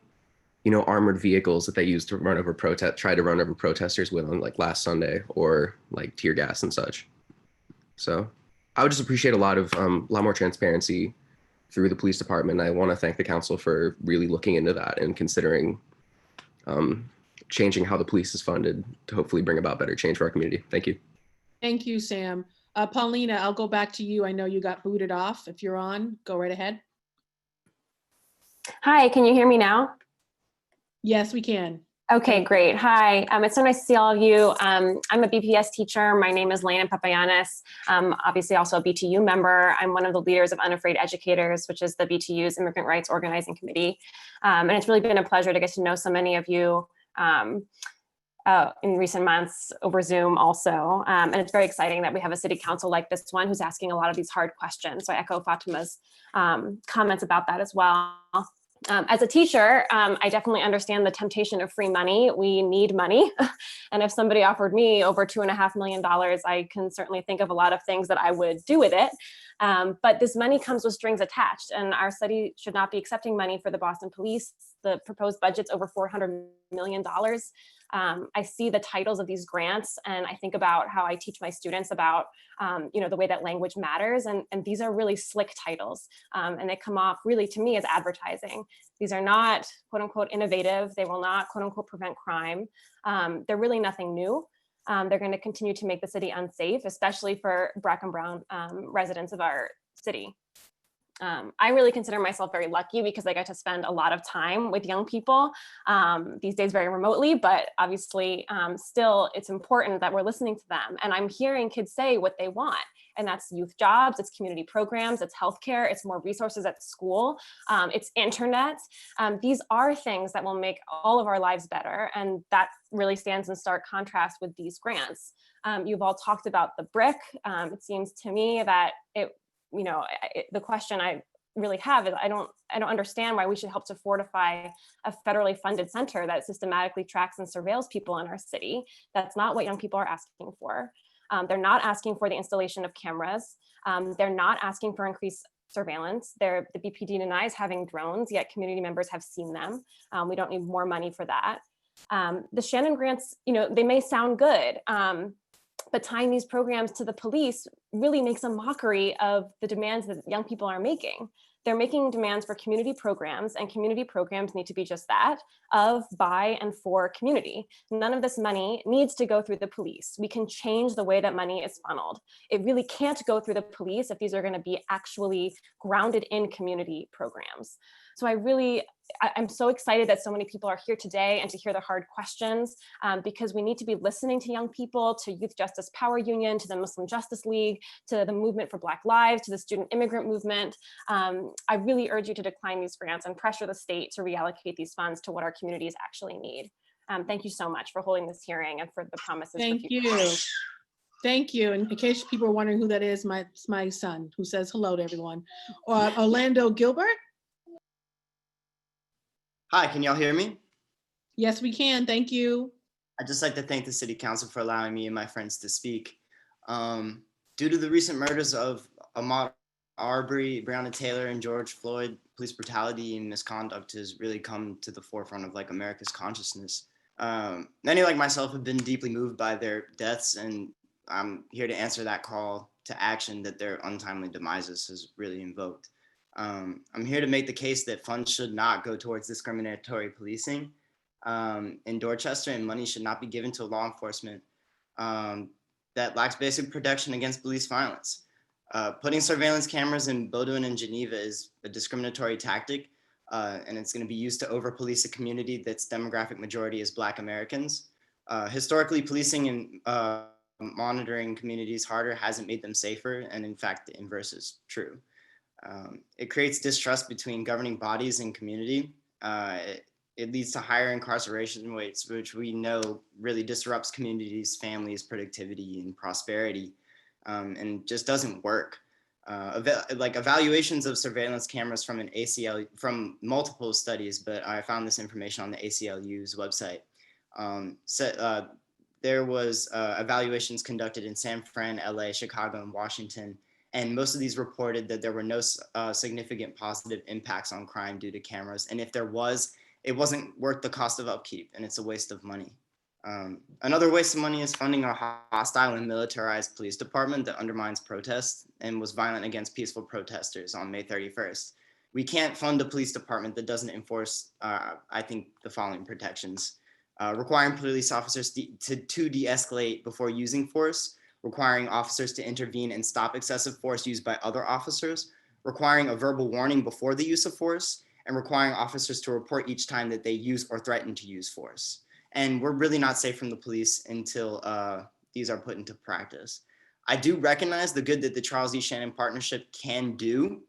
you know, armored vehicles that they used to try to run over protesters with on like last Sunday, or like tear gas and such. So I would just appreciate a lot more transparency through the police department. I want to thank the council for really looking into that and considering changing how the police is funded to hopefully bring about better change for our community. Thank you. Thank you, Sam. Paulina, I'll go back to you. I know you got booted off. If you're on, go right ahead. Hi, can you hear me now? Yes, we can. Okay, great. Hi, it's so nice to see all of you. I'm a BPS teacher. My name is Lana Papayanis. Obviously also a BTU member. I'm one of the leaders of Unafraid Educators, which is the BTU's Immigrant Rights Organizing Committee. And it's really been a pleasure to get to know so many of you in recent months over Zoom also. And it's very exciting that we have a city council like this one who's asking a lot of these hard questions. So I echo Fatima's comments about that as well. As a teacher, I definitely understand the temptation of free money. We need money. And if somebody offered me over $2.5 million, I can certainly think of a lot of things that I would do with it. But this money comes with strings attached, and our city should not be accepting money for the Boston Police. The proposed budget's over $400 million. I see the titles of these grants, and I think about how I teach my students about, the way that language matters. And these are really slick titles, and they come off really to me as advertising. These are not quote unquote innovative. They will not quote unquote prevent crime. They're really nothing new. They're going to continue to make the city unsafe, especially for Black and brown residents of our city. I really consider myself very lucky because I get to spend a lot of time with young people, these days very remotely, but obviously still it's important that we're listening to them. And I'm hearing kids say what they want, and that's youth jobs, it's community programs, it's healthcare, it's more resources at school, it's internet. These are things that will make all of our lives better. And that really stands in stark contrast with these grants. You've all talked about the brick. It seems to me that the question I really have is I don't understand why we should help to fortify a federally funded center that systematically tracks and surveils people in our city. That's not what young people are asking for. They're not asking for the installation of cameras. They're not asking for increased surveillance. The BPD denies having drones, yet community members have seen them. We don't need more money for that. The Shannon grants, they may sound good, but tying these programs to the police really makes a mockery of the demands that young people are making. They're making demands for community programs, and community programs need to be just that, of, by, and for community. None of this money needs to go through the police. We can change the way that money is funneled. It really can't go through the police if these are going to be actually grounded in community programs. So I'm so excited that so many people are here today and to hear the hard questions, because we need to be listening to young people, to Youth Justice Power Union, to the Muslim Justice League, to the Movement for Black Lives, to the Student Immigrant Movement. I really urge you to decline these grants and pressure the state to reallocate these funds to what our communities actually need. Thank you so much for holding this hearing and for the promises. Thank you. Thank you. And in case people are wondering who that is, my son who says hello to everyone. Orlando Gilbert. Hi, can y'all hear me? Yes, we can. Thank you. I'd just like to thank the City Council for allowing me and my friends to speak. Due to the recent murders of Ahmaud Arbery, Breonna Taylor, and George Floyd, police brutality and misconduct has really come to the forefront of America's consciousness. Many like myself have been deeply moved by their deaths, and I'm here to answer that call to action that their untimely demises has really invoked. I'm here to make the case that funds should not go towards discriminatory policing in Dorchester, and money should not be given to law enforcement that lacks basic protection against police violence. Putting surveillance cameras in Bowdoin and Geneva is a discriminatory tactic, and it's going to be used to over-police a community that's demographic majority is Black Americans. Historically, policing and monitoring communities harder hasn't made them safer, and in fact, the inverse is true. It creates distrust between governing bodies and community. It leads to higher incarceration rates, which we know really disrupts communities, families, productivity, and prosperity, and just doesn't work. Evaluations of surveillance cameras from from multiple studies, but I found this information on the ACLU's website. There was evaluations conducted in San Fran, LA, Chicago, and Washington. And most of these reported that there were no significant positive impacts on crime due to cameras. And if there was, it wasn't worth the cost of upkeep, and it's a waste of money. Another waste of money is funding a hostile and militarized police department that undermines protests and was violent against peaceful protesters on May 31st. We can't fund a police department that doesn't enforce, I think, the following protections. Requiring police officers to de-escalate before using force, requiring officers to intervene and stop excessive force used by other officers, requiring a verbal warning before the use of force, and requiring officers to report each time that they use or threaten to use force. And we're really not safe from the police until these are put into practice. I do recognize the good that the Charles E. Shannon Partnership can do,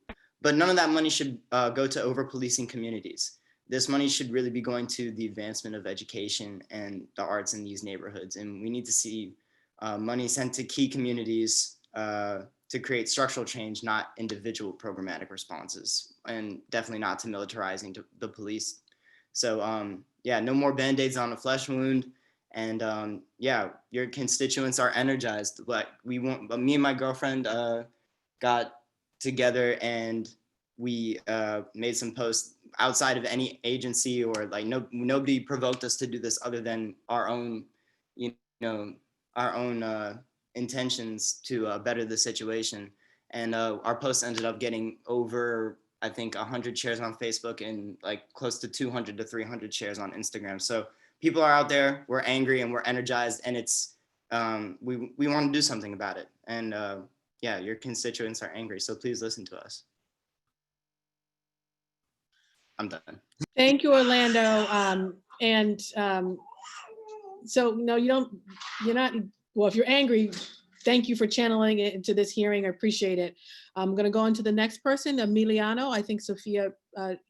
but none of that money should go to over-policing communities. This money should really be going to the advancement of education and the arts in these neighborhoods. And we need to see money sent to key communities to create structural change, not individual programmatic responses, and definitely not to militarizing the police. So yeah, no more band-aids on a flesh wound. And yeah, your constituents are energized. Like me and my girlfriend got together and we made some posts outside of any agency, or like nobody provoked us to do this other than our own, our own intentions to better the situation. And our post ended up getting over, I think, 100 shares on Facebook and like close to 200 to 300 shares on Instagram. So people are out there, we're angry and we're energized, and it's, we want to do something about it. And yeah, your constituents are angry, so please listen to us. I'm done. Thank you, Orlando. So no, you're not, well, if you're angry, thank you for channeling it into this hearing. I appreciate it. I'm going to go on to the next person, Emiliano. I think Sophia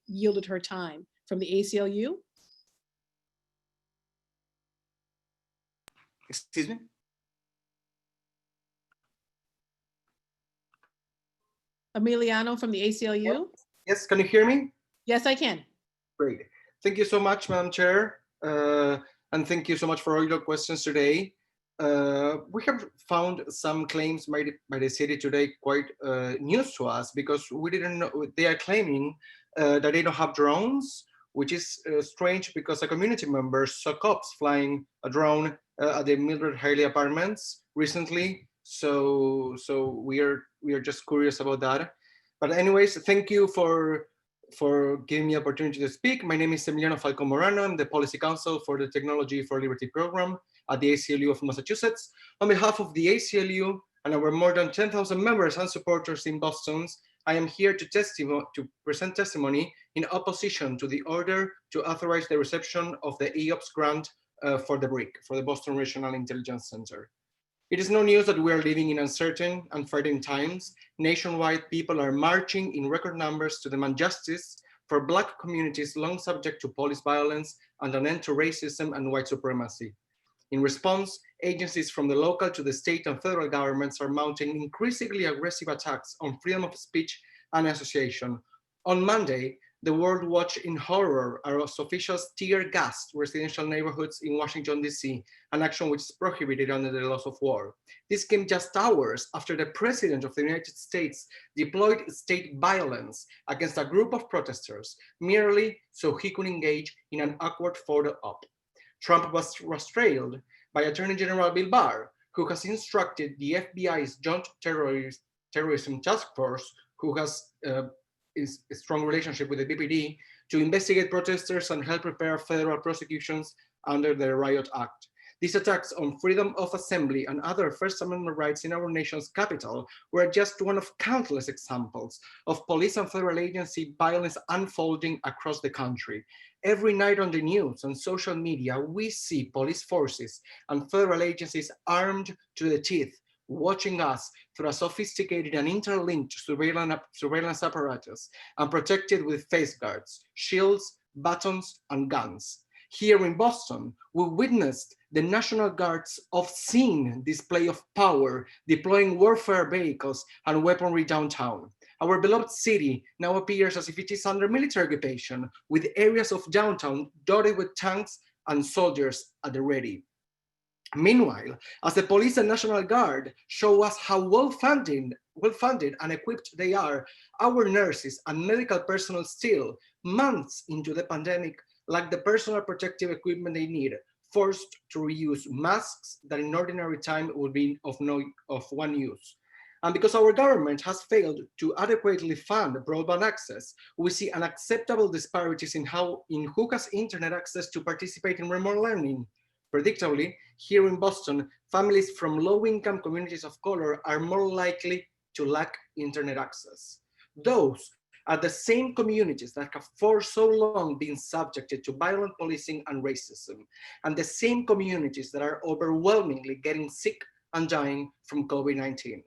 yielded her time from the ACLU. Excuse me? Emiliano from the ACLU. Yes, can you hear me? Yes, I can. Great. Thank you so much, Madam Chair. And thank you so much for all your questions today. We have found some claims made by the city today quite news to us, because we didn't know. They are claiming that they don't have drones, which is strange because a community member saw cops flying a drone at the Mildred Haley apartments recently. So we are just curious about that. But anyways, thank you for giving me the opportunity to speak. My name is Emiliano Falcon Morano. I'm the Policy Counsel for the Technology for Liberty program at the ACLU of Massachusetts. On behalf of the ACLU and our more than 10,000 members and supporters in Boston, I am here to present testimony in opposition to the order to authorize the reception of the EOPS grant for the BRIC, for the Boston Regional Intelligence Center. It is no news that we are living in uncertain and frightening times. Nationwide, people are marching in record numbers to demand justice for Black communities long subject to police violence and an end to racism and white supremacy. In response, agencies from the local to the state and federal governments are mounting increasingly aggressive attacks on freedom of speech and association. On Monday, the world watched in horror as officials tear-gassed residential neighborhoods in Washington, D.C., an action which is prohibited under the laws of war. This came just hours after the President of the United States deployed state violence against a group of protesters, merely so he could engage in an awkward photo op. Trump was trailed by Attorney General Bill Barr, who has instructed the FBI's Joint Terrorism Task Force, who has is a strong relationship with the BPD, to investigate protesters and help prepare federal prosecutions under the Riot Act. These attacks on freedom of assembly and other First Amendment rights in our nation's capital were just one of countless examples of police and federal agency violence unfolding across the country. Every night on the news and social media, we see police forces and federal agencies armed to the teeth, watching us through a sophisticated and interlinked surveillance apparatus and protected with face guards, shields, batons, and guns. Here in Boston, we witnessed the National Guard's obscene display of power, deploying warfare vehicles and weaponry downtown. Our beloved city now appears as if it is under military occupation, with areas of downtown dotted with tanks and soldiers at the ready. Meanwhile, as the police and National Guard show us how well-funded and equipped they are, our nurses and medical personnel still, months into the pandemic, lack the personal protective equipment they need, forced to reuse masks that in ordinary time would be of one use. And because our government has failed to adequately fund broadband access, we see unacceptable disparities in who has internet access to participate in remote learning. Predictably, here in Boston, families from low-income communities of color are more likely to lack internet access. Those are the same communities that have for so long been subjected to violent policing and racism, and the same communities that are overwhelmingly getting sick and dying from COVID-19.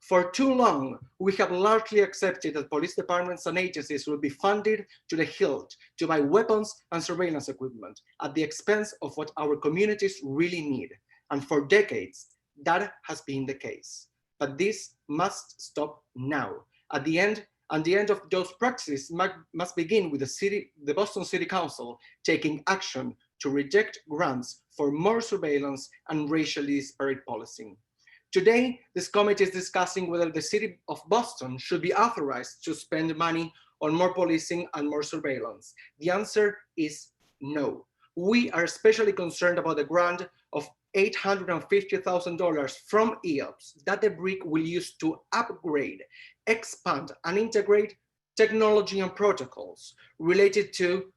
For too long, we have largely accepted that police departments and agencies will be funded to the hilt to buy weapons and surveillance equipment at the expense of what our communities really need. And for decades, that has been the case. but this must stop now. At the end of those practices must begin with the Boston City Council taking action to reject grants for more surveillance and racially disparate policing. Today, this committee is discussing whether the city of Boston should be authorized to spend money on more policing and more surveillance. The answer is no. We are especially concerned about the grant of $850,000 from EOPS that the BRIC will use to upgrade, expand, and integrate technology and protocols related to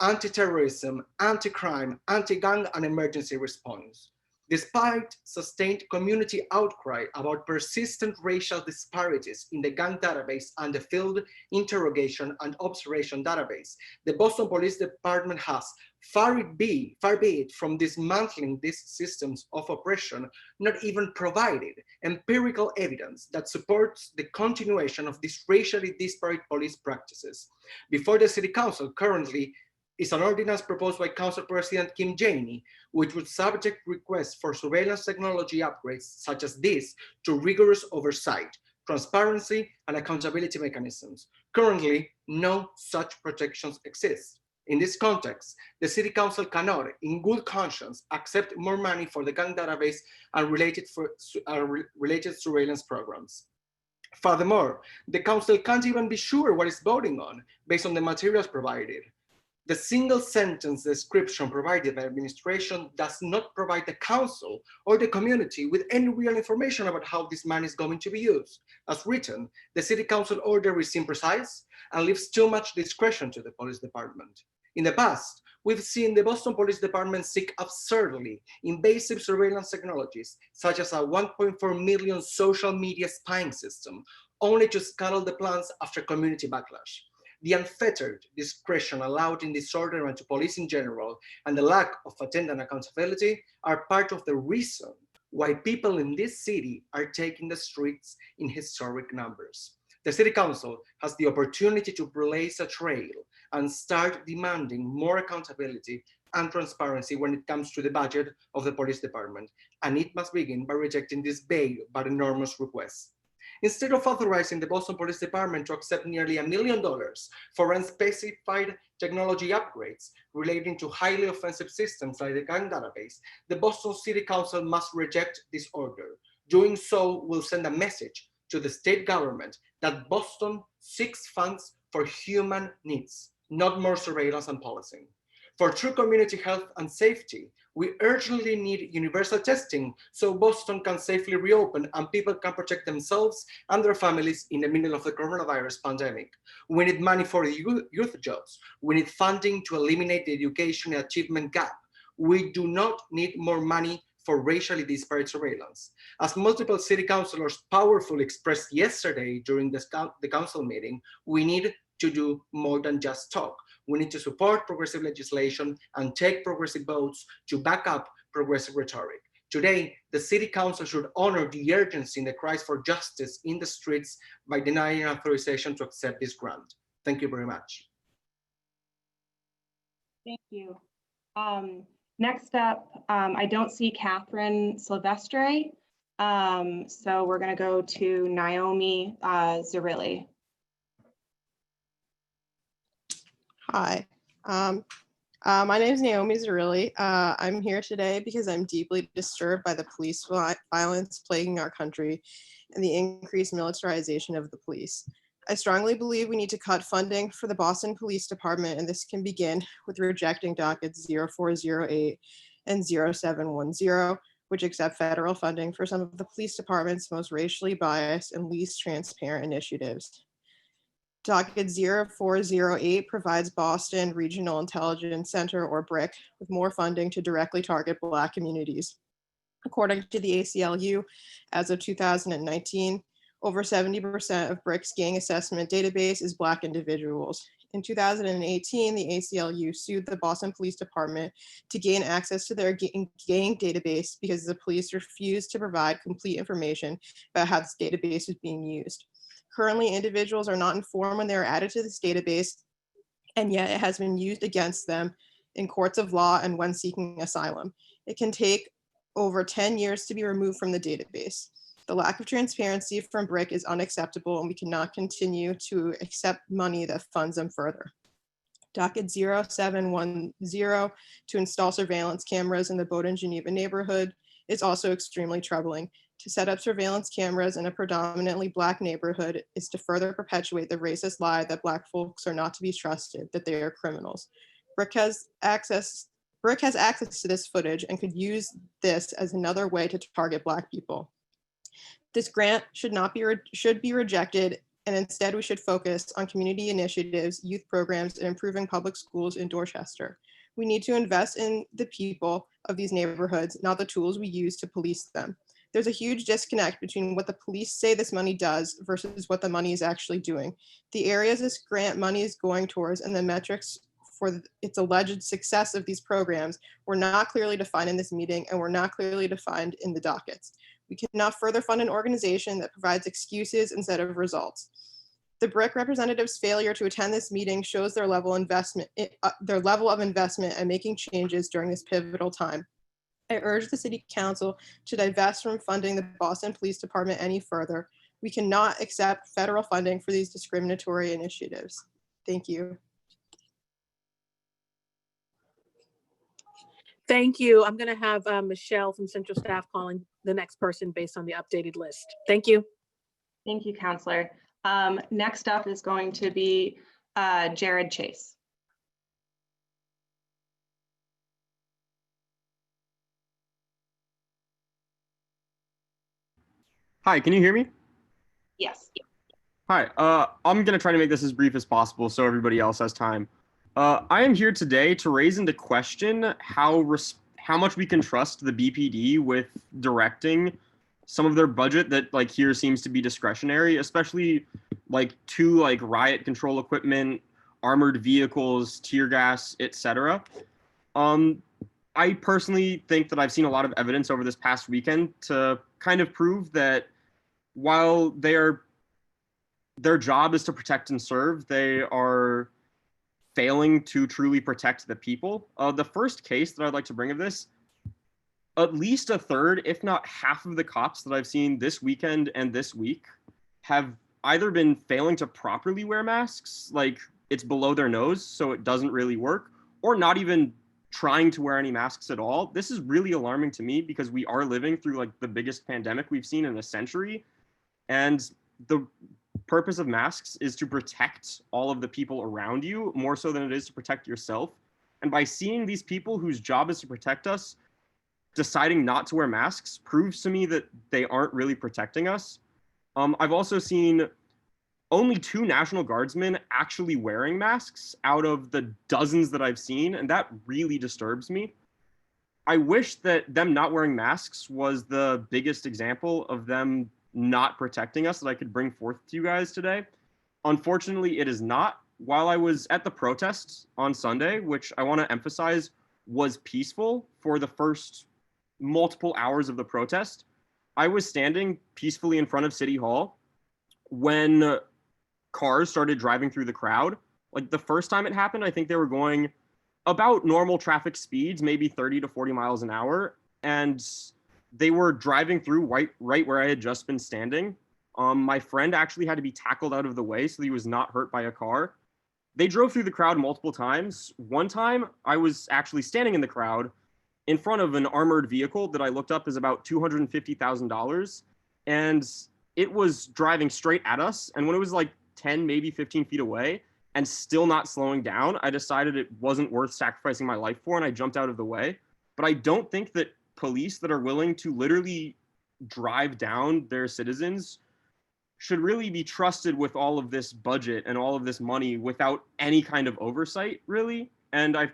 anti-terrorism, anti-crime, anti-gang, and emergency response. Despite sustained community outcry about persistent racial disparities in the gang database and the field interrogation and observation database, the Boston Police Department has, far be it from dismantling these systems of oppression, not even provided empirical evidence that supports the continuation of these racially disparate police practices. Before the City Council currently is an ordinance proposed by Council President Kim Janey, which would subject requests for surveillance technology upgrades such as this to rigorous oversight, transparency, and accountability mechanisms. Currently, no such protections exist. In this context, the City Council cannot, in good conscience, accept more money for the gang database and related surveillance programs. Furthermore, the Council can't even be sure what it's voting on based on the materials provided. The single sentence description provided by administration does not provide the council or the community with any real information about how this money is going to be used. As written, the City Council order is imprecise and leaves too much discretion to the police department. In the past, we've seen the Boston Police Department seek absurdly invasive surveillance technologies, such as a 1.4 million social media spying system, only to scuttle the plans after community backlash. The unfettered discretion allowed in this order and to police in general, and the lack of attendant accountability are part of the reason why people in this city are taking the streets in historic numbers. The City Council has the opportunity to blaze a trail and start demanding more accountability and transparency when it comes to the budget of the police department, and it must begin by rejecting this vague but enormous request. Instead of authorizing the Boston Police Department to accept nearly $1 million for unspecified technology upgrades relating to highly offensive systems like the gang database, the Boston City Council must reject this order. Doing so will send a message to the state government that Boston seeks funds for human needs, not more surveillance and policing. For true community health and safety, we urgently need universal testing so Boston can safely reopen and people can protect themselves and their families in the middle of the coronavirus pandemic. We need money for youth jobs. We need funding to eliminate the education achievement gap. We do not need more money for racially disparate surveillance. As multiple city councilors powerfully expressed yesterday during the council meeting, we need to do more than just talk. We need to support progressive legislation and take progressive votes to back up progressive rhetoric. Today, the City Council should honor the urgency in the cries for justice in the streets by denying authorization to accept this grant. Thank you very much. Thank you. Next up, I don't see Catherine Silvestre. So we're gonna go to Naomi Zerilli. Hi, my name is Naomi Zerilli. I'm here today because I'm deeply disturbed by the police violence plaguing our country and the increased militarization of the police. I strongly believe we need to cut funding for the Boston Police Department, and this can begin with rejecting dockets 0408 and 0710, which accept federal funding for some of the police department's most racially biased and least transparent initiatives. Docket 0408 provides Boston Regional Intelligence Center, or BRIC, with more funding to directly target Black communities. According to the ACLU, as of 2019, over 70% of BRIC's gang assessment database is Black individuals. In 2018, the ACLU sued the Boston Police Department to gain access to their gang database because the police refused to provide complete information about how this database was being used. Currently, individuals are not informed when they are added to this database, and yet it has been used against them in courts of law and when seeking asylum. It can take over 10 years to be removed from the database. The lack of transparency from BRIC is unacceptable, and we cannot continue to accept money that funds them further. Docket 0710 to install surveillance cameras in the Bowdoin Geneva neighborhood is also extremely troubling. To set up surveillance cameras in a predominantly Black neighborhood is to further perpetuate the racist lie that Black folks are not to be trusted, that they are criminals. BRIC has access to this footage and could use this as another way to target Black people. This grant should be rejected, and instead we should focus on community initiatives, youth programs, and improving public schools in Dorchester. We need to invest in the people of these neighborhoods, not the tools we use to police them. There's a huge disconnect between what the police say this money does versus what the money is actually doing. The areas this grant money is going towards and the metrics for its alleged success of these programs were not clearly defined in this meeting and were not clearly defined in the dockets. We cannot further fund an organization that provides excuses instead of results. The BRIC representatives' failure to attend this meeting shows their level of investment and making changes during this pivotal time. I urge the City Council to divest from funding the Boston Police Department any further. We cannot accept federal funding for these discriminatory initiatives. Thank you. Thank you. I'm going to have Michelle from Central Staff calling the next person based on the updated list. Thank you. Thank you, Counselor. Next up is going to be Jared Chase. Hi, can you hear me? Yes. Hi, I'm going to try to make this as brief as possible so everybody else has time. I am here today to raise into question how much we can trust the BPD with directing some of their budget that here seems to be discretionary, especially to riot control equipment, armored vehicles, tear gas, etc. I personally think that I've seen a lot of evidence over this past weekend to kind of prove that while their job is to protect and serve, they are failing to truly protect the people. The first case that I'd like to bring of this, at least a third, if not half of the cops that I've seen this weekend and this week have either been failing to properly wear masks, like it's below their nose, so it doesn't really work, or not even trying to wear any masks at all. This is really alarming to me because we are living through the biggest pandemic we've seen in a century. And the purpose of masks is to protect all of the people around you more so than it is to protect yourself. And by seeing these people whose job is to protect us deciding not to wear masks proves to me that they aren't really protecting us. I've also seen only 2 National Guardsmen actually wearing masks out of the dozens that I've seen, and that really disturbs me. I wish that them not wearing masks was the biggest example of them not protecting us that I could bring forth to you guys today. Unfortunately, it is not. While I was at the protest on Sunday, which I want to emphasize was peaceful for the first multiple hours of the protest, I was standing peacefully in front of City Hall when cars started driving through the crowd. The first time it happened, I think they were going about normal traffic speeds, maybe 30 to 40 miles an hour. And they were driving through right where I had just been standing. My friend actually had to be tackled out of the way so he was not hurt by a car. They drove through the crowd multiple times. One time, I was actually standing in the crowd in front of an armored vehicle that I looked up is about $250,000. And it was driving straight at us. And when it was 10, maybe 15 feet away and still not slowing down, I decided it wasn't worth sacrificing my life for, and I jumped out of the way. But I don't think that police that are willing to literally drive down their citizens should really be trusted with all of this budget and all of this money without any kind of oversight, really. And I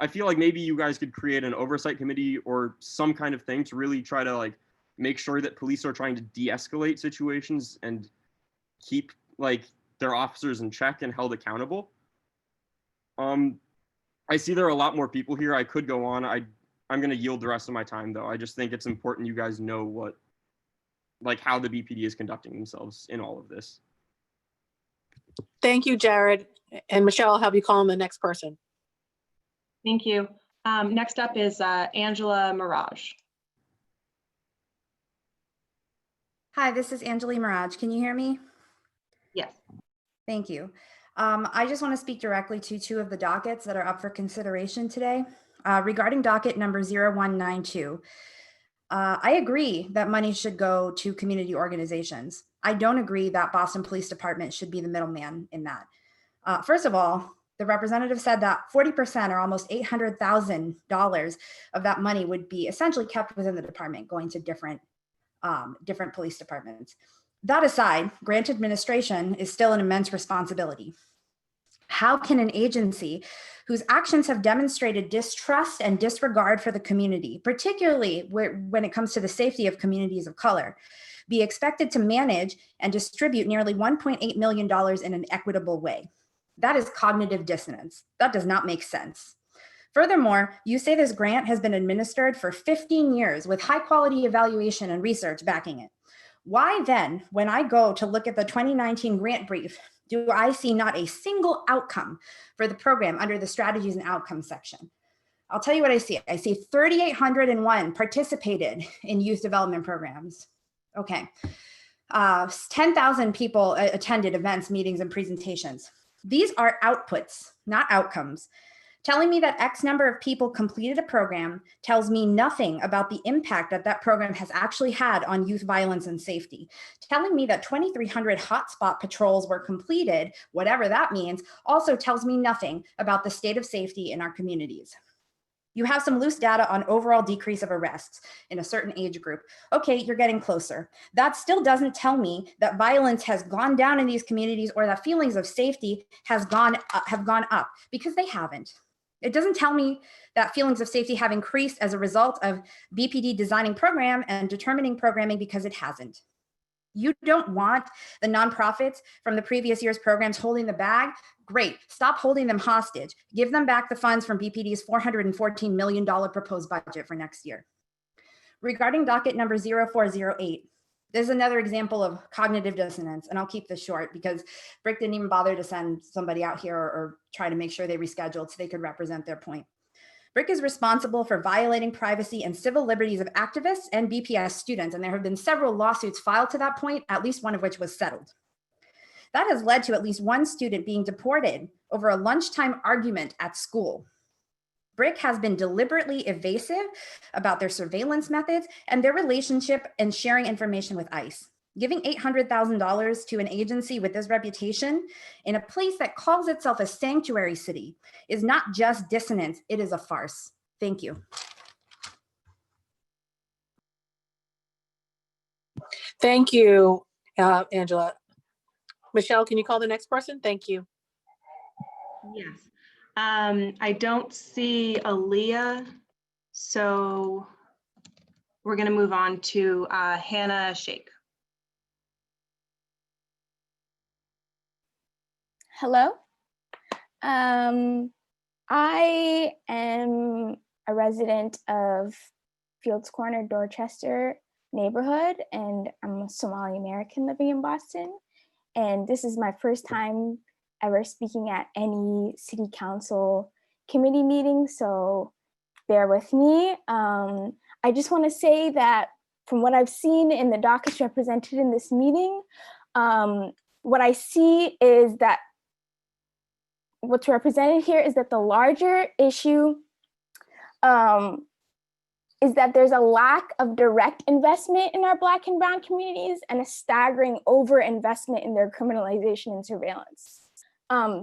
feel like maybe you guys could create an oversight committee or some kind of thing to really try to make sure that police are trying to de-escalate situations and keep their officers in check and held accountable. I see there are a lot more people here. I could go on. I'm going to yield the rest of my time, though. I just think it's important you guys know how the BPD is conducting themselves in all of this. Thank you, Jared. And Michelle, I'll have you call on the next person. Thank you. Next up is Angela Mirage. Hi, this is Anjali Mirage. Can you hear me? Yes. Thank you. I just want to speak directly to two of the dockets that are up for consideration today. Regarding docket number 0192, I agree that money should go to community organizations. I don't agree that Boston Police Department should be the middleman in that. First of all, the representative said that 40% or almost $800,000 of that money would be essentially kept within the department, going to different police departments. That aside, grant administration is still an immense responsibility. How can an agency whose actions have demonstrated distrust and disregard for the community, particularly when it comes to the safety of communities of color, be expected to manage and distribute nearly $1.8 million in an equitable way? That is cognitive dissonance. That does not make sense. Furthermore, you say this grant has been administered for 15 years with high quality evaluation and research backing it. Why then, when I go to look at the 2019 grant brief, do I see not a single outcome for the program under the strategies and outcomes section? I'll tell you what I see. I see 3,801 participated in youth development programs. Okay. 10,000 people attended events, meetings, and presentations. These are outputs, not outcomes. Telling me that X number of people completed a program tells me nothing about the impact that that program has actually had on youth violence and safety. Telling me that 2,300 hotspot patrols were completed, whatever that means, also tells me nothing about the state of safety in our communities. You have some loose data on overall decrease of arrests in a certain age group. Okay, you're getting closer. That still doesn't tell me that violence has gone down in these communities or that feelings of safety have gone up, because they haven't. It doesn't tell me that feelings of safety have increased as a result of BPD designing program and determining programming, because it hasn't. You don't want the nonprofits from the previous year's programs holding the bag? Great, stop holding them hostage. Give them back the funds from BPD's $414 million proposed budget for next year. Regarding docket number 0408, there's another example of cognitive dissonance, and I'll keep this short because Brick didn't even bother to send somebody out here or try to make sure they rescheduled so they could represent their point. Brick is responsible for violating privacy and civil liberties of activists and BPS students, and there have been several lawsuits filed to that point, at least one of which was settled. That has led to at least one student being deported over a lunchtime argument at school. Brick has been deliberately evasive about their surveillance methods and their relationship and sharing information with ICE. Giving $800,000 to an agency with this reputation in a place that calls itself a sanctuary city is not just dissonance, it is a farce. Thank you. Thank you, Angela. Michelle, can you call the next person? Thank you. Yes. I don't see Aaliyah, so we're going to move on to Hannah Sheikh. Hello. I am a resident of Fields Corner, Dorchester neighborhood, and I'm a Somali American living in Boston. And this is my first time ever speaking at any city council committee meeting, so bear with me. I just want to say that from what I've seen in the dockets represented in this meeting, what I see is that what's represented here is that the larger issue is that there's a lack of direct investment in our Black and Brown communities and a staggering overinvestment in their criminalization and surveillance.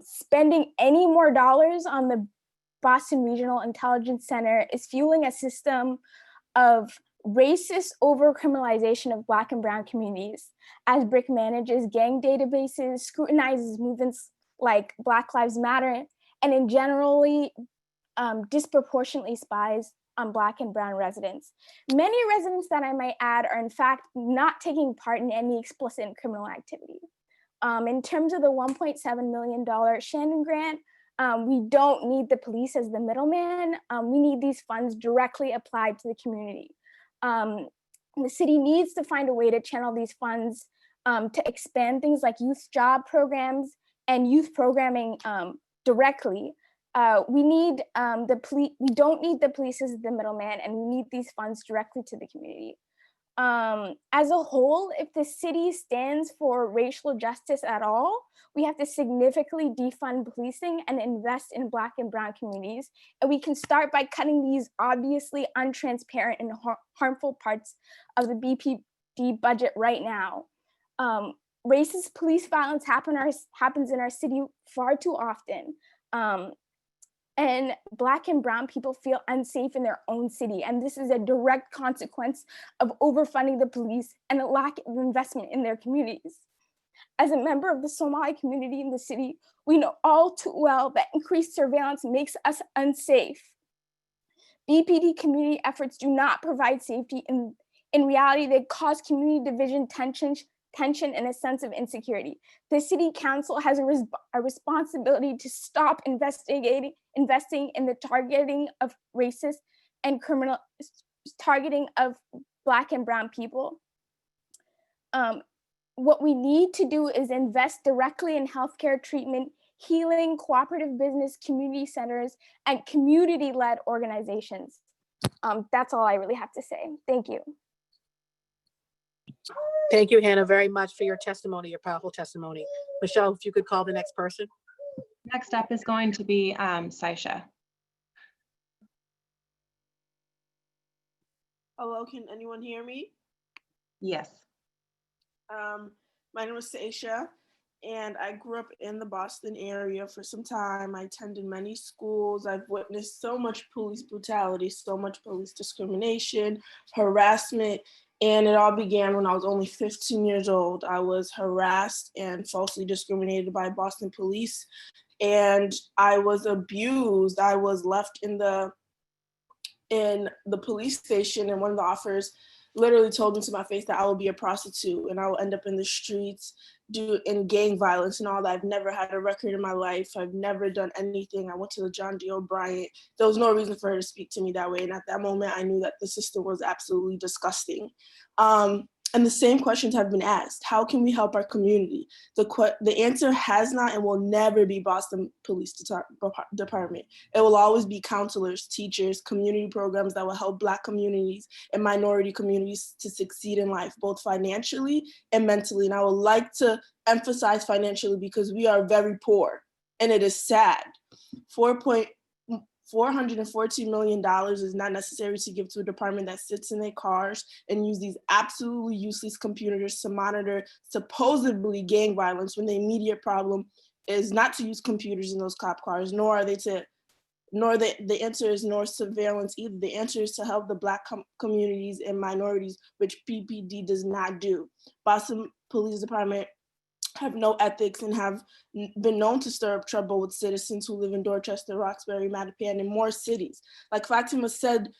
Spending any more dollars on the Boston Regional Intelligence Center is fueling a system of racist over-criminalization of Black and Brown communities as BRIC manages gang databases, scrutinizes movements like Black Lives Matter, and in generally disproportionately spies on Black and Brown residents. Many residents that I might add are in fact not taking part in any explicit criminal activity. In terms of the $1.7 million Shannon Grant, we don't need the police as the middleman. We need these funds directly applied to the community. The city needs to find a way to channel these funds to expand things like youth job programs and youth programming directly. We need we don't need the police as the middleman, and we need these funds directly to the community. As a whole, if the city stands for racial justice at all, we have to significantly defund policing and invest in Black and Brown communities. And we can start by cutting these obviously untransparent and harmful parts of the BPD budget right now. Racist police violence happens in our city far too often. And Black and Brown people feel unsafe in their own city. And this is a direct consequence of overfunding the police and a lack of investment in their communities. As a member of the Somali community in the city, we know all too well that increased surveillance makes us unsafe. BPD community efforts do not provide safety. In reality, they cause community division, tension, and a sense of insecurity. The city council has a responsibility to stop investing in the targeting of racist and criminal targeting of Black and Brown people. What we need to do is invest directly in healthcare treatment, healing, cooperative business, community centers, and community-led organizations. That's all I really have to say. Thank you. Thank you, Hannah, very much for your testimony, your powerful testimony. Michelle, if you could call the next person. Next up is going to be Saisha. Hello, can anyone hear me? Yes. My name is Saisha, and I grew up in the Boston area for some time. I attended many schools. I've witnessed so much police brutality, so much police discrimination, harassment, and it all began when I was only 15 years old. I was harassed and falsely discriminated by Boston police, and I was abused. I was left in the police station, and one of the officers literally told me to my face that I will be a prostitute and I will end up in the streets in gang violence and all that. I've never had a record in my life. I've never done anything. I went to the John D. O'Brien. There was no reason for her to speak to me that way. And at that moment, I knew that the system was absolutely disgusting. And the same questions have been asked. How can we help our community? The answer has not and will never be Boston Police Department. It will always be counselors, teachers, community programs that will help Black communities and minority communities to succeed in life, both financially and mentally. And I would like to emphasize financially because we are very poor and it is sad. $414 million is not necessary to give to a department that sits in their cars and use these absolutely useless computers to monitor supposedly gang violence when the immediate problem is not to use computers in those cop cars, the answer is nor surveillance either. The answer is to help the Black communities and minorities, which BPD does not do. Boston Police Department have no ethics and have been known to stir up trouble with citizens who live in Dorchester, Roxbury, Mattapan, and more cities. Like Fatima said,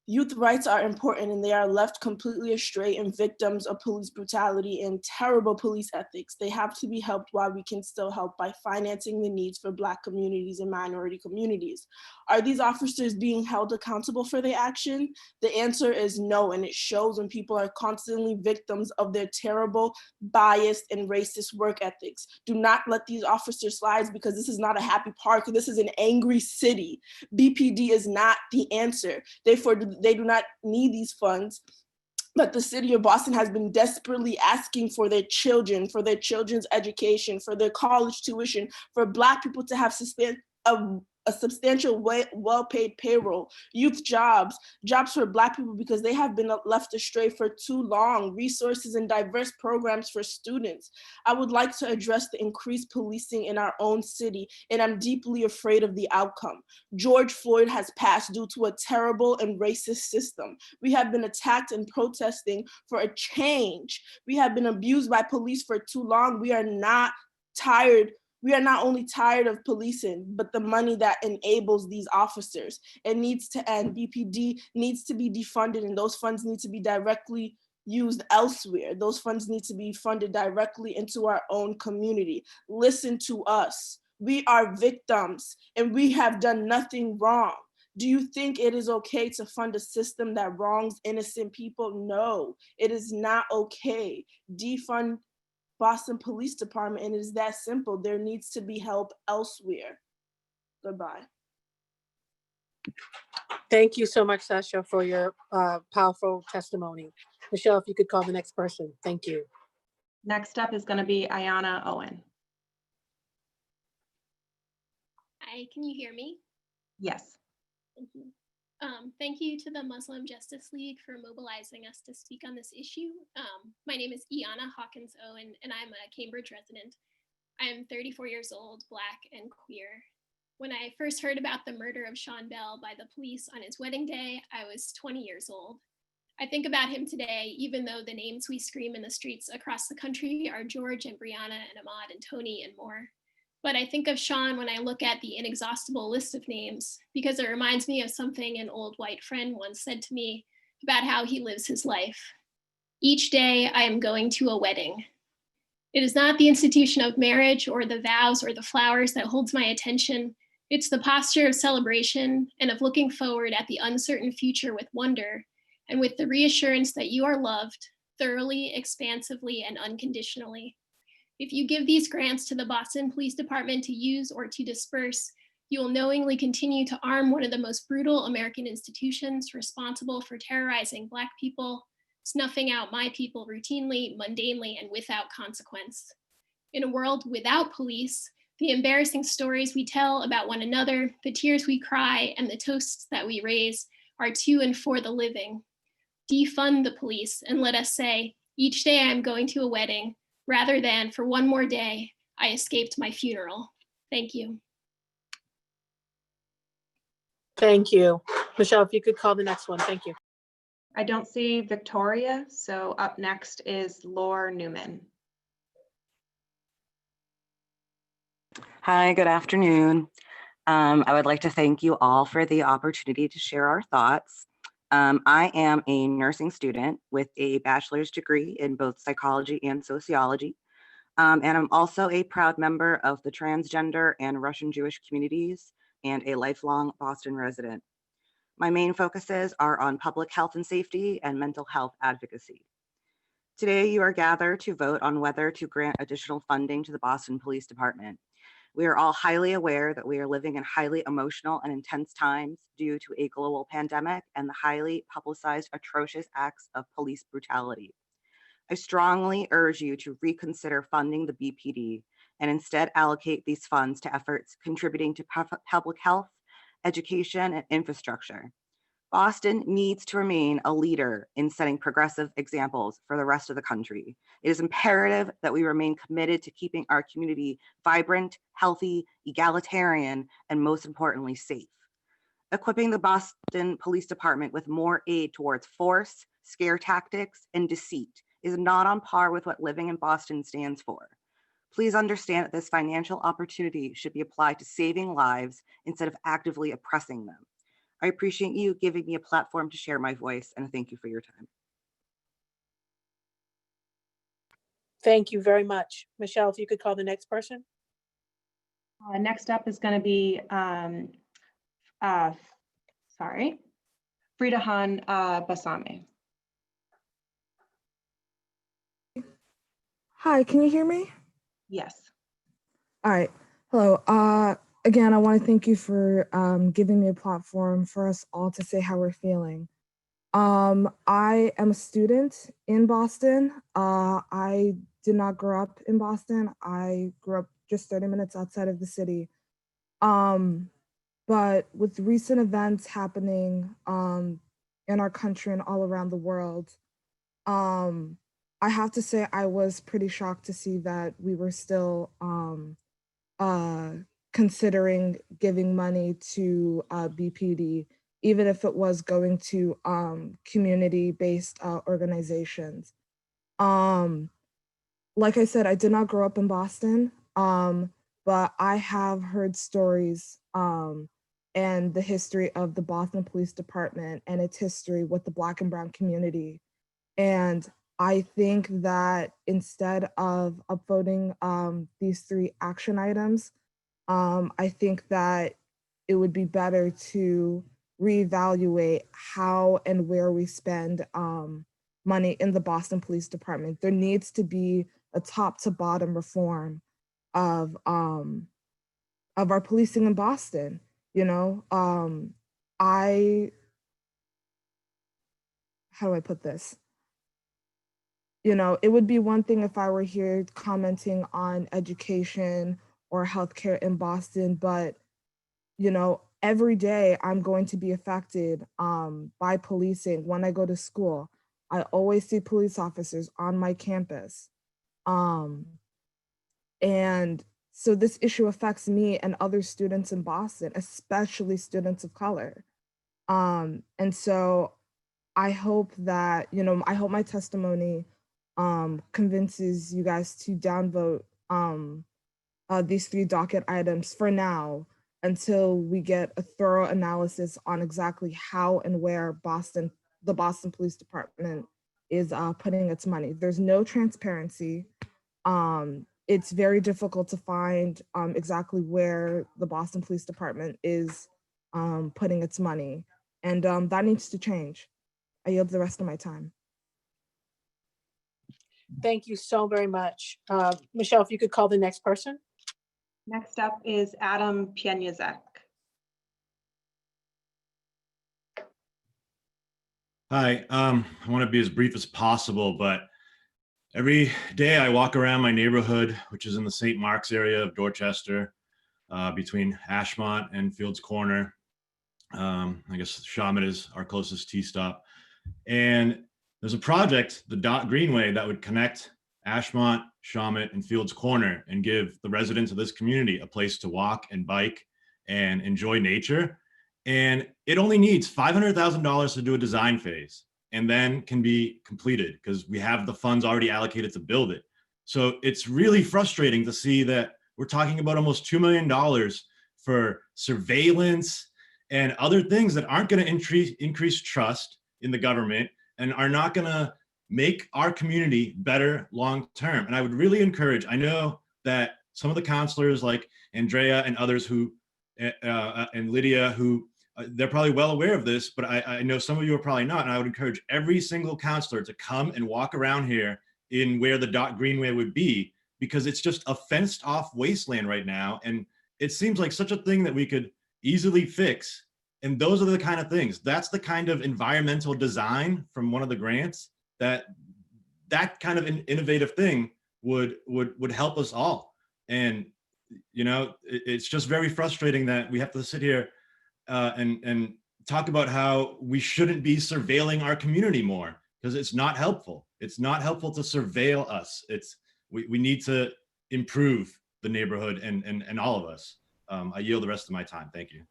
youth rights are important and they are left completely astray and victims of police brutality and terrible police ethics. They have to be helped while we can still help by financing the needs for Black communities and minority communities. Are these officers being held accountable for their action? The answer is no, and it shows when people are constantly victims of their terrible, biased, and racist work ethics. Do not let these officers slide because this is not a happy park. This is an angry city. BPD is not the answer. Therefore, they do not need these funds, but the city of Boston has been desperately asking for their children, for their children's education, for their college tuition, for Black people to have a substantial, well-paid payroll, youth jobs for Black people because they have been left astray for too long, resources and diverse programs for students. I would like to address the increased policing in our own city, and I'm deeply afraid of the outcome. George Floyd has passed due to a terrible and racist system. We have been attacked and protesting for a change. We have been abused by police for too long. We are not only tired of policing, but the money that enables these officers. It needs to end. BPD needs to be defunded, and those funds need to be directly used elsewhere. Those funds need to be funded directly into our own community. Listen to us. We are victims, and we have done nothing wrong. Do you think it is okay to fund a system that wrongs innocent people? No, it is not okay. Defund Boston Police Department, and it is that simple. There needs to be help elsewhere. Goodbye. Thank you so much, Sasha, for your powerful testimony. Michelle, if you could call the next person. Thank you. Next up is going to be Ayana Owen. Hi, can you hear me? Yes. Thank you. Thank you to the Muslim Justice League for mobilizing us to speak on this issue. My name is Iana Hawkins Owen, and I'm a Cambridge resident. I'm 34 years old, Black, and queer. When I first heard about the murder of Sean Bell by the police on his wedding day, I was 20 years old. I think about him today, even though the names we scream in the streets across the country are George and Brianna and Ahmad and Tony and more. But I think of Sean when I look at the inexhaustible list of names, because it reminds me of something an old white friend once said to me about how he lives his life. Each day I am going to a wedding. It is not the institution of marriage or the vows or the flowers that holds my attention. It's the posture of celebration and of looking forward at the uncertain future with wonder and with the reassurance that you are loved thoroughly, expansively, and unconditionally. If you give these grants to the Boston Police Department to use or to disperse, you will knowingly continue to arm one of the most brutal American institutions responsible for terrorizing Black people, snuffing out my people routinely, mundanely, and without consequence. In a world without police, the embarrassing stories we tell about one another, the tears we cry, and the toasts that we raise are to and for the living. Defund the police and let us say, each day I'm going to a wedding, rather than for one more day, I escaped my funeral. Thank you. Thank you. Michelle, if you could call the next one. Thank you. I don't see Victoria, so up next is Laura Newman. Hi, good afternoon. I would like to thank you all for the opportunity to share our thoughts. I am a nursing student with a bachelor's degree in both psychology and sociology. And I'm also a proud member of the transgender and Russian Jewish communities and a lifelong Boston resident. My main focuses are on public health and safety and mental health advocacy. Today, you are gathered to vote on whether to grant additional funding to the Boston Police Department. We are all highly aware that we are living in highly emotional and intense times due to a global pandemic and the highly publicized atrocious acts of police brutality. I strongly urge you to reconsider funding the BPD and instead allocate these funds to efforts contributing to public health, education, and infrastructure. Boston needs to remain a leader in setting progressive examples for the rest of the country. It is imperative that we remain committed to keeping our community vibrant, healthy, egalitarian, and most importantly, safe. Equipping the Boston Police Department with more aid towards force, scare tactics, and deceit is not on par with what living in Boston stands for. Please understand that this financial opportunity should be applied to saving lives instead of actively oppressing them. I appreciate you giving me a platform to share my voice, and thank you for your time. Thank you very much. Michelle, if you could call the next person. Next up is going to be, Fridahan Basame. Hi, can you hear me? Yes. All right. Hello. Again, I want to thank you for giving me a platform for us all to say how we're feeling. I am a student in Boston. I did not grow up in Boston. I grew up just 30 minutes outside of the city. But with recent events happening in our country and all around the world, I have to say I was pretty shocked to see that we were still considering giving money to BPD, even if it was going to community-based organizations. Like I said, I did not grow up in Boston, but I have heard stories and the history of the Boston Police Department and its history with the Black and Brown community. And I think that instead of upvoting these 3 action items, I think that it would be better to reevaluate how and where we spend money in the Boston Police Department. There needs to be a top to bottom reform of our policing in Boston. You know, how do I put this? You know, it would be one thing if I were here commenting on education or healthcare in Boston, but you know, every day I'm going to be affected by policing when I go to school. I always see police officers on my campus. And so this issue affects me and other students in Boston, especially students of color. And so I hope that, you know, I hope my testimony convinces you guys to downvote these 3 docket items for now until we get a thorough analysis on exactly how and where the Boston Police Department is putting its money. There's no transparency. It's very difficult to find exactly where the Boston Police Department is putting its money. And that needs to change. I yield the rest of my time. Thank you so very much. Michelle, if you could call the next person. Next up is Adam Pieniazek. Hi, I want to be as brief as possible, but every day I walk around my neighborhood, which is in the St. Mark's area of Dorchester, between Ashmont and Fields Corner. I guess Shawmut is our closest T-stop. And there's a project, the Dot Greenway, that would connect Ashmont, Shawmut, and Fields Corner and give the residents of this community a place to walk and bike and enjoy nature. And it only needs $500,000 to do a design phase and then can be completed because we have the funds already allocated to build it. So it's really frustrating to see that we're talking about almost $2 million for surveillance and other things that aren't going to increase trust in the government and are not going to make our community better long-term. And I would really encourage, I know that some of the counselors like Andrea and others who, and Lydia, who they're probably well aware of this, but I know some of you are probably not. And I would encourage every single counselor to come and walk around here in where the Dot Greenway would be, because it's just a fenced off wasteland right now. And it seems like such a thing that we could easily fix. And those are the kind of things, that's the kind of environmental design from one of the grants that kind of an innovative thing would help us all. And, you know, it's just very frustrating that we have to sit here and talk about how we shouldn't be surveilling our community more, because it's not helpful. It's not helpful to surveil us. We need to improve the neighborhood and all of us. I yield the rest of my time. Thank you.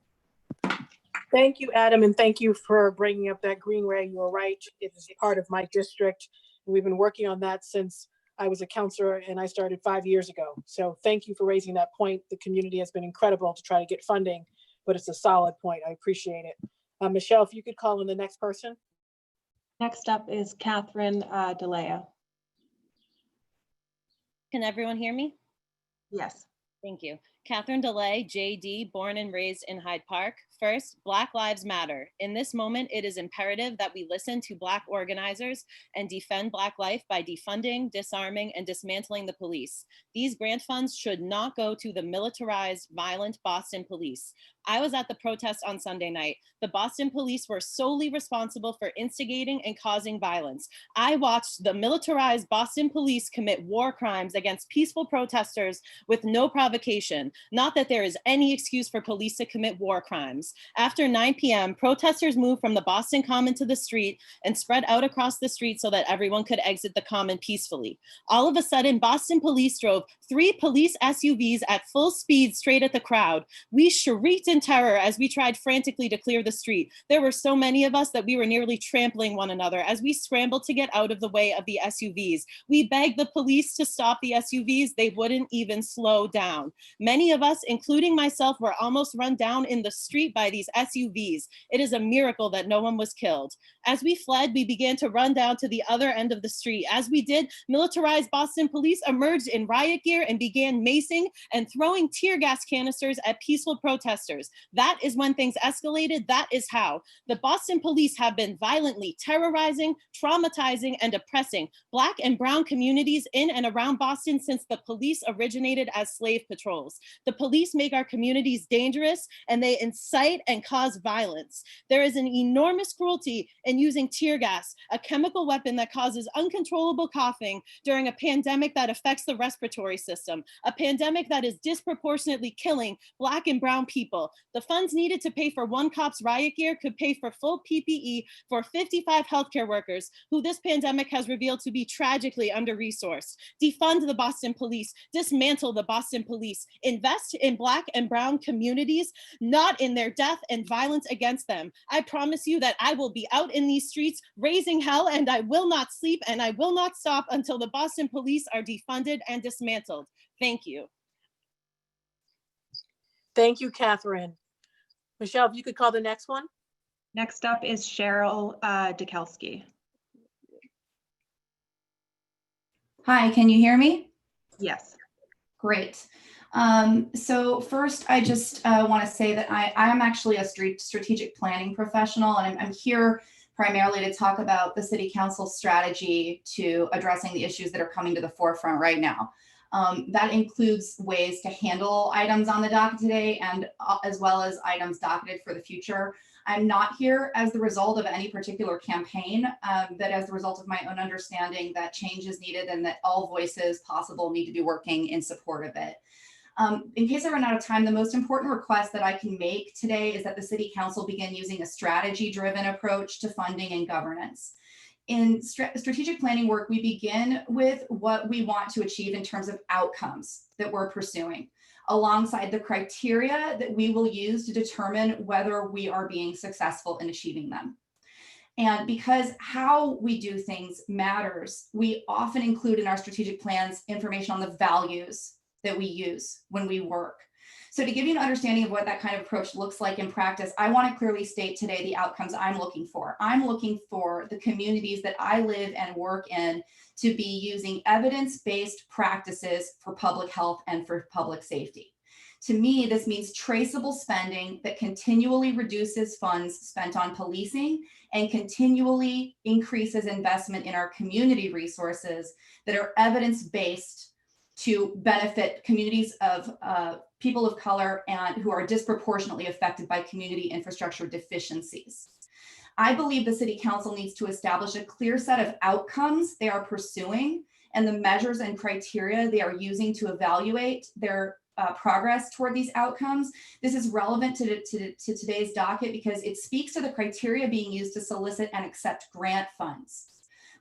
Thank you, Adam, and thank you for bringing up that Greenway. You're right, it is part of my district. We've been working on that since I was a counselor and I started 5 years ago. So thank you for raising that point. The community has been incredible to try to get funding, but it's a solid point. I appreciate it. Michelle, if you could call in the next person. Next up is Catherine DeLeo. Can everyone hear me? Yes. Thank you. Catherine DeLay, JD, born and raised in Hyde Park. First, Black Lives Matter. In this moment, it is imperative that we listen to Black organizers and defend Black life by defunding, disarming, and dismantling the police. These grant funds should not go to the militarized, violent Boston police. I was at the protest on Sunday night. The Boston police were solely responsible for instigating and causing violence. I watched the militarized Boston police commit war crimes against peaceful protesters with no provocation. Not that there is any excuse for police to commit war crimes. After 9 p.m., protesters moved from the Boston Common to the street and spread out across the street so that everyone could exit the Common peacefully. All of a sudden, Boston police drove 3 police SUVs at full speed straight at the crowd. We shrieked in terror as we tried frantically to clear the street. There were so many of us that we were nearly trampling one another as we scrambled to get out of the way of the SUVs. We begged the police to stop the SUVs. They wouldn't even slow down. Many of us, including myself, were almost run down in the street by these SUVs. It is a miracle that no one was killed. As we fled, we began to run down to the other end of the street. As we did, militarized Boston police emerged in riot gear and began macing and throwing tear gas canisters at peaceful protesters. That is when things escalated. That is how. The Boston police have been violently terrorizing, traumatizing, and oppressing Black and brown communities in and around Boston since the police originated as slave patrols. The police make our communities dangerous, and they incite and cause violence. There is an enormous cruelty in using tear gas, a chemical weapon that causes uncontrollable coughing during a pandemic that affects the respiratory system, a pandemic that is disproportionately killing Black and brown people. The funds needed to pay for one cop's riot gear could pay for full PPE for 55 healthcare workers who this pandemic has revealed to be tragically under-resourced. Defund the Boston Police, dismantle the Boston Police, invest in Black and brown communities, not in their death and violence against them. I promise you that I will be out in these streets raising hell, and I will not sleep and I will not stop until the Boston Police are defunded and dismantled. Thank you. Thank you, Catherine. Michelle, if you could call the next one. Next up is Cheryl Dukowski. Hi, can you hear me? Yes. Great. So first, I just want to say that I am actually a strategic planning professional, and I'm here primarily to talk about the City Council's strategy to addressing the issues that are coming to the forefront right now. That includes ways to handle items on the docket today, and as well as items docketed for the future. I'm not here as the result of any particular campaign, but as the result of my own understanding that change is needed and that all voices possible need to be working in support of it. In case I run out of time, the most important request that I can make today is that the City Council begin using a strategy-driven approach to funding and governance. In strategic planning work, we begin with what we want to achieve in terms of outcomes that we're pursuing, alongside the criteria that we will use to determine whether we are being successful in achieving them. And because how we do things matters, we often include in our strategic plans information on the values that we use when we work. So to give you an understanding of what that kind of approach looks like in practice, I want to clearly state today the outcomes I'm looking for. I'm looking for the communities that I live and work in to be using evidence-based practices for public health and for public safety. To me, this means traceable spending that continually reduces funds spent on policing and continually increases investment in our community resources that are evidence-based to benefit communities of people of color and who are disproportionately affected by community infrastructure deficiencies. I believe the City Council needs to establish a clear set of outcomes they are pursuing and the measures and criteria they are using to evaluate their progress toward these outcomes. This is relevant to today's docket because it speaks to the criteria being used to solicit and accept grant funds.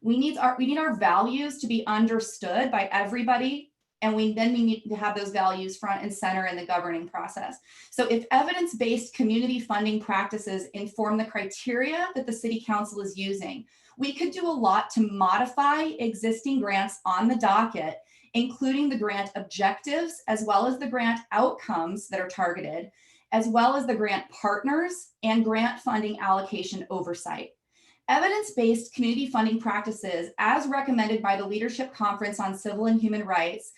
We need our values to be understood by everybody, and we need to have those values front and center in the governing process. So if evidence-based community funding practices inform the criteria that the City Council is using, we could do a lot to modify existing grants on the docket, including the grant objectives, as well as the grant outcomes that are targeted, as well as the grant partners and grant funding allocation oversight. Evidence-based community funding practices, as recommended by the Leadership Conference on Civil and Human Rights,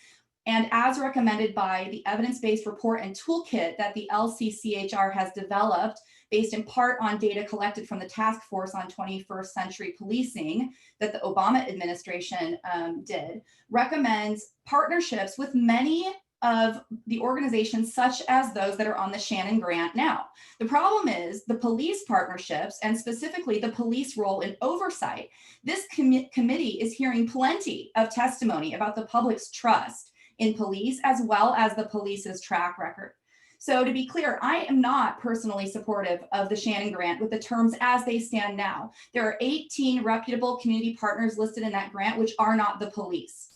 and as recommended by the evidence-based report and toolkit that the LCCHR has developed, based in part on data collected from the Task Force on 21st Century Policing that the Obama administration did, recommends partnerships with many of the organizations such as those that are on the Shannon Grant now. The problem is the police partnerships, and specifically the police role in oversight. This committee is hearing plenty of testimony about the public's trust in police, as well as the police's track record. So to be clear, I am not personally supportive of the Shannon Grant with the terms as they stand now. There are 18 reputable community partners listed in that grant, which are not the police.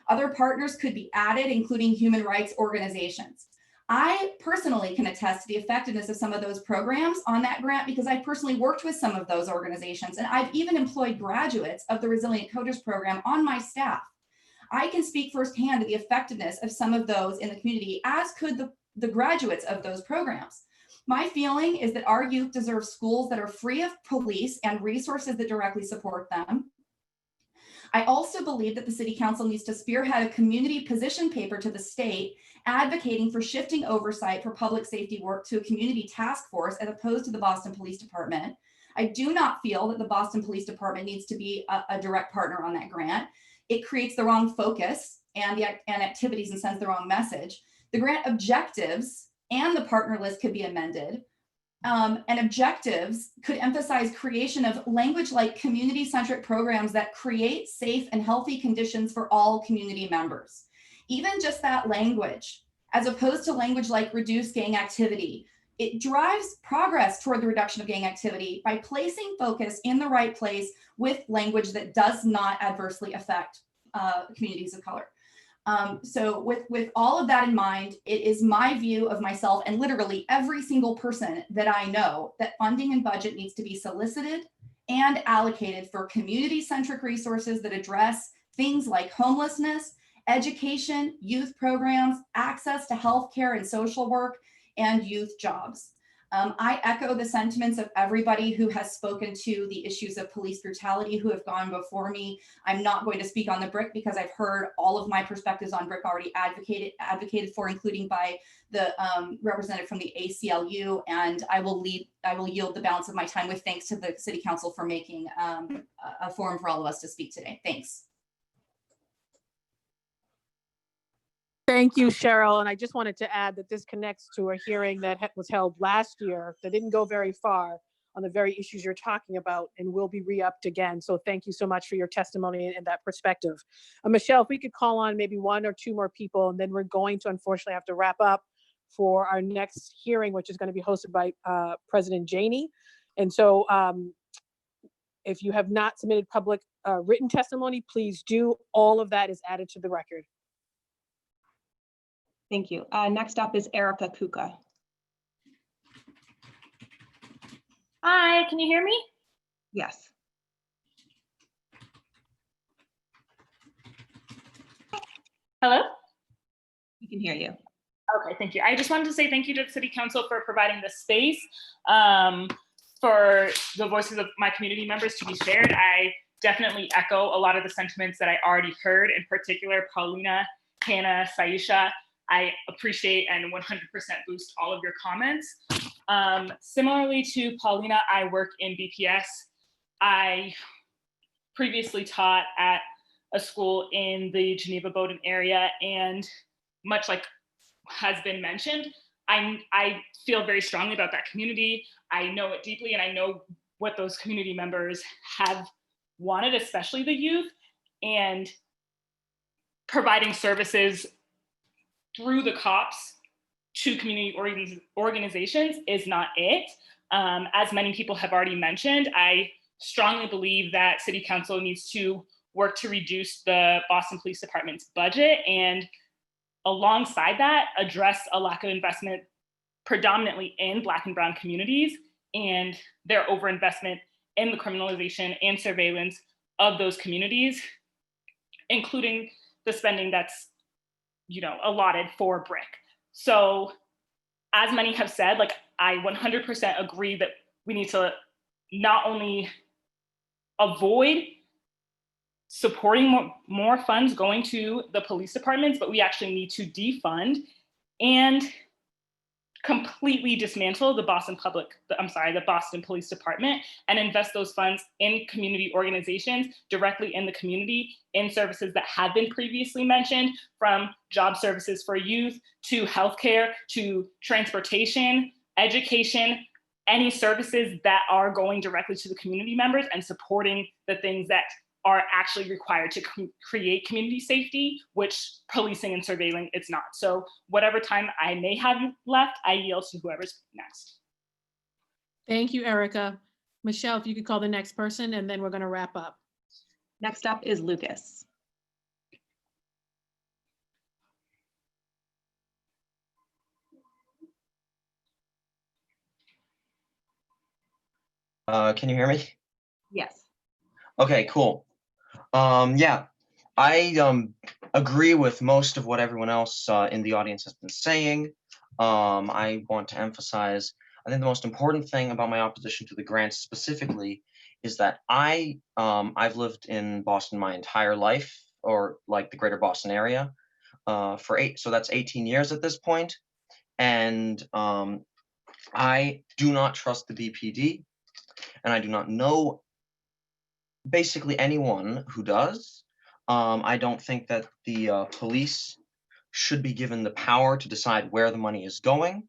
Other partners could be added, including human rights organizations. I personally can attest to the effectiveness of some of those programs on that grant because I personally worked with some of those organizations, and I've even employed graduates of the Resilient Coders program on my staff. I can speak firsthand to the effectiveness of some of those in the community, as could the graduates of those programs. My feeling is that our youth deserve schools that are free of police and resources that directly support them. I also believe that the City Council needs to spearhead a community position paper to the state advocating for shifting oversight for public safety work to a community task force as opposed to the Boston Police Department. I do not feel that the Boston Police Department needs to be a direct partner on that grant. It creates the wrong focus and activities and sends the wrong message. The grant objectives and the partner list could be amended. And objectives could emphasize creation of language like community-centric programs that create safe and healthy conditions for all community members. Even just that language, as opposed to language like reduce gang activity, it drives progress toward the reduction of gang activity by placing focus in the right place with language that does not adversely affect communities of color. So with all of that in mind, it is my view of myself and literally every single person that I know that funding and budget needs to be solicited and allocated for community-centric resources that address things like homelessness, education, youth programs, access to healthcare and social work, and youth jobs. I echo the sentiments of everybody who has spoken to the issues of police brutality who have gone before me. I'm not going to speak on the BRIC because I've heard all of my perspectives on BRIC already advocated for, including by the representative from the ACLU, and I will yield the balance of my time with thanks to the City Council for making a forum for all of us to speak today. Thanks. Thank you, Cheryl. And I just wanted to add that this connects to a hearing that was held last year that didn't go very far on the very issues you're talking about and will be re-upped again. So thank you so much for your testimony and that perspective. Michelle, if we could call on maybe 1 or 2 more people, and then we're going to unfortunately have to wrap up for our next hearing, which is going to be hosted by President Janey. And so if you have not submitted public written testimony, please do. All of that is added to the record. Thank you. Next up is Erica Kuka. Hi, can you hear me? Yes. Hello? We can hear you. Okay, thank you. I just wanted to say thank you to the City Council for providing this space for the voices of my community members to be shared. I definitely echo a lot of the sentiments that I already heard, in particular, Paulina, Hannah, Saisha. I appreciate and 100% boost all of your comments. Similarly to Paulina, I work in BPS. I previously taught at a school in the Geneva-Bowdoin area, and much like has been mentioned, I feel very strongly about that community. I know it deeply, and I know what those community members have wanted, especially the youth, and providing services through the cops to community organizations is not it. As many people have already mentioned, I strongly believe that City Council needs to work to reduce the Boston Police Department's budget, and alongside that, address a lack of investment predominantly in Black and Brown communities and their overinvestment in the criminalization and surveillance of those communities, including the spending that's allotted for BRIC. So as many have said, like, I 100% agree that we need to not only avoid supporting more funds going to the police departments, but we actually need to defund and completely dismantle the Boston Police Department and invest those funds in community organizations directly in the community in services that have been previously mentioned, from job services for youth to healthcare to transportation, education, any services that are going directly to the community members and supporting the things that are actually required to create community safety, which policing and surveilling it's not. So whatever time I may have left, I yield to whoever's next. Thank you, Erica. Michelle, if you could call the next person, and then we're going to wrap up. Next up is Lucas. Can you hear me? Yes. Okay, cool. Yeah, I agree with most of what everyone else in the audience has been saying. I want to emphasize, I think the most important thing about my opposition to the grants specifically is that I've lived in Boston my entire life, or like the greater Boston area, so that's 18 years at this point. And I do not trust the BPD, and I do not know basically anyone who does. I don't think that the police should be given the power to decide where the money is going.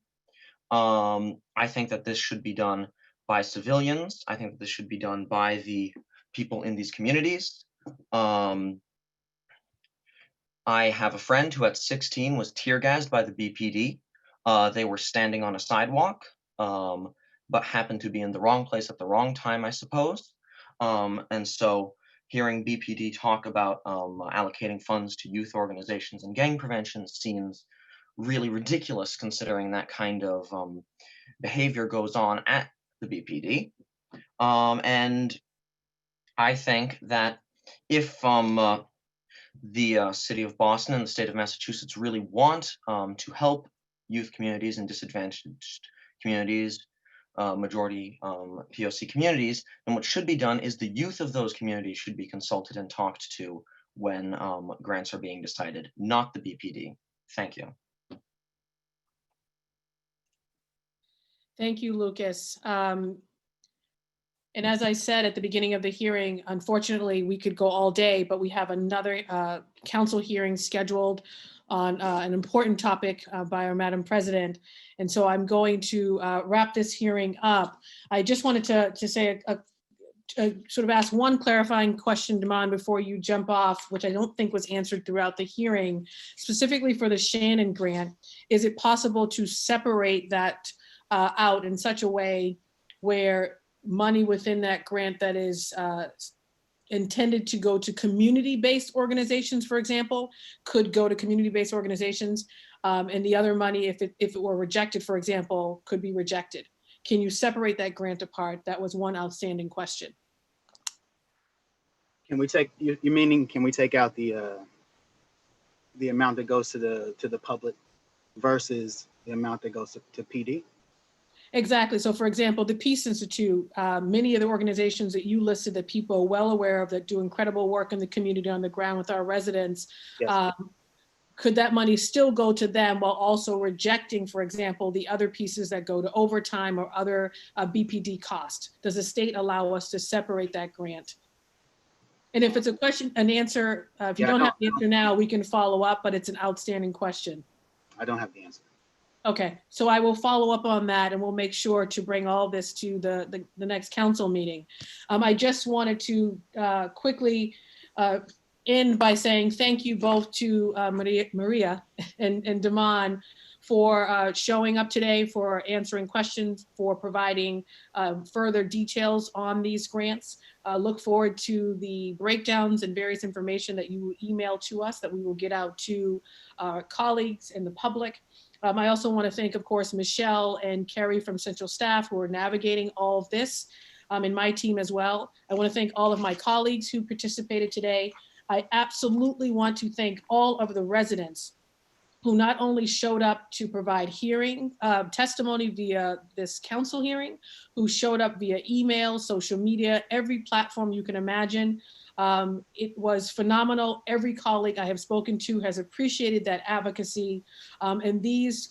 I think that this should be done by civilians. I think that this should be done by the people in these communities. I have a friend who at 16 was tear gassed by the BPD. They were standing on a sidewalk, but happened to be in the wrong place at the wrong time, I suppose. And so hearing BPD talk about allocating funds to youth organizations and gang prevention seems really ridiculous, considering that kind of behavior goes on at the BPD. And I think that if the city of Boston and the state of Massachusetts really want to help youth communities and disadvantaged communities, majority POC communities, then what should be done is the youth of those communities should be consulted and talked to when grants are being decided, not the BPD. Thank you. Thank you, Lucas. And as I said at the beginning of the hearing, unfortunately, we could go all day, but we have another council hearing scheduled on an important topic by our Madam President. And so I'm going to wrap this hearing up. I just wanted to say sort of ask one clarifying question, Damon, before you jump off, which I don't think was answered throughout the hearing, specifically for the Shannon Grant. Is it possible to separate that out in such a way where money within that grant that is intended to go to community-based organizations, for example, could go to community-based organizations, and the other money, if it were rejected, for example, could be rejected? Can you separate that grant apart? That was one outstanding question. Can we take, you meaning, can we take out the amount that goes to the public versus the amount that goes to PD? Exactly. So for example, the Peace Institute, many of the organizations that you listed that people are well aware of that do incredible work in the community on the ground with our residents, yes. Could that money still go to them while also rejecting, for example, the other pieces that go to overtime or other BPD cost? Does the state allow us to separate that grant? And if it's a question, an answer, if you don't have the answer now, we can follow up, but it's an outstanding question. I don't have the answer. Okay, so I will follow up on that and we'll make sure to bring all this to the next council meeting. I just wanted to quickly end by saying thank you both to Maria and Damon for showing up today, for answering questions, for providing further details on these grants. Look forward to the breakdowns and various information that you email to us that we will get out to our colleagues and the public. I also want to thank, of course, Michelle and Kerry from Central Staff who are navigating all of this, and my team as well. I want to thank all of my colleagues who participated today. I absolutely want to thank all of the residents who not only showed up to provide hearing testimony via this council hearing, who showed up via email, social media, every platform you can imagine. It was phenomenal. Every colleague I have spoken to has appreciated that advocacy, and these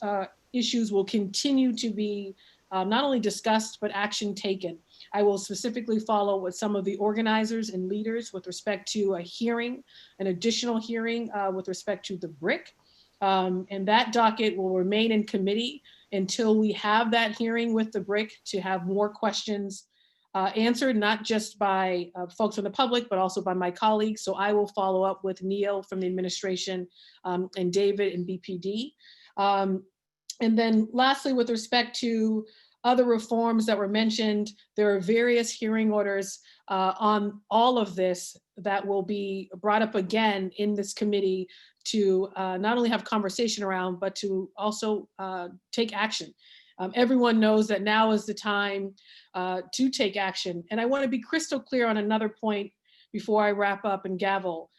issues will continue to be not only discussed, but action taken. I will specifically follow with some of the organizers and leaders with respect to a hearing, an additional hearing with respect to the BRIC. And that docket will remain in committee until we have that hearing with the BRIC to have more questions answered, not just by folks from the public, but also by my colleagues. So I will follow up with Neil from the administration and David and BPD. And then lastly, with respect to other reforms that were mentioned, there are various hearing orders on all of this that will be brought up again in this committee to not only have conversation around, but to also take action. Everyone knows that now is the time to take action. And I want to be crystal clear on another point before I wrap up and gavel.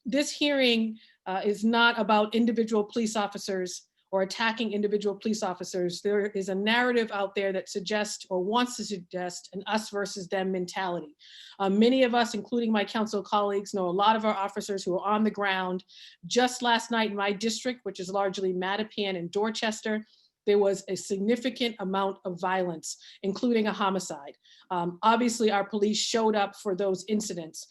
This hearing is not about individual police officers or attacking individual police officers. There is a narrative out there that suggests or wants to suggest an us versus them mentality. Many of us, including my council colleagues, know a lot of our officers who are on the ground. Just last night in my district, which is largely Mattapan and Dorchester, there was a significant amount of violence, including a homicide. Obviously, our police showed up for those incidents.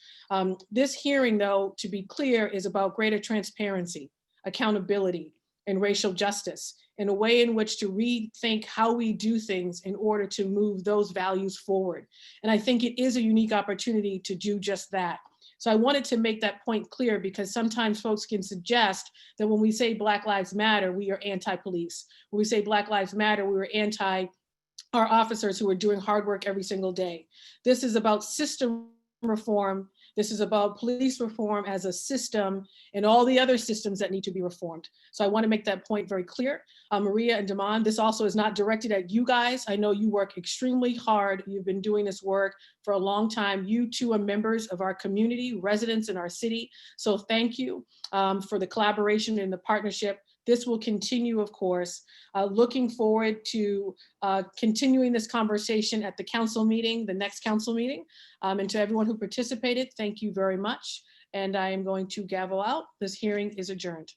This hearing, though, to be clear, is about greater transparency. accountability, and racial justice, in a way in which to rethink how we do things in order to move those values forward. And I think it is a unique opportunity to do just that. So I wanted to make that point clear, because sometimes folks can suggest that when we say Black Lives Matter, we are anti-police. When we say Black Lives Matter, we are anti our officers who are doing hard work every single day. This is about system reform. This is about police reform as a system and all the other systems that need to be reformed. So I want to make that point very clear. Maria and Damon, this also is not directed at you guys. I know you work extremely hard. You've been doing this work for a long time. You too are members of our community, residents in our city. So thank you for the collaboration and the partnership. This will continue, of course. Looking forward to continuing this conversation at the council meeting, the next council meeting. And to everyone who participated, thank you very much. And I am going to gavel out. This hearing is adjourned.